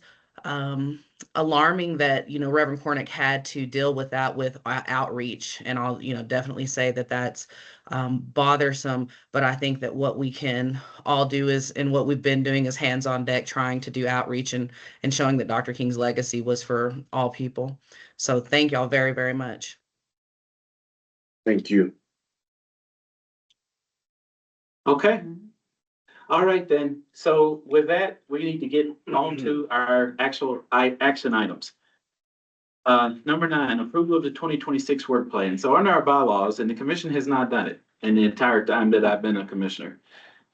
alarming that, you know, Reverend Cornick had to deal with that with outreach, and I'll, you know, definitely say that that's bothersome. But I think that what we can all do is, and what we've been doing is hands on deck, trying to do outreach and showing that Dr. King's legacy was for all people. So thank y'all very, very much. Thank you. Okay. All right, then. So with that, we need to get on to our actual action items. Number 9, approval of the 2026 work plan. So under our bylaws, and the commission has not done it in the entire time that I've been a commissioner.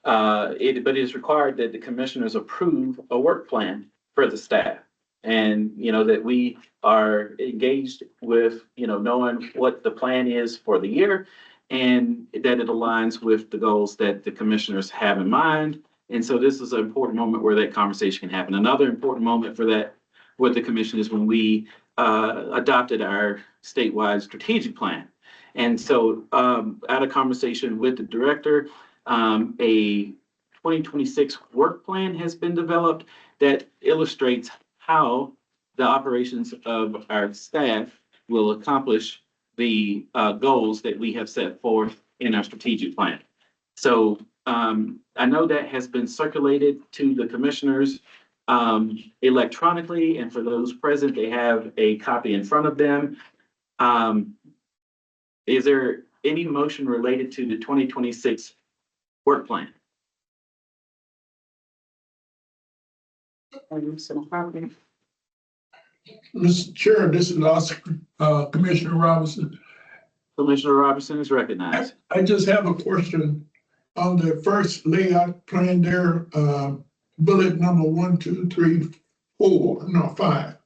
But it is required that the commissioners approve a work plan for the staff. And, you know, that we are engaged with, you know, knowing what the plan is for the year and that it aligns with the goals that the commissioners have in mind. And so this is an important moment where that conversation can happen. Another important moment for that with the commission is when we adopted our statewide strategic plan. And so at a conversation with the director, a 2026 work plan has been developed that illustrates how the operations of our staff will accomplish the goals that we have set forth in our strategic plan. So I know that has been circulated to the commissioners electronically, and for those present, they have a copy in front of them. Is there any motion related to the 2026 work plan? Mr. Chair, this is also, Commissioner Robinson. Commissioner Robinson is recognized. I just have a question on the first layout plan there, bullet number 1, 2, 3, 4, no, 5.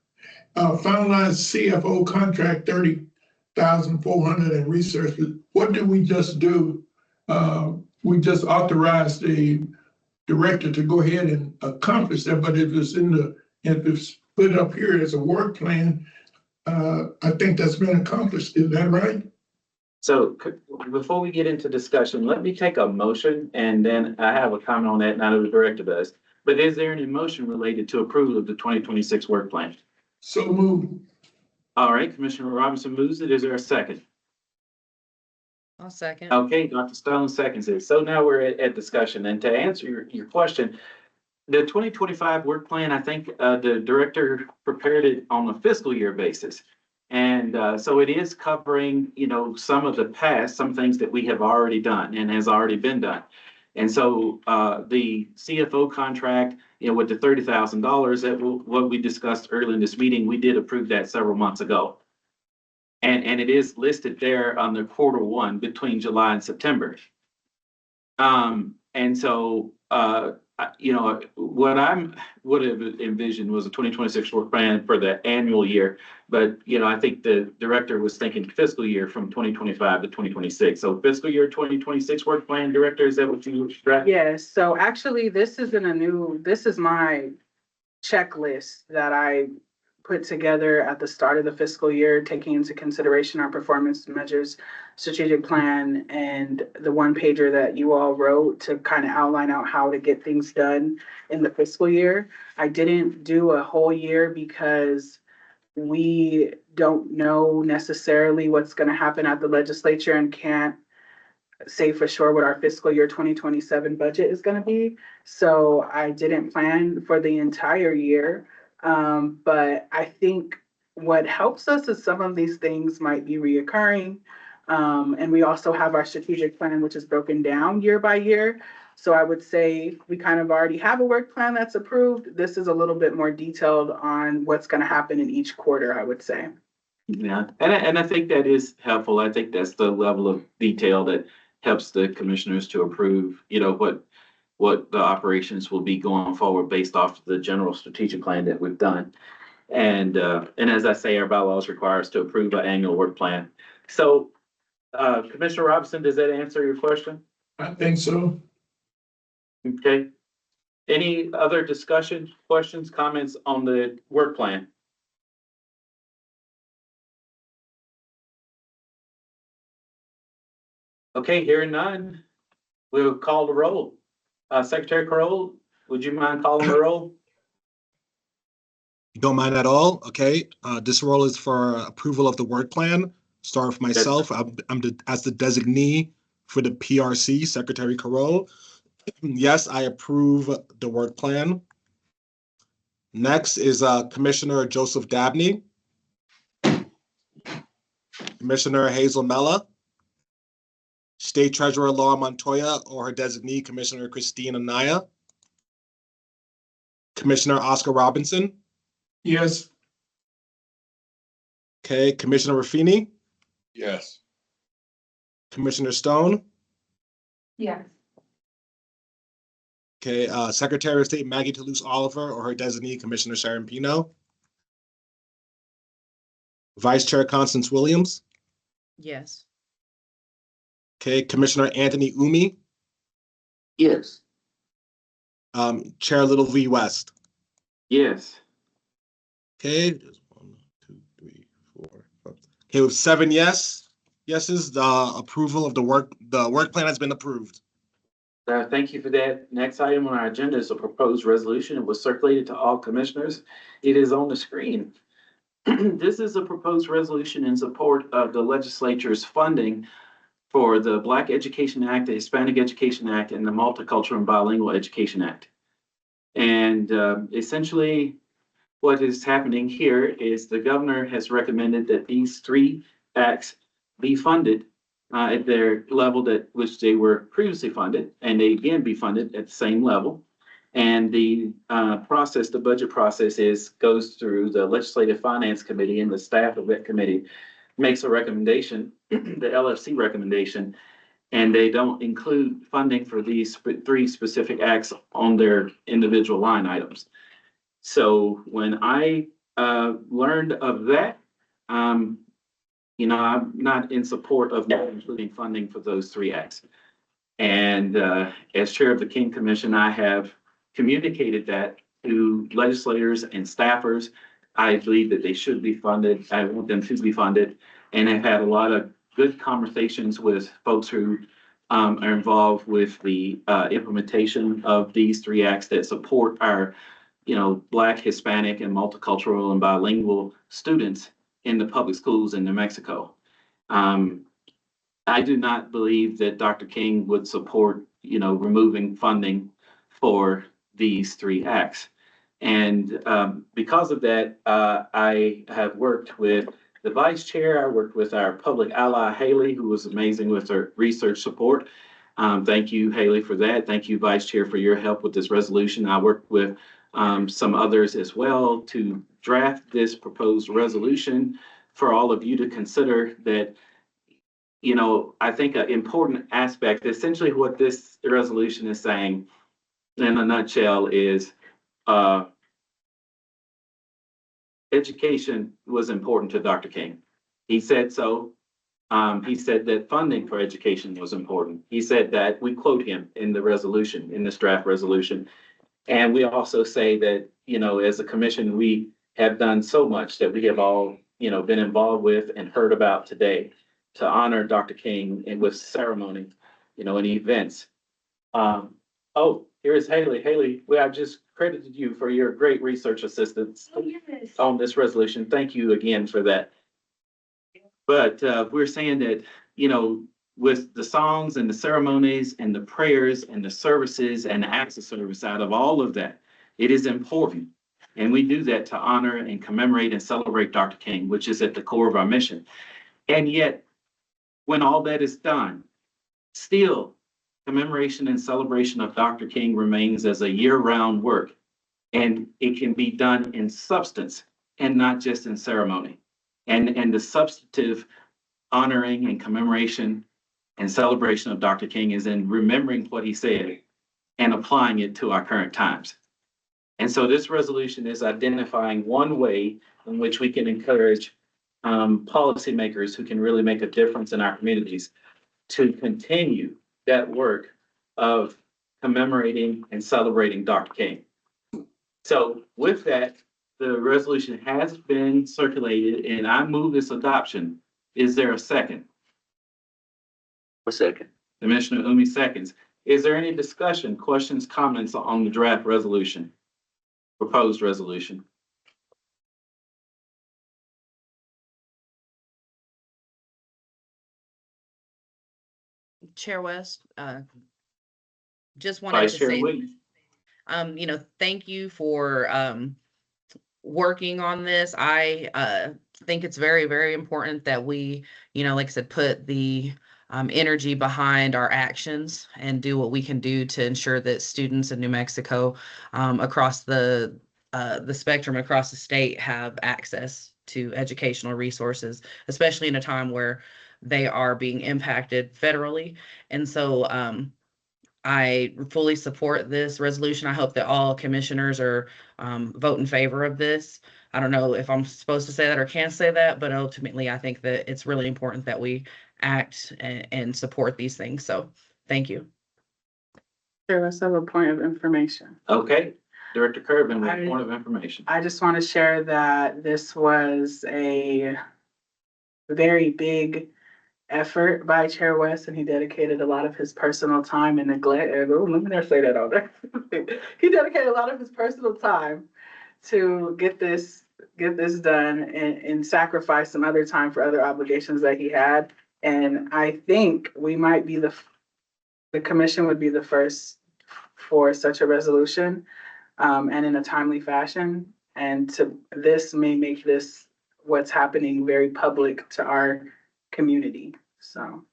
Finalize CFO contract 30,400 and research. What did we just do? We just authorized the director to go ahead and accomplish that, but if it's put up here as a work plan, I think that's been accomplished. Is that right? So before we get into discussion, let me take a motion and then I have a comment on that, and I know the director does. But is there any motion related to approval of the 2026 work plan? So moved. All right, Commissioner Robinson moves it. Is there a second? I'll second. Okay, Dr. Stone seconds it. So now we're at discussion. And to answer your question, the 2025 work plan, I think the director prepared it on a fiscal year basis. And so it is covering, some of the past, some things that we have already done and has already been done. And so the CFO contract, with the $30,000, that what we discussed earlier in this meeting, we did approve that several months ago. And it is listed there on the Q1 between July and September. And so what would have envisioned was a 2026 work plan for the annual year. But, I think the director was thinking fiscal year from 2025 to 2026. So fiscal year 2026 work plan, director, is that what you draft? Yes, so actually, this is my checklist that I put together at the start of the fiscal year, taking into consideration our performance measures, strategic plan, and the one pager that you all wrote to kind of outline out how to get things done in the fiscal year. I didn't do a whole year because we don't know necessarily what's going to happen at the legislature and can't say for sure what our fiscal year 2027 budget is going to be. So I didn't plan for the entire year. But I think what helps us is some of these things might be reoccurring. And we also have our strategic plan, which is broken down year by year. So I would say we kind of already have a work plan that's approved. This is a little bit more detailed on what's going to happen in each quarter, I would say. Yeah, and I think that is helpful. I think that's the level of detail that helps the commissioners to approve, what the operations will be going forward based off the general strategic plan that we've done. And as I say, our bylaws require us to approve an annual work plan. So, Commissioner Robinson, does that answer your question? I think so. Okay. Any other discussion, questions, comments on the work plan? Okay, hearing none, we'll call the roll. Secretary Crowell, would you mind calling the roll? Don't mind at all. Okay. This role is for approval of the work plan. Start with myself. As the designee for the PRC, Secretary Carroll. Yes, I approve the work plan. Next is Commissioner Joseph Dabney. Commissioner Hazel Mella. State Treasurer Laura Montoya or her designee, Commissioner Christine Anaya. Commissioner Oscar Robinson. Yes. Okay, Commissioner Raffini. Yes. Commissioner Stone. Yes. Okay, Secretary of State Maggie Toulouse Oliver or her designee, Commissioner Sharon Pino. Vice Chair Constance Williams. Yes. Okay, Commissioner Anthony Umi. Yes. Chair Little V. West. Yes. Okay, there's 1, 2, 3, 4, 5. Okay, with 7 yeses, the approval of the work plan has been approved. Thank you for that. Next item on our agenda is a proposed resolution. It was circulated to all commissioners. It is on the screen. This is a proposed resolution in support of the legislature's funding for the Black Education Act, the Hispanic Education Act, and the Multicultural and Bilingual Education Act. And essentially, what is happening here is the governor has recommended that these 3 acts be funded at their level which they were previously funded, and they again be funded at the same level. And the process, the budget process goes through the Legislative Finance Committee, and the staff of that committee makes a recommendation, the LFC recommendation, and they don't include funding for these three specific acts on their individual line items. So when I learned of that, I'm not in support of not including funding for those three acts. And as chair of the King Commission, I have communicated that to legislators and staffers. I believe that they should be funded. I want them to be funded, and I've had a lot of good conversations with folks who are involved with the implementation of these three acts that support our, Black, Hispanic, and multicultural and bilingual students in the public schools in New Mexico. I do not believe that Dr. King would support, removing funding for these three acts. And because of that, I have worked with the vice chair. I worked with our public ally, Haley, who was amazing with her research support. Thank you, Haley, for that. Thank you, Vice Chair, for your help with this resolution. I worked with some others as well to draft this proposed resolution for all of you to consider that. I think an important aspect, essentially what this resolution is saying in a nutshell is education was important to Dr. King. He said so. He said that funding for education was important. He said that, we quote him in the resolution, in this draft resolution. And we also say that, as a commission, we have done so much that we have all, been involved with and heard about today to honor Dr. King and with ceremony, and events. Oh, here is Haley. Haley, I just credited you for your great research assistance on this resolution. Thank you again for that. But we're saying that, with the songs and the ceremonies and the prayers and the services and the acts of service, out of all of that, it is important. And we do that to honor and commemorate and celebrate Dr. King, which is at the core of our mission. And yet, when all that is done, still commemoration and celebration of Dr. King remains as a year-round work, and it can be done in substance and not just in ceremony. And the substantive honoring and commemoration and celebration of Dr. King is in remembering what he said and applying it to our current times. And so this resolution is identifying one way in which we can encourage policymakers who can really make a difference in our communities to continue that work of commemorating and celebrating Dr. King. So with that, the resolution has been circulated and I move its adoption. Is there a second? A second. Commissioner Umi seconds. Is there any discussion, questions, comments on the draft resolution, proposed resolution? Chair West, just wanted Vice to Chair say, Williams. thank you for working on this. I think it's very, very important that we, like I said, put the energy behind our actions and do what we can do to ensure that students in New Mexico across the spectrum, across the state, have access to educational resources, especially in a time where they are being impacted federally. And so I fully support this resolution. I hope that all commissioners are vote in favor of this. I don't know if I'm supposed to say that or can say that, but ultimately I think that it's really important that we act and support these things. So thank you. Sure, let's have a point of information. Okay, Director Kirby, with point of information. I just want to share that this was a very big effort by Chair West, and he dedicated a lot of his personal time and neglect. Oh, let me not say that all day. He dedicated a lot of his personal time to get this done and sacrifice some other time for other obligations that he had. And I think we might be the commission would be the first for such a resolution, and in a timely fashion. And this may make this what's happening very public to our community. So.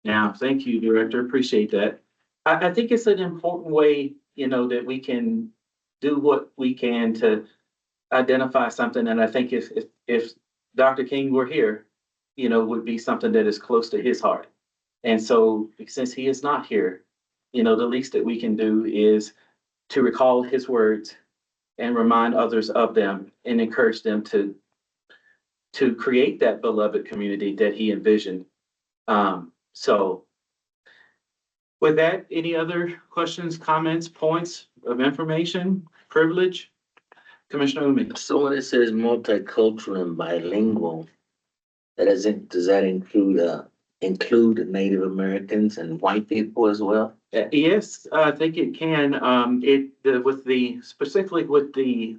Yeah, thank you, Director. Appreciate that. I think it's an important way, that we can do what we can to identify something. And I think if Dr. King were here, would be something that is close to his heart. And so since he is not here, the least that we can do is to recall his words and remind others of them and encourage them to create that beloved community that he envisioned. So with that, any other questions, comments, points of information, privilege? Commissioner Umi. So when it says multicultural and bilingual, does that include Native Americans and white people as well? Yes, I think it can. Specifically with the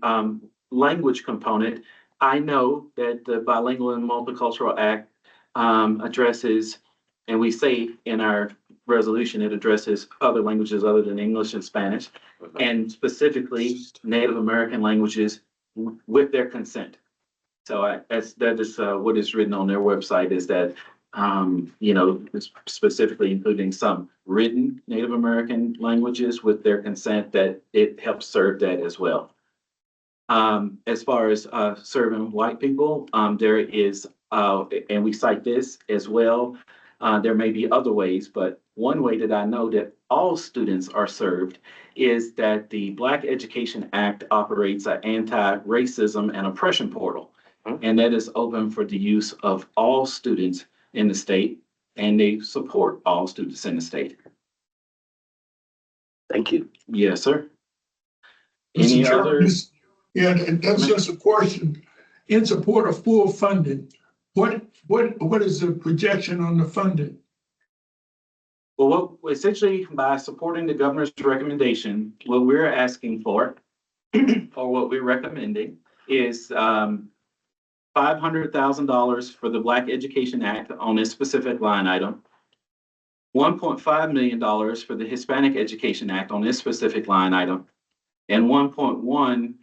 language component, I know that the Bilingual and Multicultural Act addresses, and we say in our resolution, it addresses other languages other than English and Spanish, and specifically Native American languages with their consent. So that is what is written on their website, is that specifically including some written Native American languages with their consent, that it helps serve that as well. As far as serving white people, there is, and we cite this as well, there may be other ways, but one way that I know that all students are served is that the Black Education Act operates an anti-racism and oppression portal. And that is open for the use of all students in the state, and they support all students in the state. Thank you. Yes, sir. Mr. Any Chairman, other? Yeah, that's just a question. In support of full funding, what is the projection on the funding? Well, essentially, by supporting the governor's recommendation, what we're asking for, or what we're recommending, is $500,000 for the Black Education Act on this specific line item, $1.5 million for the Hispanic Education Act on this specific line item, and $1.1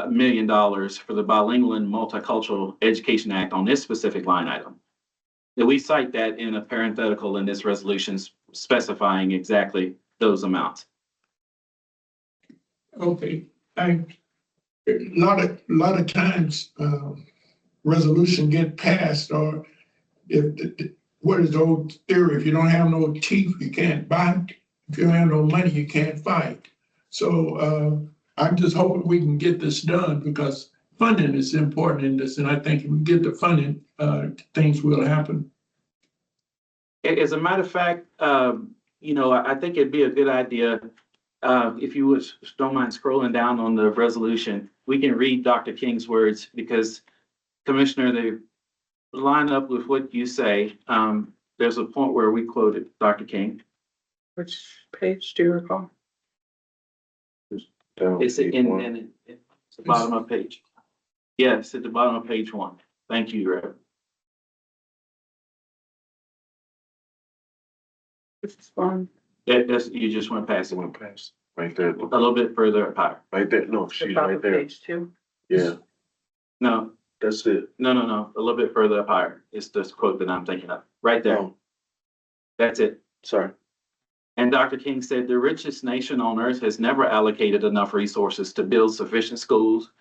million for the Bilingual and Multicultural Education Act on this specific line item. And we cite that in a parenthetical in this resolution specifying exactly those amounts. Okay, a lot of times resolution get passed, or what is the old theory? If you don't have no teeth, you can't bite. If you don't have no money, you can't fight. So I'm just hoping we can get this done, because funding is important in this, and I think if we get the funding, things will happen. As a matter of fact, I think it'd be a good idea if you don't mind scrolling down on the resolution, we can read Dr. King's words, because Commissioner, they line up with what you say. There's a point where we quoted Dr. King. Which page do you recall? It's in the bottom of page. Yes, at the bottom of page 1. Thank you, Rev. It's fine. That's, you just went past it. Went past, right there. A little bit further up higher. Right there, no, she's Top right of there. Page 2. Yeah, No, that's it. no, a little bit further up higher. It's this quote that I'm thinking of. Right there. Oh, That's it. sorry. And Dr. King said, the richest nation on earth has never allocated enough resources to build sufficient schools,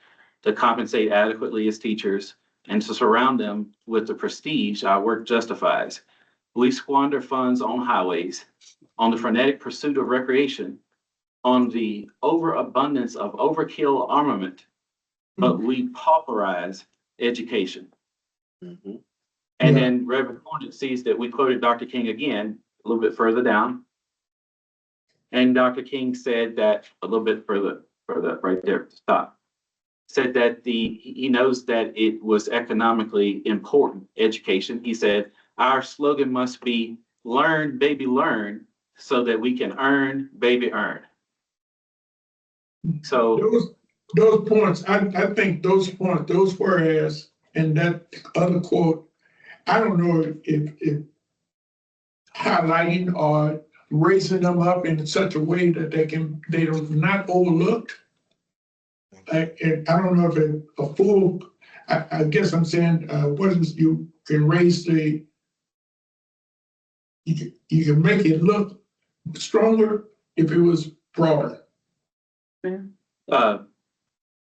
to compensate adequately its teachers, and to surround them with the prestige our work justifies. We squander funds on highways, on the frenetic pursuit of recreation, on the overabundance of overkill armament, but we pauperize education. Mm-hmm. And then Reverend Hornet sees that we quoted Dr. King again, a little bit further down. And Dr. King said that a little bit further right there at the top, said that he knows that it was economically important, education. He said, our slogan must be learn, baby, learn, so that we can earn, baby, earn. So those points, I think those points, those whereas, and that other quote, I don't know if highlighting or raising them up in such a way that they're not overlooked. I don't know if a full, I guess I'm saying, what is you can raise you can make it look stronger if it was broader.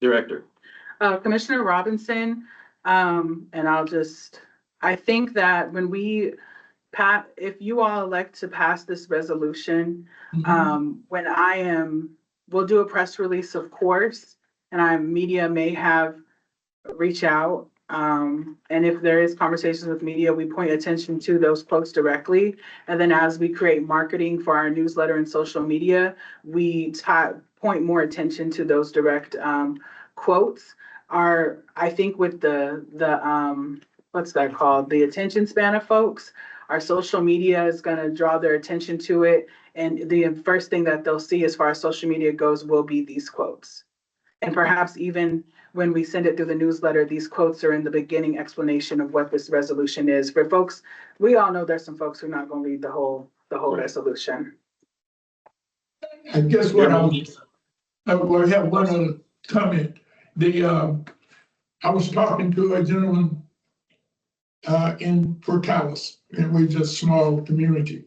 Director. Commissioner Robinson, I think that when if you all elect to pass this resolution, we'll do a press release, of course, and media may reach out. And if there is conversations with media, we point attention to those quotes directly. And then as we create marketing for our newsletter and social media, we point more attention to those direct quotes. I think with the what's that called? The attention span of folks, our social media is going to draw their attention to it. And the first thing that they'll see as far as social media goes will be these quotes. And perhaps even when we send it through the newsletter, these quotes are in the beginning explanation of what this resolution is. For folks, we all know there's some folks who are not going to read the whole resolution. I guess what I will have one other comment. I was talking to a gentleman in Portales, and we're just a small community.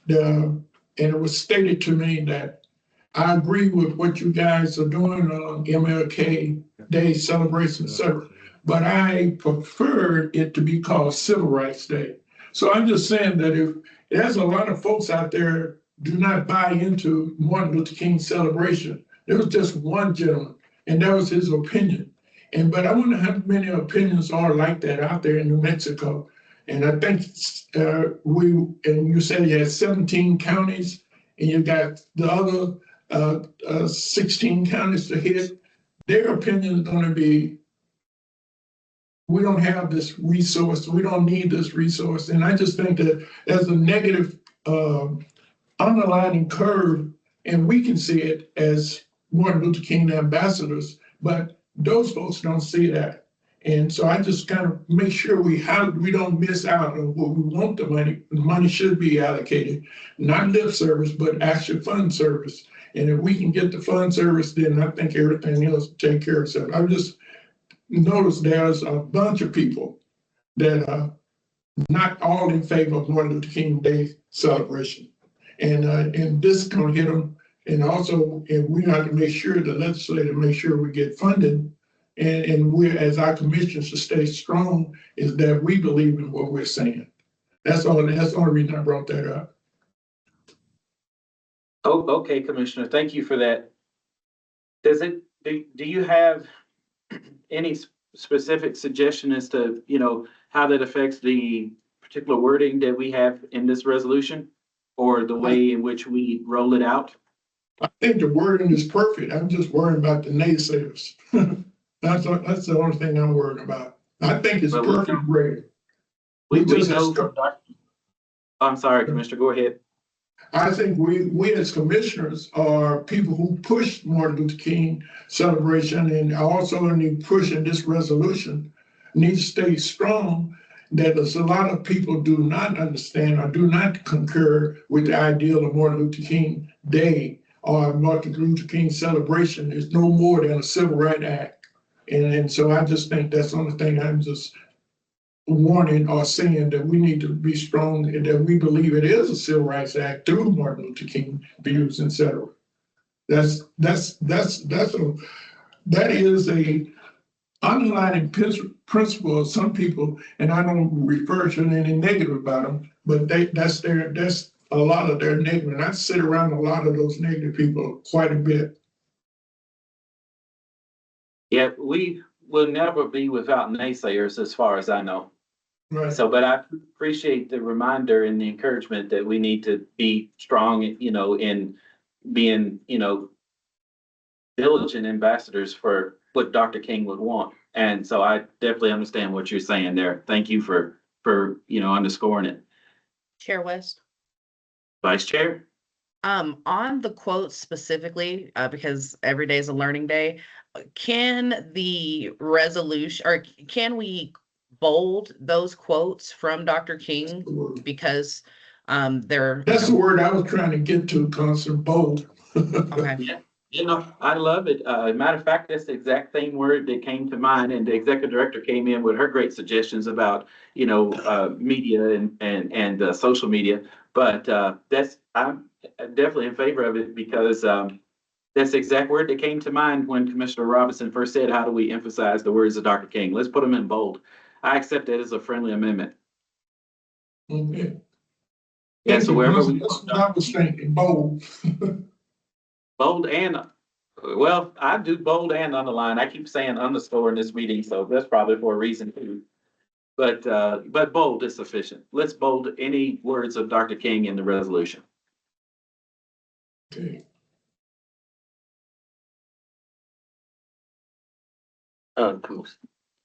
And it was stated to me that I agree with what you guys are doing on MLK Day celebration, etc. But I prefer it to be called Civil Rights Day. So I'm just saying that if there's a lot of folks out there do not buy into Martin Luther King celebration. There was just one gentleman, and that was his opinion. But I wonder how many opinions are like that out there in New Mexico. And I think you said you had 17 counties, and you got the other 16 counties to hit. Their opinion is going to be, we don't have this resource, we don't need this resource. And I just think that there's a negative underlining curve, and we can see it as Martin Luther King ambassadors, but those folks don't see that. And so I just kind of make sure we don't miss out on what we want the money. The money should be allocated, not lip service, but actual fund service. And if we can get the fund service, then I think everything else will take care of itself. I've just noticed there's a bunch of people that are not all in favor of Martin Luther King Day celebration. And this is going to hit them. And also, and we have to make sure, the legislature make sure we get funded. And we, as our commission, should stay strong, is that we believe in what we're saying. That's all. That's the only reason I brought that up. Oh, okay, Commissioner. Thank you for that. Do you have any specific suggestion as to, how that affects the particular wording that we have in this resolution, or the way in which we roll it out? I think the wording is perfect. I'm just worried about the naysayers. That's the only thing I'm worried about. I think it's perfect wording. I'm sorry, Commissioner, go ahead. I think we as commissioners are people who push Martin Luther King celebration, and also in pushing this resolution need to stay strong. That there's a lot of people do not understand or do not concur with the ideal of Martin Luther King Day or Martin Luther King celebration. Is no more than a Civil Rights Act. And so I just think that's the only thing I'm just warning or saying, that we need to be strong and that we believe it is a Civil Rights Act through Martin Luther King views, etc. That is a underlying principle of some people, and I don't refer to any negative about them, but that's a lot of their negative. And I sit around a lot of those negative people quite a bit. Yeah, we will never be without naysayers, as far as I know. Right. So, but I appreciate the reminder and the encouragement that we need to be strong, in being, diligent ambassadors for what Dr. King would want. And so I definitely understand what you're saying there. Thank you for underscoring it. Chair West. Vice Chair. On the quotes specifically, because every day is a learning day, can the resolution, or can we bold those quotes from Dr. King? Because they're. That's the word I was trying to get to, Constance, bold. Okay. Yeah, I love it. Matter of fact, that's the exact same word that came to mind, and the executive director came in with her great suggestions about, media and social media. But I'm definitely in favor of it, because That's the exact word that came to mind when Commissioner Robinson first said, how do we emphasize the words of Dr. King? Let's put them in bold. I accept that as a friendly amendment. Okay. Yeah, so wherever we. That's notwithstanding, bold. Bold and, well, I do bold and underline. I keep saying underscore in this meeting, so that's probably for a reason too. But bold is sufficient. Let's bold any words of Dr. King in the resolution. Okay.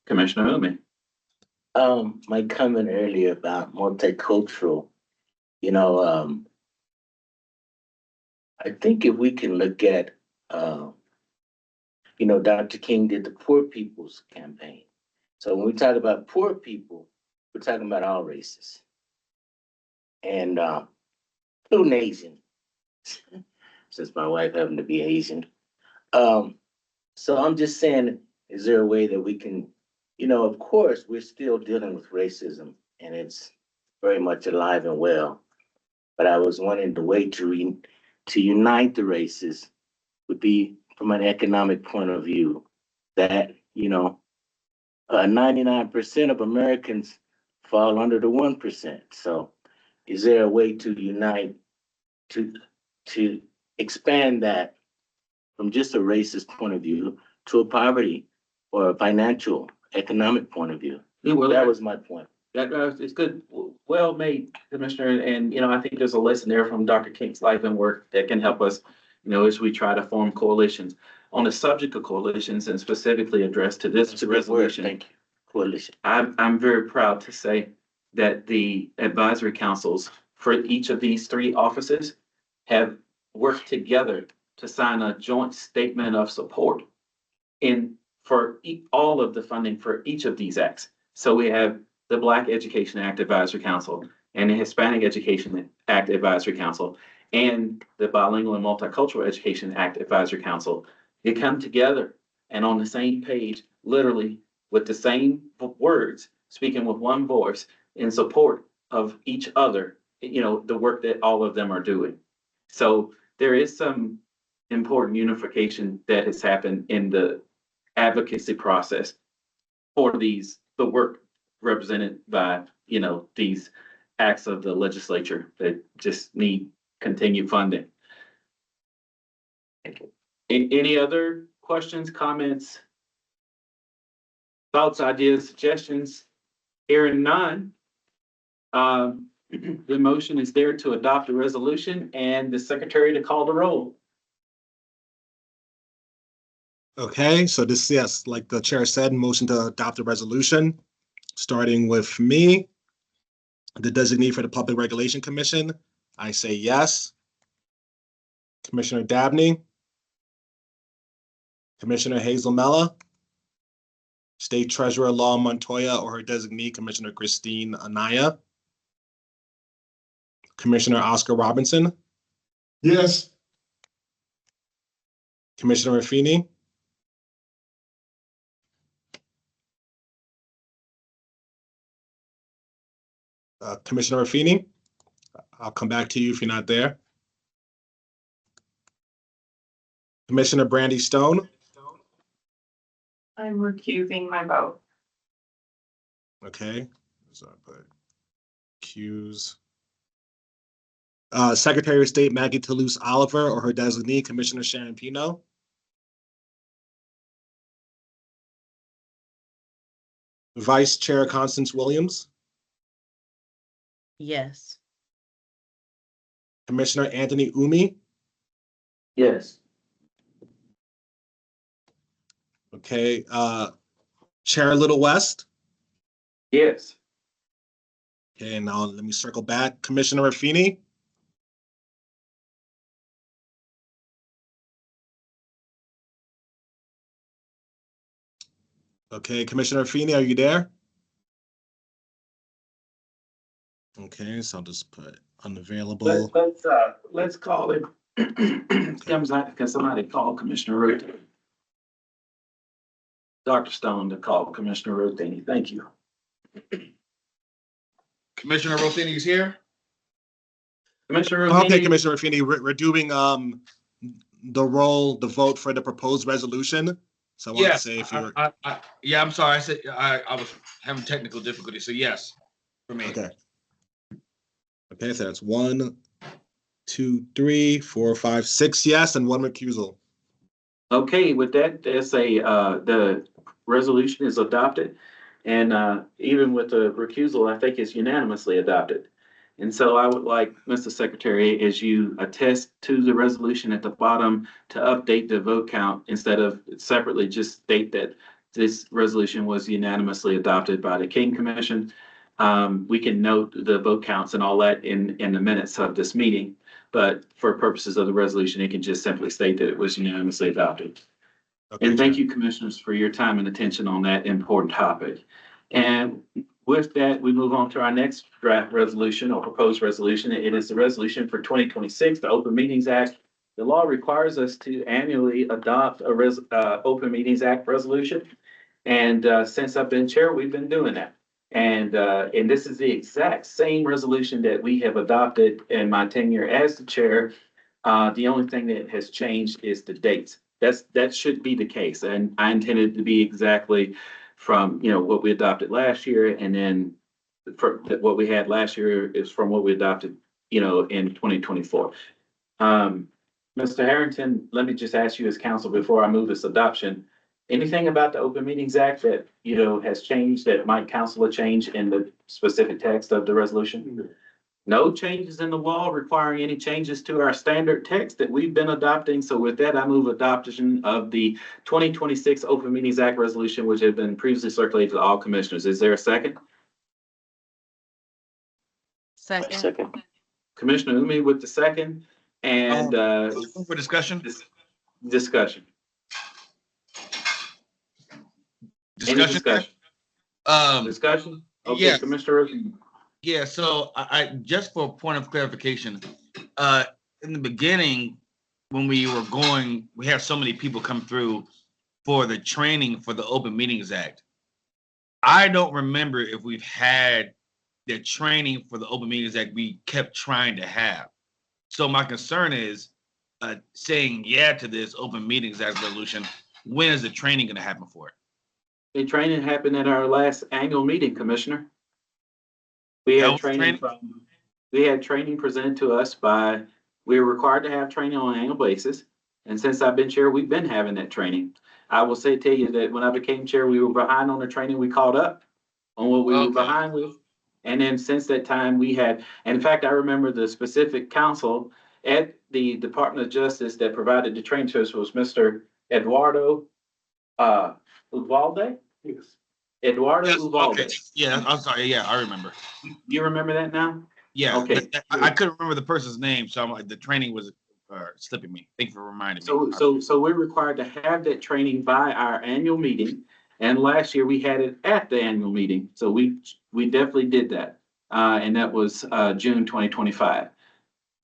Commissioner Umi. My comment earlier about multicultural, I think if we can look at, Dr. King did the Poor People's Campaign. So when we talk about poor people, we're talking about all races. And including Asian, since my wife happened to be Asian. So I'm just saying, is there a way that we can, of course, we're still dealing with racism and it's very much alive and well. But I was wondering the way to unite the races would be from an economic point of view that, 99% of Americans fall under the 1%. So is there a way to unite, to expand that from just a racist point of view to a poverty or a financial, economic point of view? Yeah, well, that was my point. That it's good, well made, Commissioner. And, I think there's a lesson there from Dr. King's life and work that can help us, as we try to form coalitions. On the subject of coalitions and specifically addressed to this resolution. Thank you. Coalition. I'm very proud to say that the advisory councils for each of these three offices have worked together to sign a joint statement of support for all of the funding for each of these acts. So we have the Black Education Act Advisory Council and the Hispanic Education Act Advisory Council and the Bilingual and Multicultural Education Act Advisory Council. They come together and on the same page, literally with the same words, speaking with one voice in support of each other, the work that all of them are doing. So there is some important unification that has happened in the advocacy process for the work represented by, these acts of the legislature that just need continued funding. Thank you. Any other questions, comments, thoughts, ideas, suggestions? Hearing none. The motion is there to adopt a resolution and the secretary to call the roll. Okay, so this, yes, like the chair said, motion to adopt a resolution, starting with me, the designee for the Public Regulation Commission. I say yes. Commissioner Dabney. Commissioner Hazel Mella. State Treasurer Law Montoya or her designee, Commissioner Christine Anaya. Commissioner Oscar Robinson. Yes. Commissioner Raffini. Commissioner Raffini, I'll come back to you if you're not there. Commissioner Brandy Stone. I'm recusing my vote. Okay, so I put Q's. Secretary of State Maggie Toulouse Oliver or her designee, Commissioner Sharon Pino. Vice Chair Constance Williams. Yes. Commissioner Anthony Umi. Yes. Okay, Chair Little West. Yes. Okay, now let me circle back. Commissioner Raffini. Okay, Commissioner Raffini, are you there? Okay, so I'll just put unavailable. Let's call it. Can somebody call Commissioner Ruth? Dr. Stone to call Commissioner Ruthini. Thank you. Commissioner Rothini is here. Commissioner Ruthini. Okay, Commissioner Raffini, we're doing the vote for the proposed resolution. So I want to Yes, say if you're yeah, I'm sorry. I said I was having technical difficulty. So yes, for me. okay. Okay, so that's 1, 2, 3, 4, 5, 6 yes, and 1 recusal. Okay, with that, there's the resolution is adopted. And even with the recusal, I think it's unanimously adopted. And so I would like, Mr. Secretary, as you attest to the resolution at the bottom, to update the vote count instead of separately just state that this resolution was unanimously adopted by the King Commission. We can note the vote counts and all that in the minutes of this meeting. But for purposes of the resolution, it can just simply state that it was unanimously adopted. Okay, and thank you, commissioners, for your time and attention on that important topic. And with that, we move on to our next draft resolution or proposed resolution. It is the resolution for 2026, the Open Meetings Act. The law requires us to annually adopt a Open Meetings Act resolution. And since I've been chair, we've been doing that. And this is the exact same resolution that we have adopted in my tenure as the chair. The only thing that has changed is the dates. That should be the case. And I intended to be exactly from, what we adopted last year. And then for what we had last year is from what we adopted, in 2024. Mr. Harrington, let me just ask you as counsel before I move this adoption. Anything about the Open Meetings Act that, has changed that might counsel a change in the specific text of the resolution? No changes in the law requiring any changes to our standard text that we've been adopting. So with that, I move adoption of the 2026 Open Meetings Act resolution, which had been previously circulated to all commissioners. Is there a second? Second. Commissioner Umi with the second, and for discussion. Discussion. Any Discussion. Discussion. Okay, yes. Commissioner. Yeah. So I just for a point of clarification, in the beginning, when we were going, we had so many people come through for the training for the Open Meetings Act. I don't remember if we've had the training for the Open Meetings Act we kept trying to have. So my concern is saying yeah to this Open Meetings Act resolution. When is the training going to happen for it? The training happened at our last annual meeting, Commissioner. We had training presented to us we were required to have training on an annual basis. And since I've been chair, we've been having that training. I will tell you that when I became chair, we were behind on the training. We caught up on what we were behind with. And then since that time we had, and in fact, I remember the specific counsel at the Department of Justice that provided the training to us was Mr. Eduardo Uvalde. Yes. Eduardo Uvalde. Okay. Yeah, I'm sorry. Yeah, I remember. You remember that now? Yeah. Okay. I couldn't remember the person's name, so I'm like, the training was slipping me. Thank you for reminding me. So we're required to have that training by our annual meeting. And last year we had it at the annual meeting. So we definitely did that. And that was June 2025.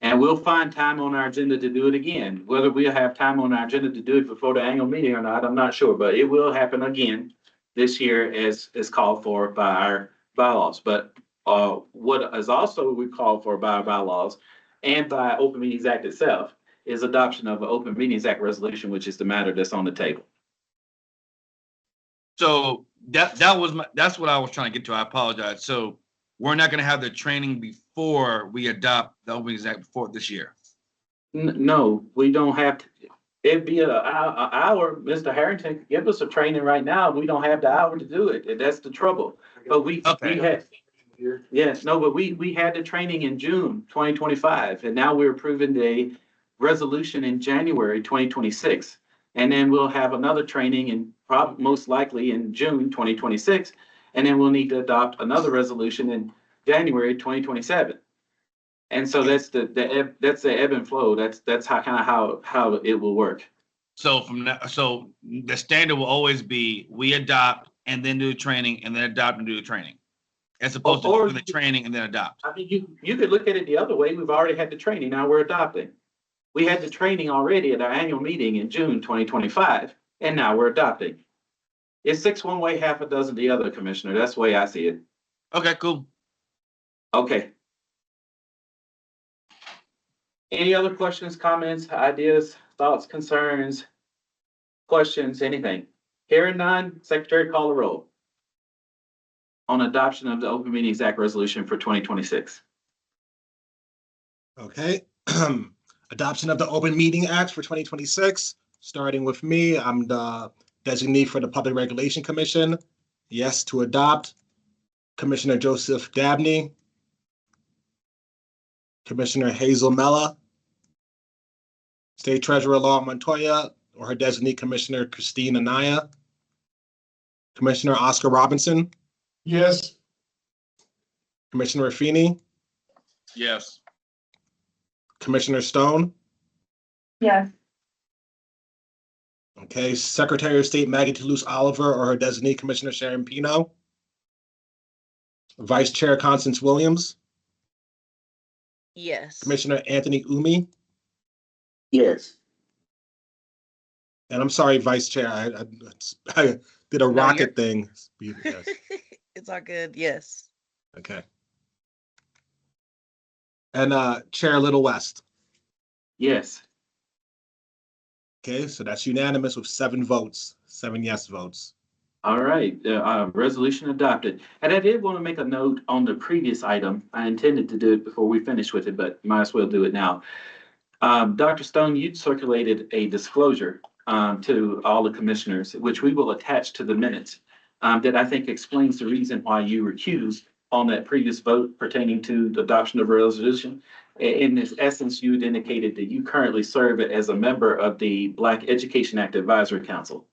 And we'll find time on our agenda to do it again. Whether we'll have time on our agenda to do it before the annual meeting or not, I'm not sure, but it will happen again this year as called for by our bylaws. But what is also we call for by our bylaws and by Open Meetings Act itself is adoption of an Open Meetings Act resolution, which is the matter that's on the table. So that's what I was trying to get to. I apologize. So we're not going to have the training before we adopt the Open Meetings Act before this year. No, we don't have to. It'd be an hour. Mr. Harrington, give us a training right now. We don't have the hour to do it. That's the trouble. But we had. Yes, no, but we had the training in June 2025, and now we're approving the resolution in January 2026. And then we'll have another training in most likely in June 2026. And then we'll need to adopt another resolution in January 2027. And so that's the ebb and flow. That's how it will work. So so the standard will always be we adopt and then do the training and then adopt and do the training, as opposed to do the training and then adopt. I mean, you could look at it the other way. We've already had the training. Now we're adopting. We had the training already at our annual meeting in June 2025, and now we're adopting. It's 6 one way, half a dozen the other, Commissioner. That's the way I see it. Okay, cool. Okay. Any other questions, comments, ideas, thoughts, concerns, questions, anything? Hearing none, Secretary, call the roll on adoption of the Open Meetings Act resolution for 2026. Okay. Adoption of the Open Meeting Act for 2026. Starting with me, I'm the designee for the Public Regulation Commission. Yes to adopt. Commissioner Joseph Dabney. Commissioner Hazel Mella. State Treasurer Laura Montoya, or her designee Commissioner Christine Anaya. Commissioner Oscar Robinson. Yes. Commissioner Raffini. Yes. Commissioner Stone. Yes. Okay, Secretary of State Maggie Toulouse Oliver, or her designee Commissioner Sharon Pino. Vice Chair Constance Williams. Yes. Commissioner Anthony Umi. Yes. And I'm sorry, Vice Chair, I did a rocket thing. Yes. It's all good. Yes. Okay. And Chair Little West. Yes. Okay, so that's unanimous with 7 votes, 7 yes votes. All right, resolution adopted. And I did want to make a note on the previous item. I intended to do it before we finish with it, but might as well do it now. Dr. Stone, you circulated a disclosure to all the commissioners, which we will attach to the minutes, that I think explains the reason why you recused on that previous vote pertaining to the adoption of a resolution. In this essence, you had indicated that you currently serve as a member of the Black Education Act Advisory Council.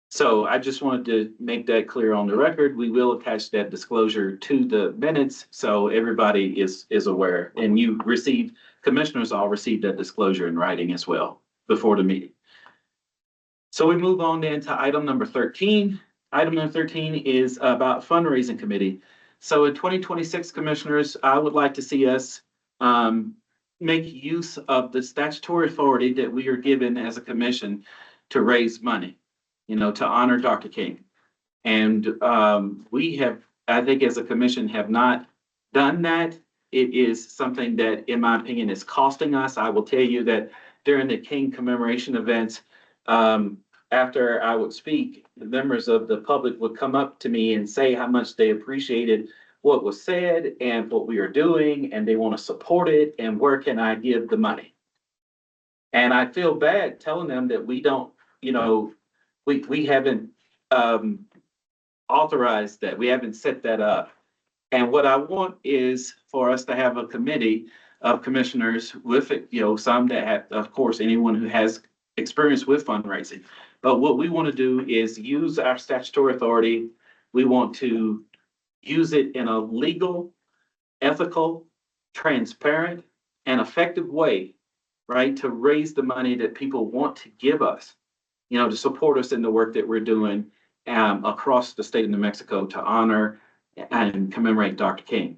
So I just wanted to make that clear on the record. We will attach that disclosure to the minutes so everybody is aware. And you received, commissioners all received that disclosure in writing as well before the meeting. So we move on then to item number 13. Item number 13 is about fundraising committee. So in 2026, commissioners, I would like to see us make use of the statutory authority that we are given as a commission to raise money, you know, to honor Dr. King. And we have, I think as a commission, have not done that. It is something that, in my opinion, is costing us. I will tell you that during the King commemoration events, after I would speak, the members of the public would come up to me and say how much they appreciated what was said and what we are doing, and they want to support it, and where can I give the money? And I feel bad telling them that we don't, you know, we haven't authorized that. We haven't set that up. And what I want is for us to have a committee of commissioners with, you know, some that have, of course, anyone who has experience with fundraising. But what we want to do is use our statutory authority. We want to use it in a legal, ethical, transparent, and effective way, right, to raise the money that people want to give us, you know, to support us in the work that we're doing across the state of New Mexico to honor and commemorate Dr. King.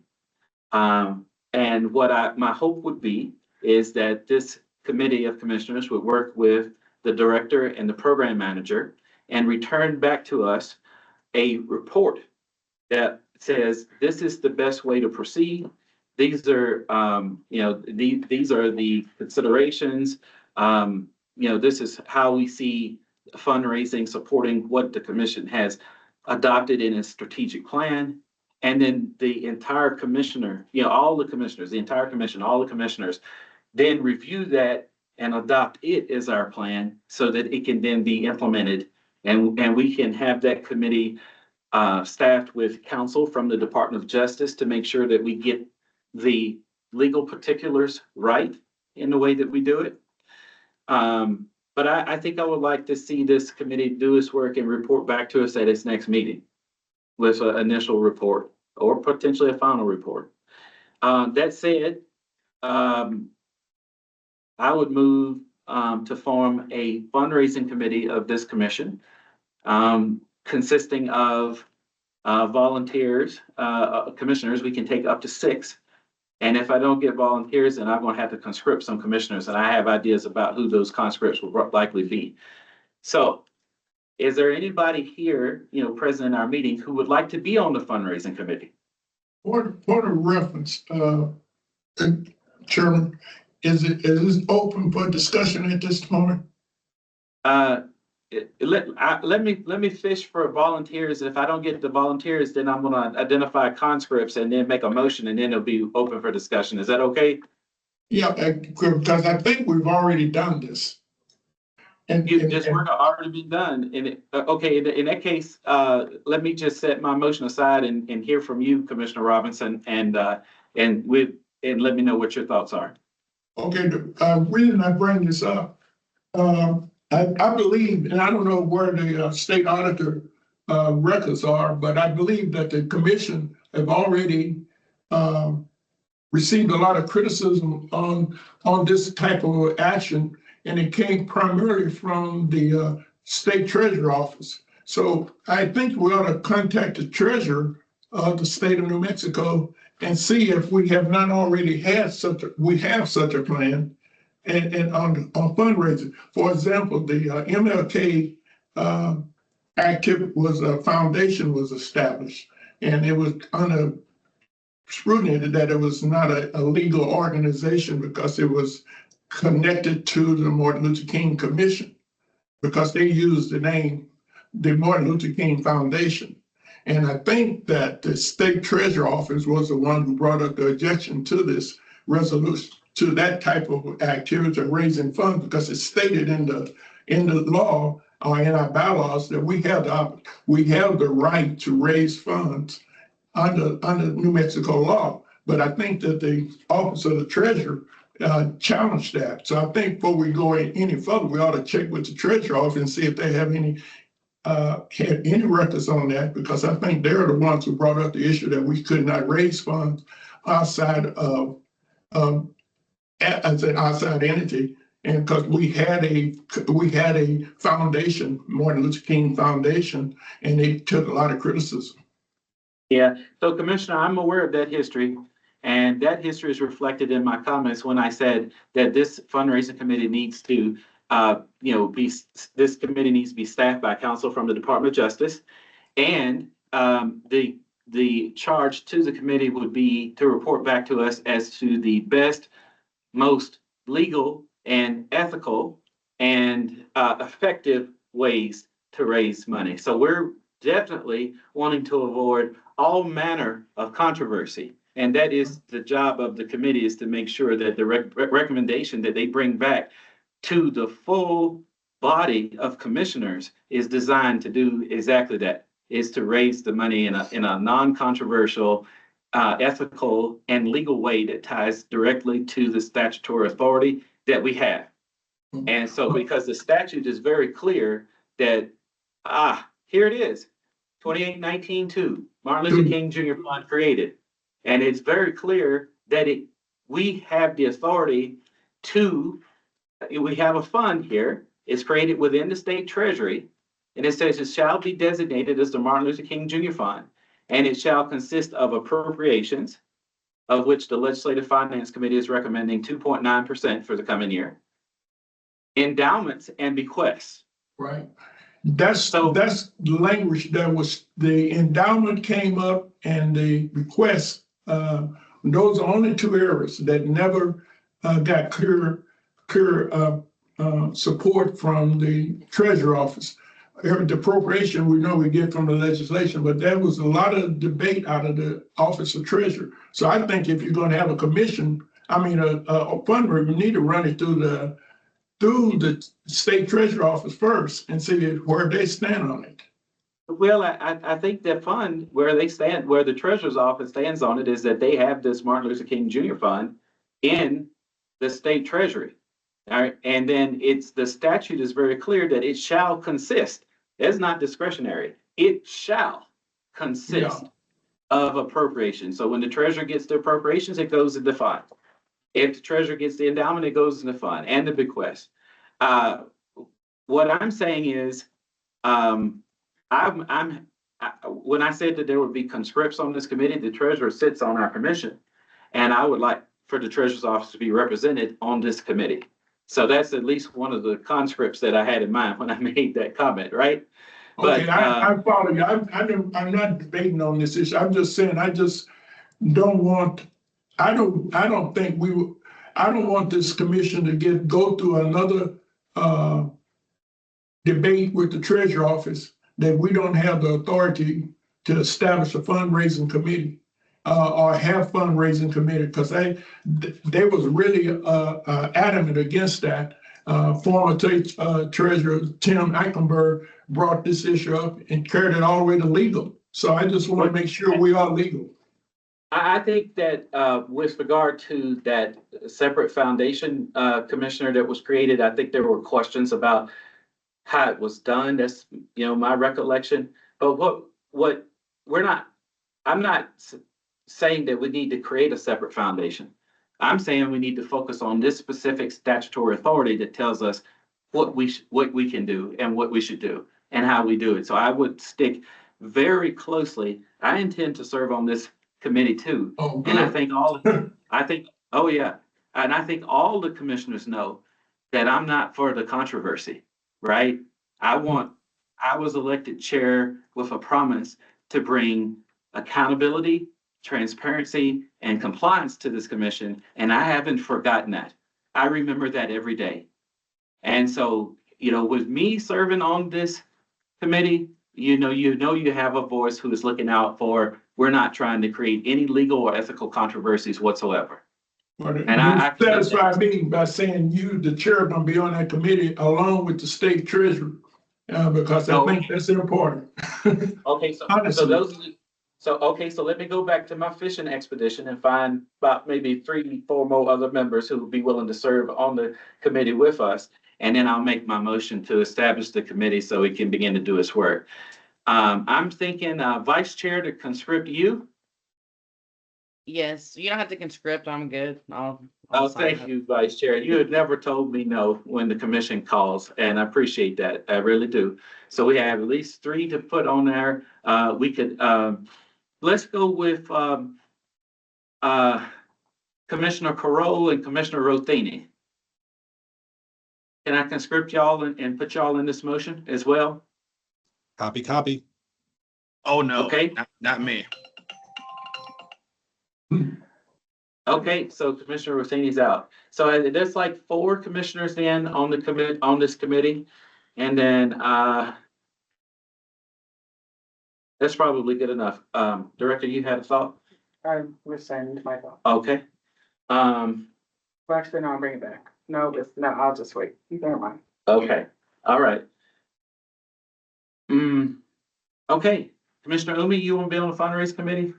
And what my hope would be is that this committee of commissioners would work with the director and the program manager and return back to us a report that says this is the best way to proceed. These are, you know, these are the considerations. You know, this is how we see fundraising supporting what the commission has adopted in its strategic plan. And then the entire commissioner, you know, all the commissioners, the entire commission, all the commissioners, then review that and adopt it as our plan so that it can then be implemented. And we can have that committee staffed with counsel from the Department of Justice to make sure that we get the legal particulars right in the way that we do it. But I think I would like to see this committee do its work and report back to us at its next meeting with an initial report or potentially a final report. That said, I would move to form a fundraising committee of this commission, consisting of volunteers, commissioners. We can take up to 6. And if I don't get volunteers, then I'm going to have to conscript some commissioners, and I have ideas about who those conscripts will likely be. So is there anybody here, you know, present in our meeting who would like to be on the fundraising committee? Point of reference, Chairman, is this open for discussion at this moment? Let me fish for volunteers. If I don't get the volunteers, then I'm gonna identify conscripts and then make a motion and then it'll be open for discussion. Is that okay? Yeah, because I think we've already done this. And This work already been done. And okay, in that case, let me just set my motion aside and hear from you, Commissioner Robinson, and let me know what your thoughts are. Okay, the reason I bring this up, I believe, and I don't know where the state auditor records are, but I believe that the commission have already received a lot of criticism on this type of action, and it came primarily from the state treasurer office. So I think we ought to contact the treasurer of the state of New Mexico and see if we have not already had we have such a plan and on fundraising. For example, the MLK activity was a foundation was established, and it was under scrutiny that it was not a legal organization because it was connected to the Martin Luther King Commission, because they used the name, the Martin Luther King Foundation. And I think that the state treasurer office was the one who brought up the objection to this resolution, to that type of activity of raising funds, because it's stated in the law or in our bylaws that we have the right to raise funds under New Mexico law. But I think that the office of the treasurer challenged that. So I think before we go any further, we ought to check with the treasurer office and see if they have any records on that, because I think they're the ones who brought up the issue that we could not raise funds outside of as an outside entity. And because we had a foundation, Martin Luther King Foundation, and they took a lot of criticism. Yeah, so Commissioner, I'm aware of that history, and that history is reflected in my comments when I said that this fundraising committee needs to, this committee needs to be staffed by counsel from the Department of Justice, and the charge to the committee would be to report back to us as to the best, most legal and ethical and effective ways to raise money. So we're definitely wanting to avoid all manner of controversy. And that is the job of the committee, is to make sure that the recommendation that they bring back to the full body of commissioners is designed to do exactly that, is to raise the money in a non-controversial, ethical and legal way that ties directly to the statutory authority that we have. And so because the statute is very clear that, here it is, 2819-2, Martin Luther King Jr. Fund created. And it's very clear that we have the authority to, we have a fund here, it's created within the state treasury, and it says it shall be designated as the Martin Luther King Jr. Fund, and it shall consist of appropriations, of which the Legislative Finance Committee is recommending 2.9% for the coming year, endowments and bequests. Right. That's the language that was, the endowment came up and the request. Those are only two areas that never got clear support from the treasurer office. The appropriation we know we get from the legislation, but there was a lot of debate out of the office of treasurer. So I think if you're going to have a commission, a fundraiser, we need to run it through the state treasurer office first and see where they stand on it. Well, I think that fund, where they stand, where the treasurer's office stands on it, is that they have this Martin Luther King Jr. Fund in the state treasury. All right. And then the statute is very clear that it shall consist. It's not discretionary. It shall consist of appropriations. So when the treasurer gets the appropriations, it goes in the fund. If the treasurer gets the endowment, it goes in the fund and the bequest. What I'm saying is, when I said that there would be conscripts on this committee, the treasurer sits on our commission, and I would like for the treasurer's office to be represented on this committee. So that's at least one of the conscripts that I had in mind when I made that comment, right? Okay, But I follow you. I'm not debating on this issue. I'm just saying, I just don't want, I don't think I don't want this commission to go through another, debate with the treasurer office that we don't have the authority to establish a fundraising committee, or have fundraising committee, because they was really, adamant against that. Former treasurer Tim Eichenberg brought this issue up and carried it all the way to legal. So I just want to make sure we are legal. I think that with regard to that separate foundation, commissioner, that was created, I think there were questions about how it was done. That's, my recollection. But I'm not saying that we need to create a separate foundation. I'm saying we need to focus on this specific statutory authority that tells us what we can do and what we should do and how we do it. So I would stick very closely. I intend to serve on this committee too. Oh, and I think oh yeah. And I think all the commissioners know that I'm not for the controversy, right? I was elected chair with a promise to bring accountability, transparency, and compliance to this commission, and I haven't forgotten that. I remember that every day. And so, with me serving on this committee, you have a voice who is looking out for, we're not trying to create any legal or ethical controversies whatsoever. And I satisfy me by saying you, the chair, are gonna be on that committee along with the state treasurer, because I think that's important. Okay, so let me go back to my fishing expedition and find about maybe 3-4 more other members who would be willing to serve on the committee with us. And then I'll make my motion to establish the committee so it can begin to do its work. I'm thinking, vice chair to conscript you. Yes, you don't have to conscript. I'm good. I'll Thank you, Vice Chair. You had never told me no when the commission calls, and I appreciate that. I really do. So we have at least 3 to put on there. We could, let's go with Commissioner Carroll and Commissioner Rothini. Can I conscript y'all and put y'all in this motion as well? Copy. Oh, no. Okay. Not me. Okay, so Commissioner Rossini's out. So there's like 4 commissioners then on this committee. And then that's probably good enough. Director, you had a thought? I rescind my thought. Okay. Well, actually, no, I'll bring it back. No, I'll just wait. Never mind. Okay, all right. Okay, Commissioner Umi, you want to be on the fundraising committee?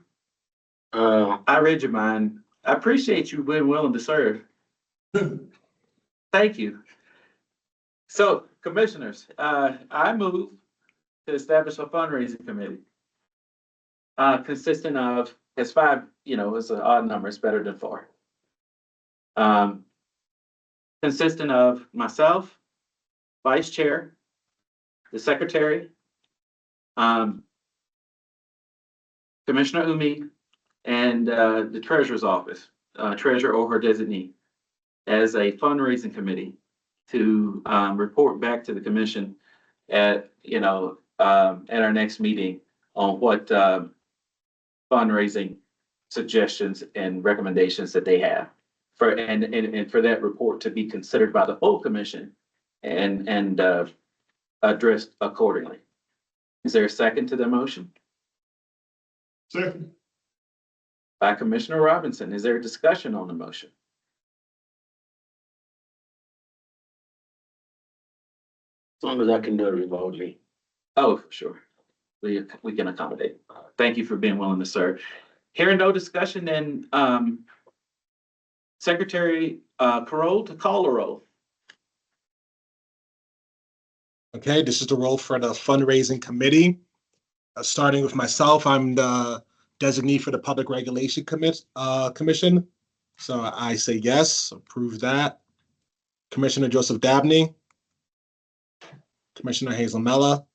I read your mind. I appreciate you being willing to serve. Thank you. So, commissioners, I move to establish a fundraising committee. Consisting of, it's 5, it's an odd number, it's better than 4. Consisting of myself, vice chair, the secretary, Commissioner Umi, and the treasurer's office, treasurer or her designee, as a fundraising committee to report back to the commission at our next meeting on what fundraising suggestions and recommendations that they have and for that report to be considered by the whole commission and addressed accordingly. Is there a second to the motion? Second. By Commissioner Robinson. Is there a discussion on the motion? As long as I can do it remotely. Oh, for sure. We can accommodate. Thank you for being willing to serve. Hearing no discussion, then Secretary Carroll to call a roll. Okay, this is the role for the fundraising committee. Starting with myself, I'm the designee for the Public Regulation Commission. So I say yes, approve that. Commissioner Joseph Dabney. Commissioner Hazel Mella.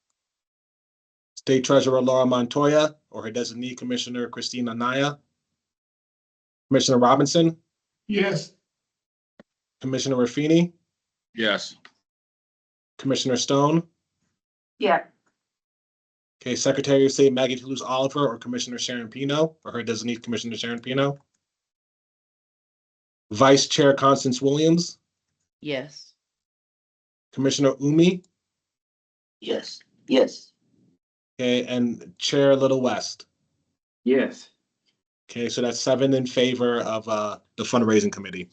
State Treasurer Laura Montoya, or her designee, Commissioner Christina Naya. Commissioner Robinson. Yes. Commissioner Raffini. Yes. Commissioner Stone. Yeah. Okay, Secretary of State Maggie Toulouse Oliver or Commissioner Sharon Pino, or her designee, Commissioner Sharon Pino. Vice Chair Constance Williams, Yes. Commissioner Umi, Yes, yes. okay, and Chair Little West. Yes. Okay, so that's 7 in favor of the fundraising committee.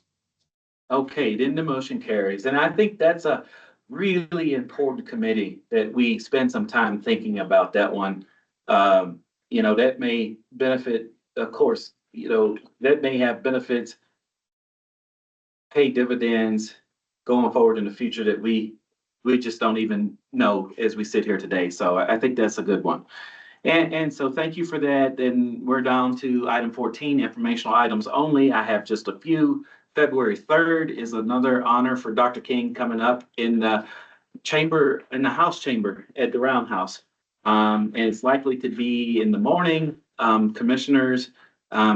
Okay, then the motion carries. And I think that's a really important committee that we spend some time thinking about that one. That may benefit, of course, that may have benefits, pay dividends going forward in the future that we just don't even know as we sit here today. So I think that's a good one. And so thank you for that. Then we're down to item 14, informational items only. I have just a few. February 3rd is another honor for Dr. King coming up in the House chamber at the Roundhouse. And it's likely to be in the morning. Commissioners,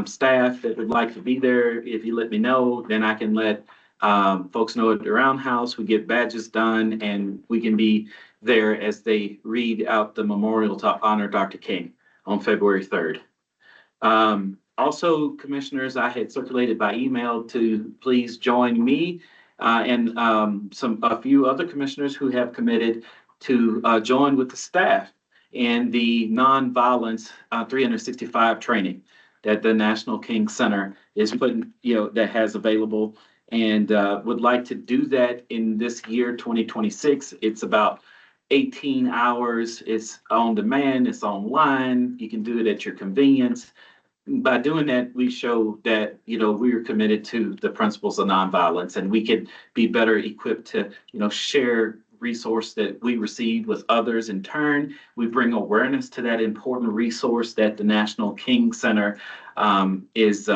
staff that would like to be there, if you let me know, then I can let folks know at the Roundhouse. We get badges done and we can be there as they read out the memorial to honor Dr. King on February 3rd. Also, commissioners, I had circulated by email to please join me and a few other commissioners who have committed to join with the staff in the nonviolence 365 training that the National King Center is putting, that has available, and would like to do that in this year, 2026. It's about 18 hours. It's on demand. It's online. You can do it at your convenience. By doing that, we show that, we are committed to the principles of nonviolence, and we can be better equipped to, share resource that we receive with others. In turn, we bring awareness to that important resource that the National King Center has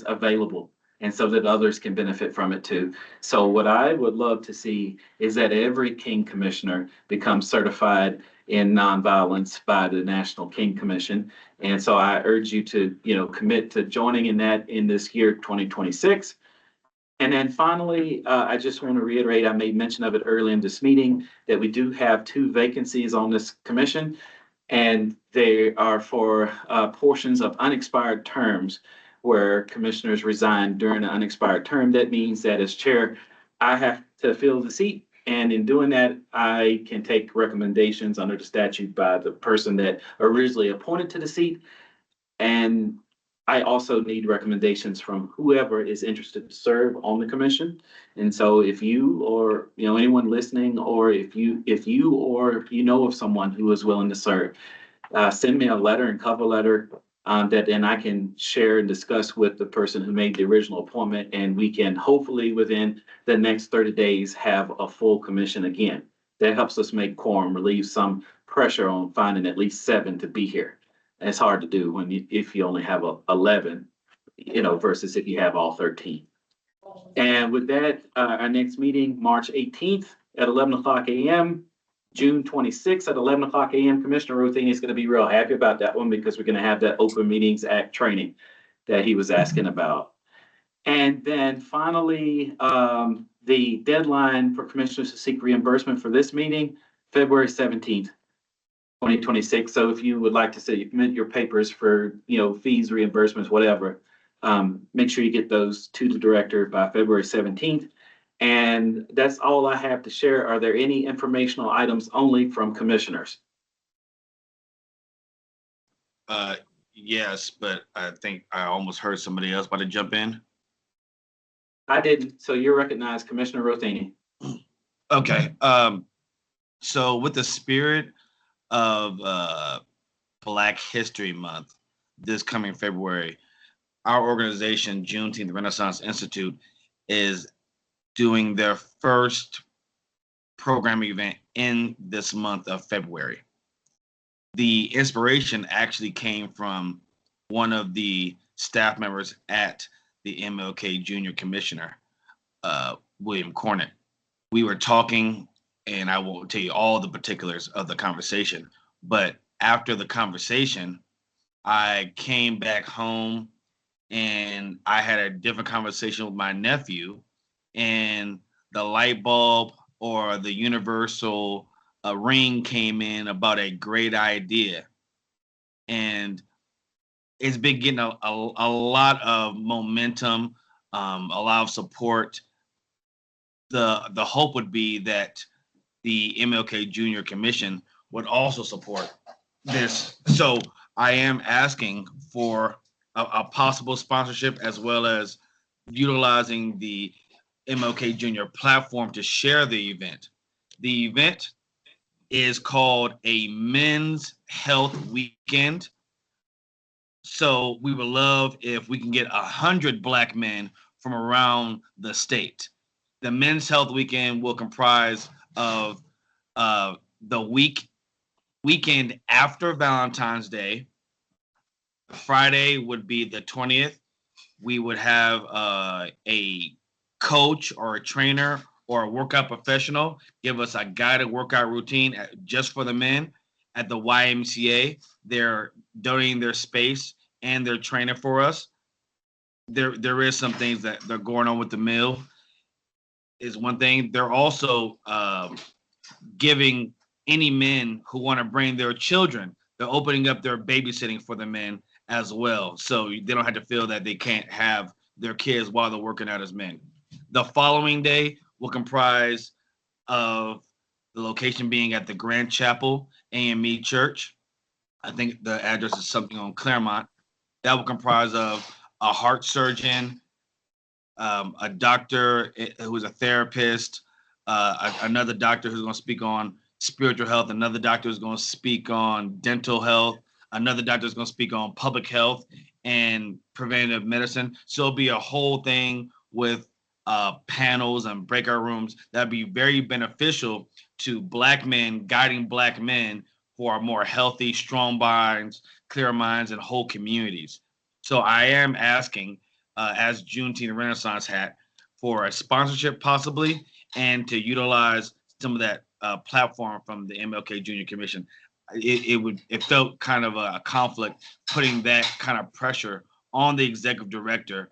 available, and so that others can benefit from it too. So what I would love to see is that every King Commissioner becomes certified in nonviolence by the National King Commission. And so I urge you to, commit to joining in that in this year, 2026. And then finally, I just want to reiterate, I made mention of it early in this meeting, that we do have 2 vacancies on this commission, and they are for portions of unexpired terms where commissioners resign during an unexpired term. That means that as chair, I have to fill the seat. And in doing that, I can take recommendations under the statute by the person that originally appointed to the seat. And I also need recommendations from whoever is interested to serve on the commission. And so if you or anyone listening, or if you or you know of someone who is willing to serve, send me a letter and cover letter that then I can share and discuss with the person who made the original appointment, and we can hopefully within the next 30 days have a full commission again. That helps us make quorum, relieve some pressure on finding at least 7 to be here. And it's hard to do if you only have 11, versus if you have all 13. And with that, our next meeting, March 18th at 11 o'clock a.m., June 26th at 11 o'clock a.m. Commissioner Rothini is going to be real happy about that one, because we're going to have that Open Meetings Act training that he was asking about. And then finally, the deadline for commissioners to seek reimbursement for this meeting, February 17th, 2026. So if you would like to submit your papers for, fees, reimbursements, whatever, make sure you get those to the director by February 17th. And that's all I have to share. Are there any informational items only from commissioners? Yes, but I think I almost heard somebody else about to jump in. I didn't. So you're recognized, Commissioner Rothini. Okay. So with the spirit of Black History Month this coming February, our organization, Juneteenth Renaissance Institute, is doing their first program event in this month of February. The inspiration actually came from one of the staff members at the MLK Junior Commissioner, William Cornett. We were talking, and I won't tell you all the particulars of the conversation, but after the conversation, I came back home and I had a different conversation with my nephew, and the light bulb or the universal ring came in about a great idea. And it's been getting a lot of momentum, a lot of support. The hope would be that the MLK Junior Commission would also support this. So I am asking for a possible sponsorship as well as utilizing the MLK Junior platform to share the event. The event is called a Men's Health Weekend. So we would love if we can get 100 Black men from around the state. The Men's Health Weekend will comprise of the weekend after Valentine's Day. Friday would be the 20th. We would have a coach or a trainer or a workout professional give us a guided workout routine just for the men at the YMCA. They're donating their space and their trainer for us. There is some things that they're going on with the mill is one thing. They're also giving any men who want to bring their children, they're opening up their babysitting for the men as well. So they don't have to feel that they can't have their kids while they're working out as men. The following day will comprise of the location being at the Grand Chapel AME Church. I think the address is something on Claremont. That will comprise of a heart surgeon, a doctor who's a therapist, another doctor who's going to speak on spiritual health, another doctor who's going to speak on dental health, another doctor is going to speak on public health and preventative medicine. So it'll be a whole thing with panels and breakout rooms that'd be very beneficial to Black men, guiding Black men for more healthy, strong minds, clear minds, and whole communities. So I am asking, as Juneteenth Renaissance hat, for a sponsorship possibly, and to utilize some of that platform from the MLK Junior Commission. It felt kind of a conflict putting that kind of pressure on the executive director.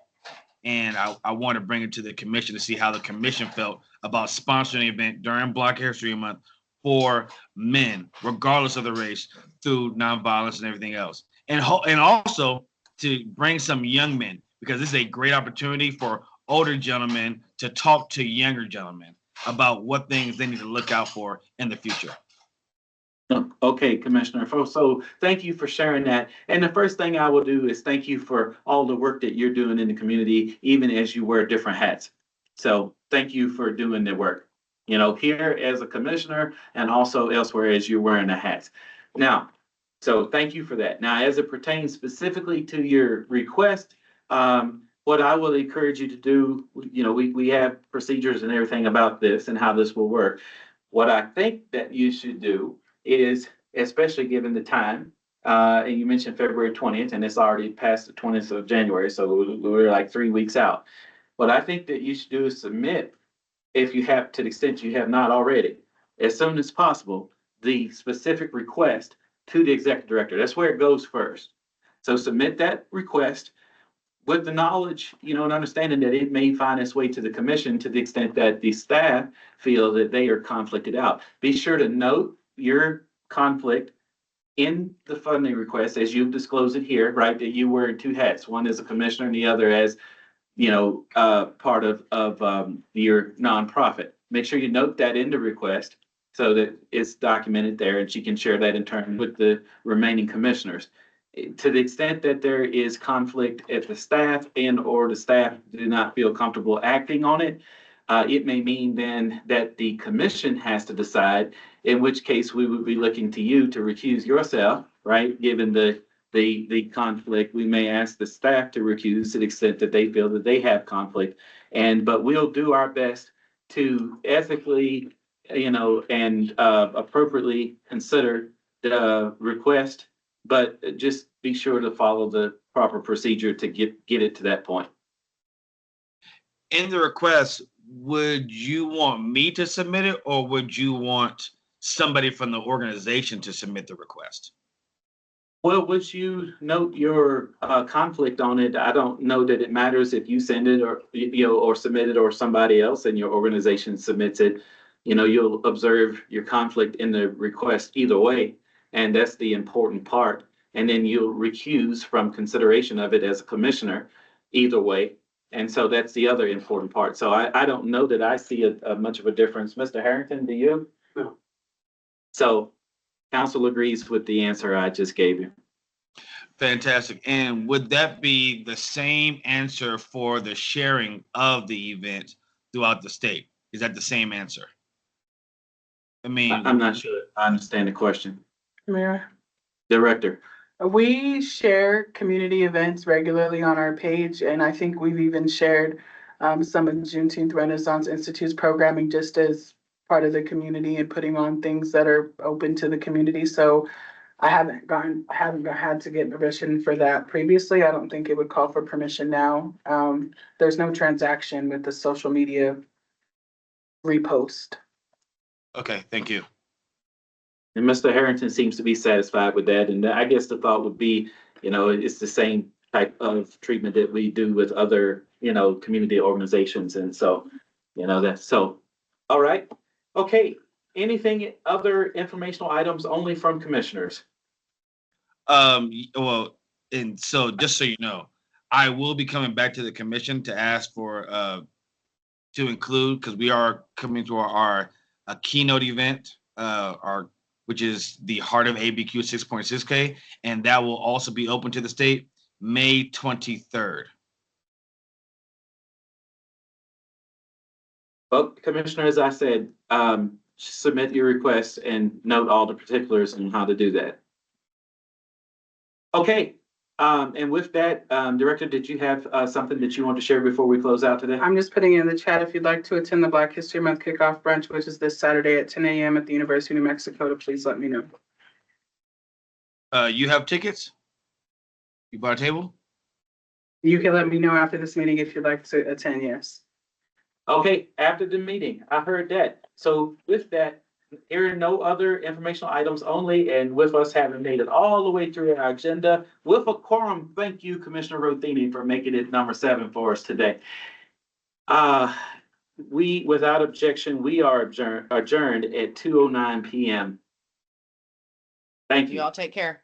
And I want to bring it to the commission to see how the commission felt about sponsoring an event during Black History Month for men, regardless of the race, through nonviolence and everything else. And also to bring some young men, because this is a great opportunity for older gentlemen to talk to younger gentlemen about what things they need to look out for in the future. Okay, Commissioner. So thank you for sharing that. And the first thing I will do is thank you for all the work that you're doing in the community, even as you wear different hats. So thank you for doing the work, here as a commissioner and also elsewhere as you're wearing the hats. Now, so thank you for that. Now, as it pertains specifically to your request, what I will encourage you to do, we have procedures and everything about this and how this will work. What I think that you should do is, especially given the time, and you mentioned February 20th, and it's already past the 20th of January, so we're like 3 weeks out. What I think that you should do is submit, if you have, to the extent you have not already, as soon as possible, the specific request to the executive director. That's where it goes first. So submit that request with the knowledge, and understanding that it may find its way to the commission to the extent that the staff feel that they are conflicted out. Be sure to note your conflict in the funding request as you've disclosed it here, right? That you wear two hats, one as a commissioner and the other as, part of your nonprofit. Make sure you note that in the request so that it's documented there and she can share that in turn with the remaining commissioners. To the extent that there is conflict at the staff or the staff do not feel comfortable acting on it, it may mean then that the commission has to decide, in which case we would be looking to you to recuse yourself, right? Given the conflict, we may ask the staff to recuse to the extent that they feel that they have conflict. But we'll do our best to ethically, and appropriately consider the request, but just be sure to follow the proper procedure to get it to that point. In the request, would you want me to submit it, or would you want somebody from the organization to submit the request? Well, would you note your conflict on it? I don't know that it matters if you send it or submit it, or somebody else in your organization submits it. You'll observe your conflict in the request either way, and that's the important part. And then you'll recuse from consideration of it as a commissioner either way. And so that's the other important part. So I don't know that I see a much of a difference. Mr. Harrington, do you? No. So council agrees with the answer I just gave you. Fantastic. And would that be the same answer for the sharing of the event throughout the state? Is that the same answer? I mean, I'm not sure I understand the question. Mayor, Director. we share community events regularly on our page, and I think we've even shared some of Juneteenth Renaissance Institute's programming just as part of the community and putting on things that are open to the community. So I haven't had to get permission for that previously. I don't think it would call for permission now. There's no transaction with the social media repost. okay, thank you. And Mr. Harrington seems to be satisfied with that. And I guess the thought would be, it's the same type of treatment that we do with other, community organizations. And so, that's so, all right. Okay. Anything other informational items only from commissioners? Well, and so just so you know, I will be coming back to the commission to ask for to include, because we are coming to our keynote event, which is the Heart of ABQ 6.6K, and that will also be open to the state May 23rd. Well, Commissioner, as I said, submit your request and note all the particulars on how to do that. Okay, and with that, Director, did you have something that you want to share before we close out today? I'm just putting in the chat, if you'd like to attend the Black History Month kickoff brunch, which is this Saturday at 10 a.m. at the University of New Mexico, to please let me know. You have tickets? You bought a table? You can let me know after this meeting if you'd like to attend, yes. Okay, after the meeting, I heard that. So with that, hearing no other informational items only, and with us having made it all the way through our agenda with a quorum, thank you, Commissioner Rothini, for making it number 7 for us today. We, without objection, we are adjourned at 2:09 p.m. Thank you. Y'all take care.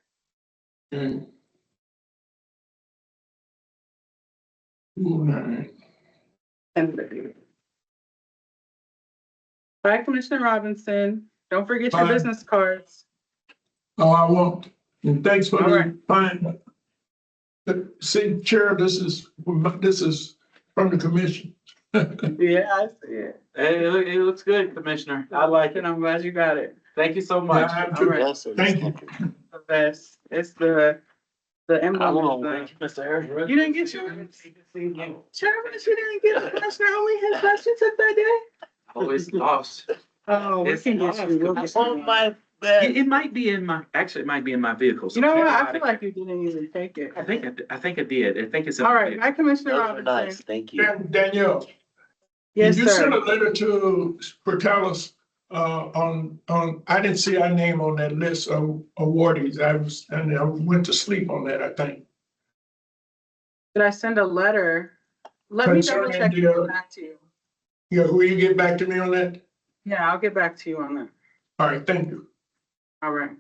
And Bye, Commissioner Robinson. Don't forget your Bye. business cards. Oh, I won't. And thanks for All the right. fine. See, Chair, this is from the commission. Yeah, I see it. Hey, it looks good, Commissioner. I like it. And I'm glad you got it. Thank you so much. Yeah, All right. Thank you. The best. It's the emblem. Mr. Harris. You didn't get yours? Travis, you didn't get the Commissioner only his best you took that day? Oh, it's lost. Oh, we It's can get lost. you. We'll get Oh, you. my bad. It might be in my, actually, it might be in my vehicle. You know what? I feel like you didn't even take it. I think I did. I think it's. All right, hi, Commissioner Those were Robinson. nice, thank you. Danielle, Yes, did you send sir. a letter to Portales on, I didn't see our name on that list of awardees. I went to sleep on that, I think. Did I send a letter? Let me double check and get back to you. Yeah, will you get back to me on that? Yeah, I'll get back to you on that. All right, thank you. All right.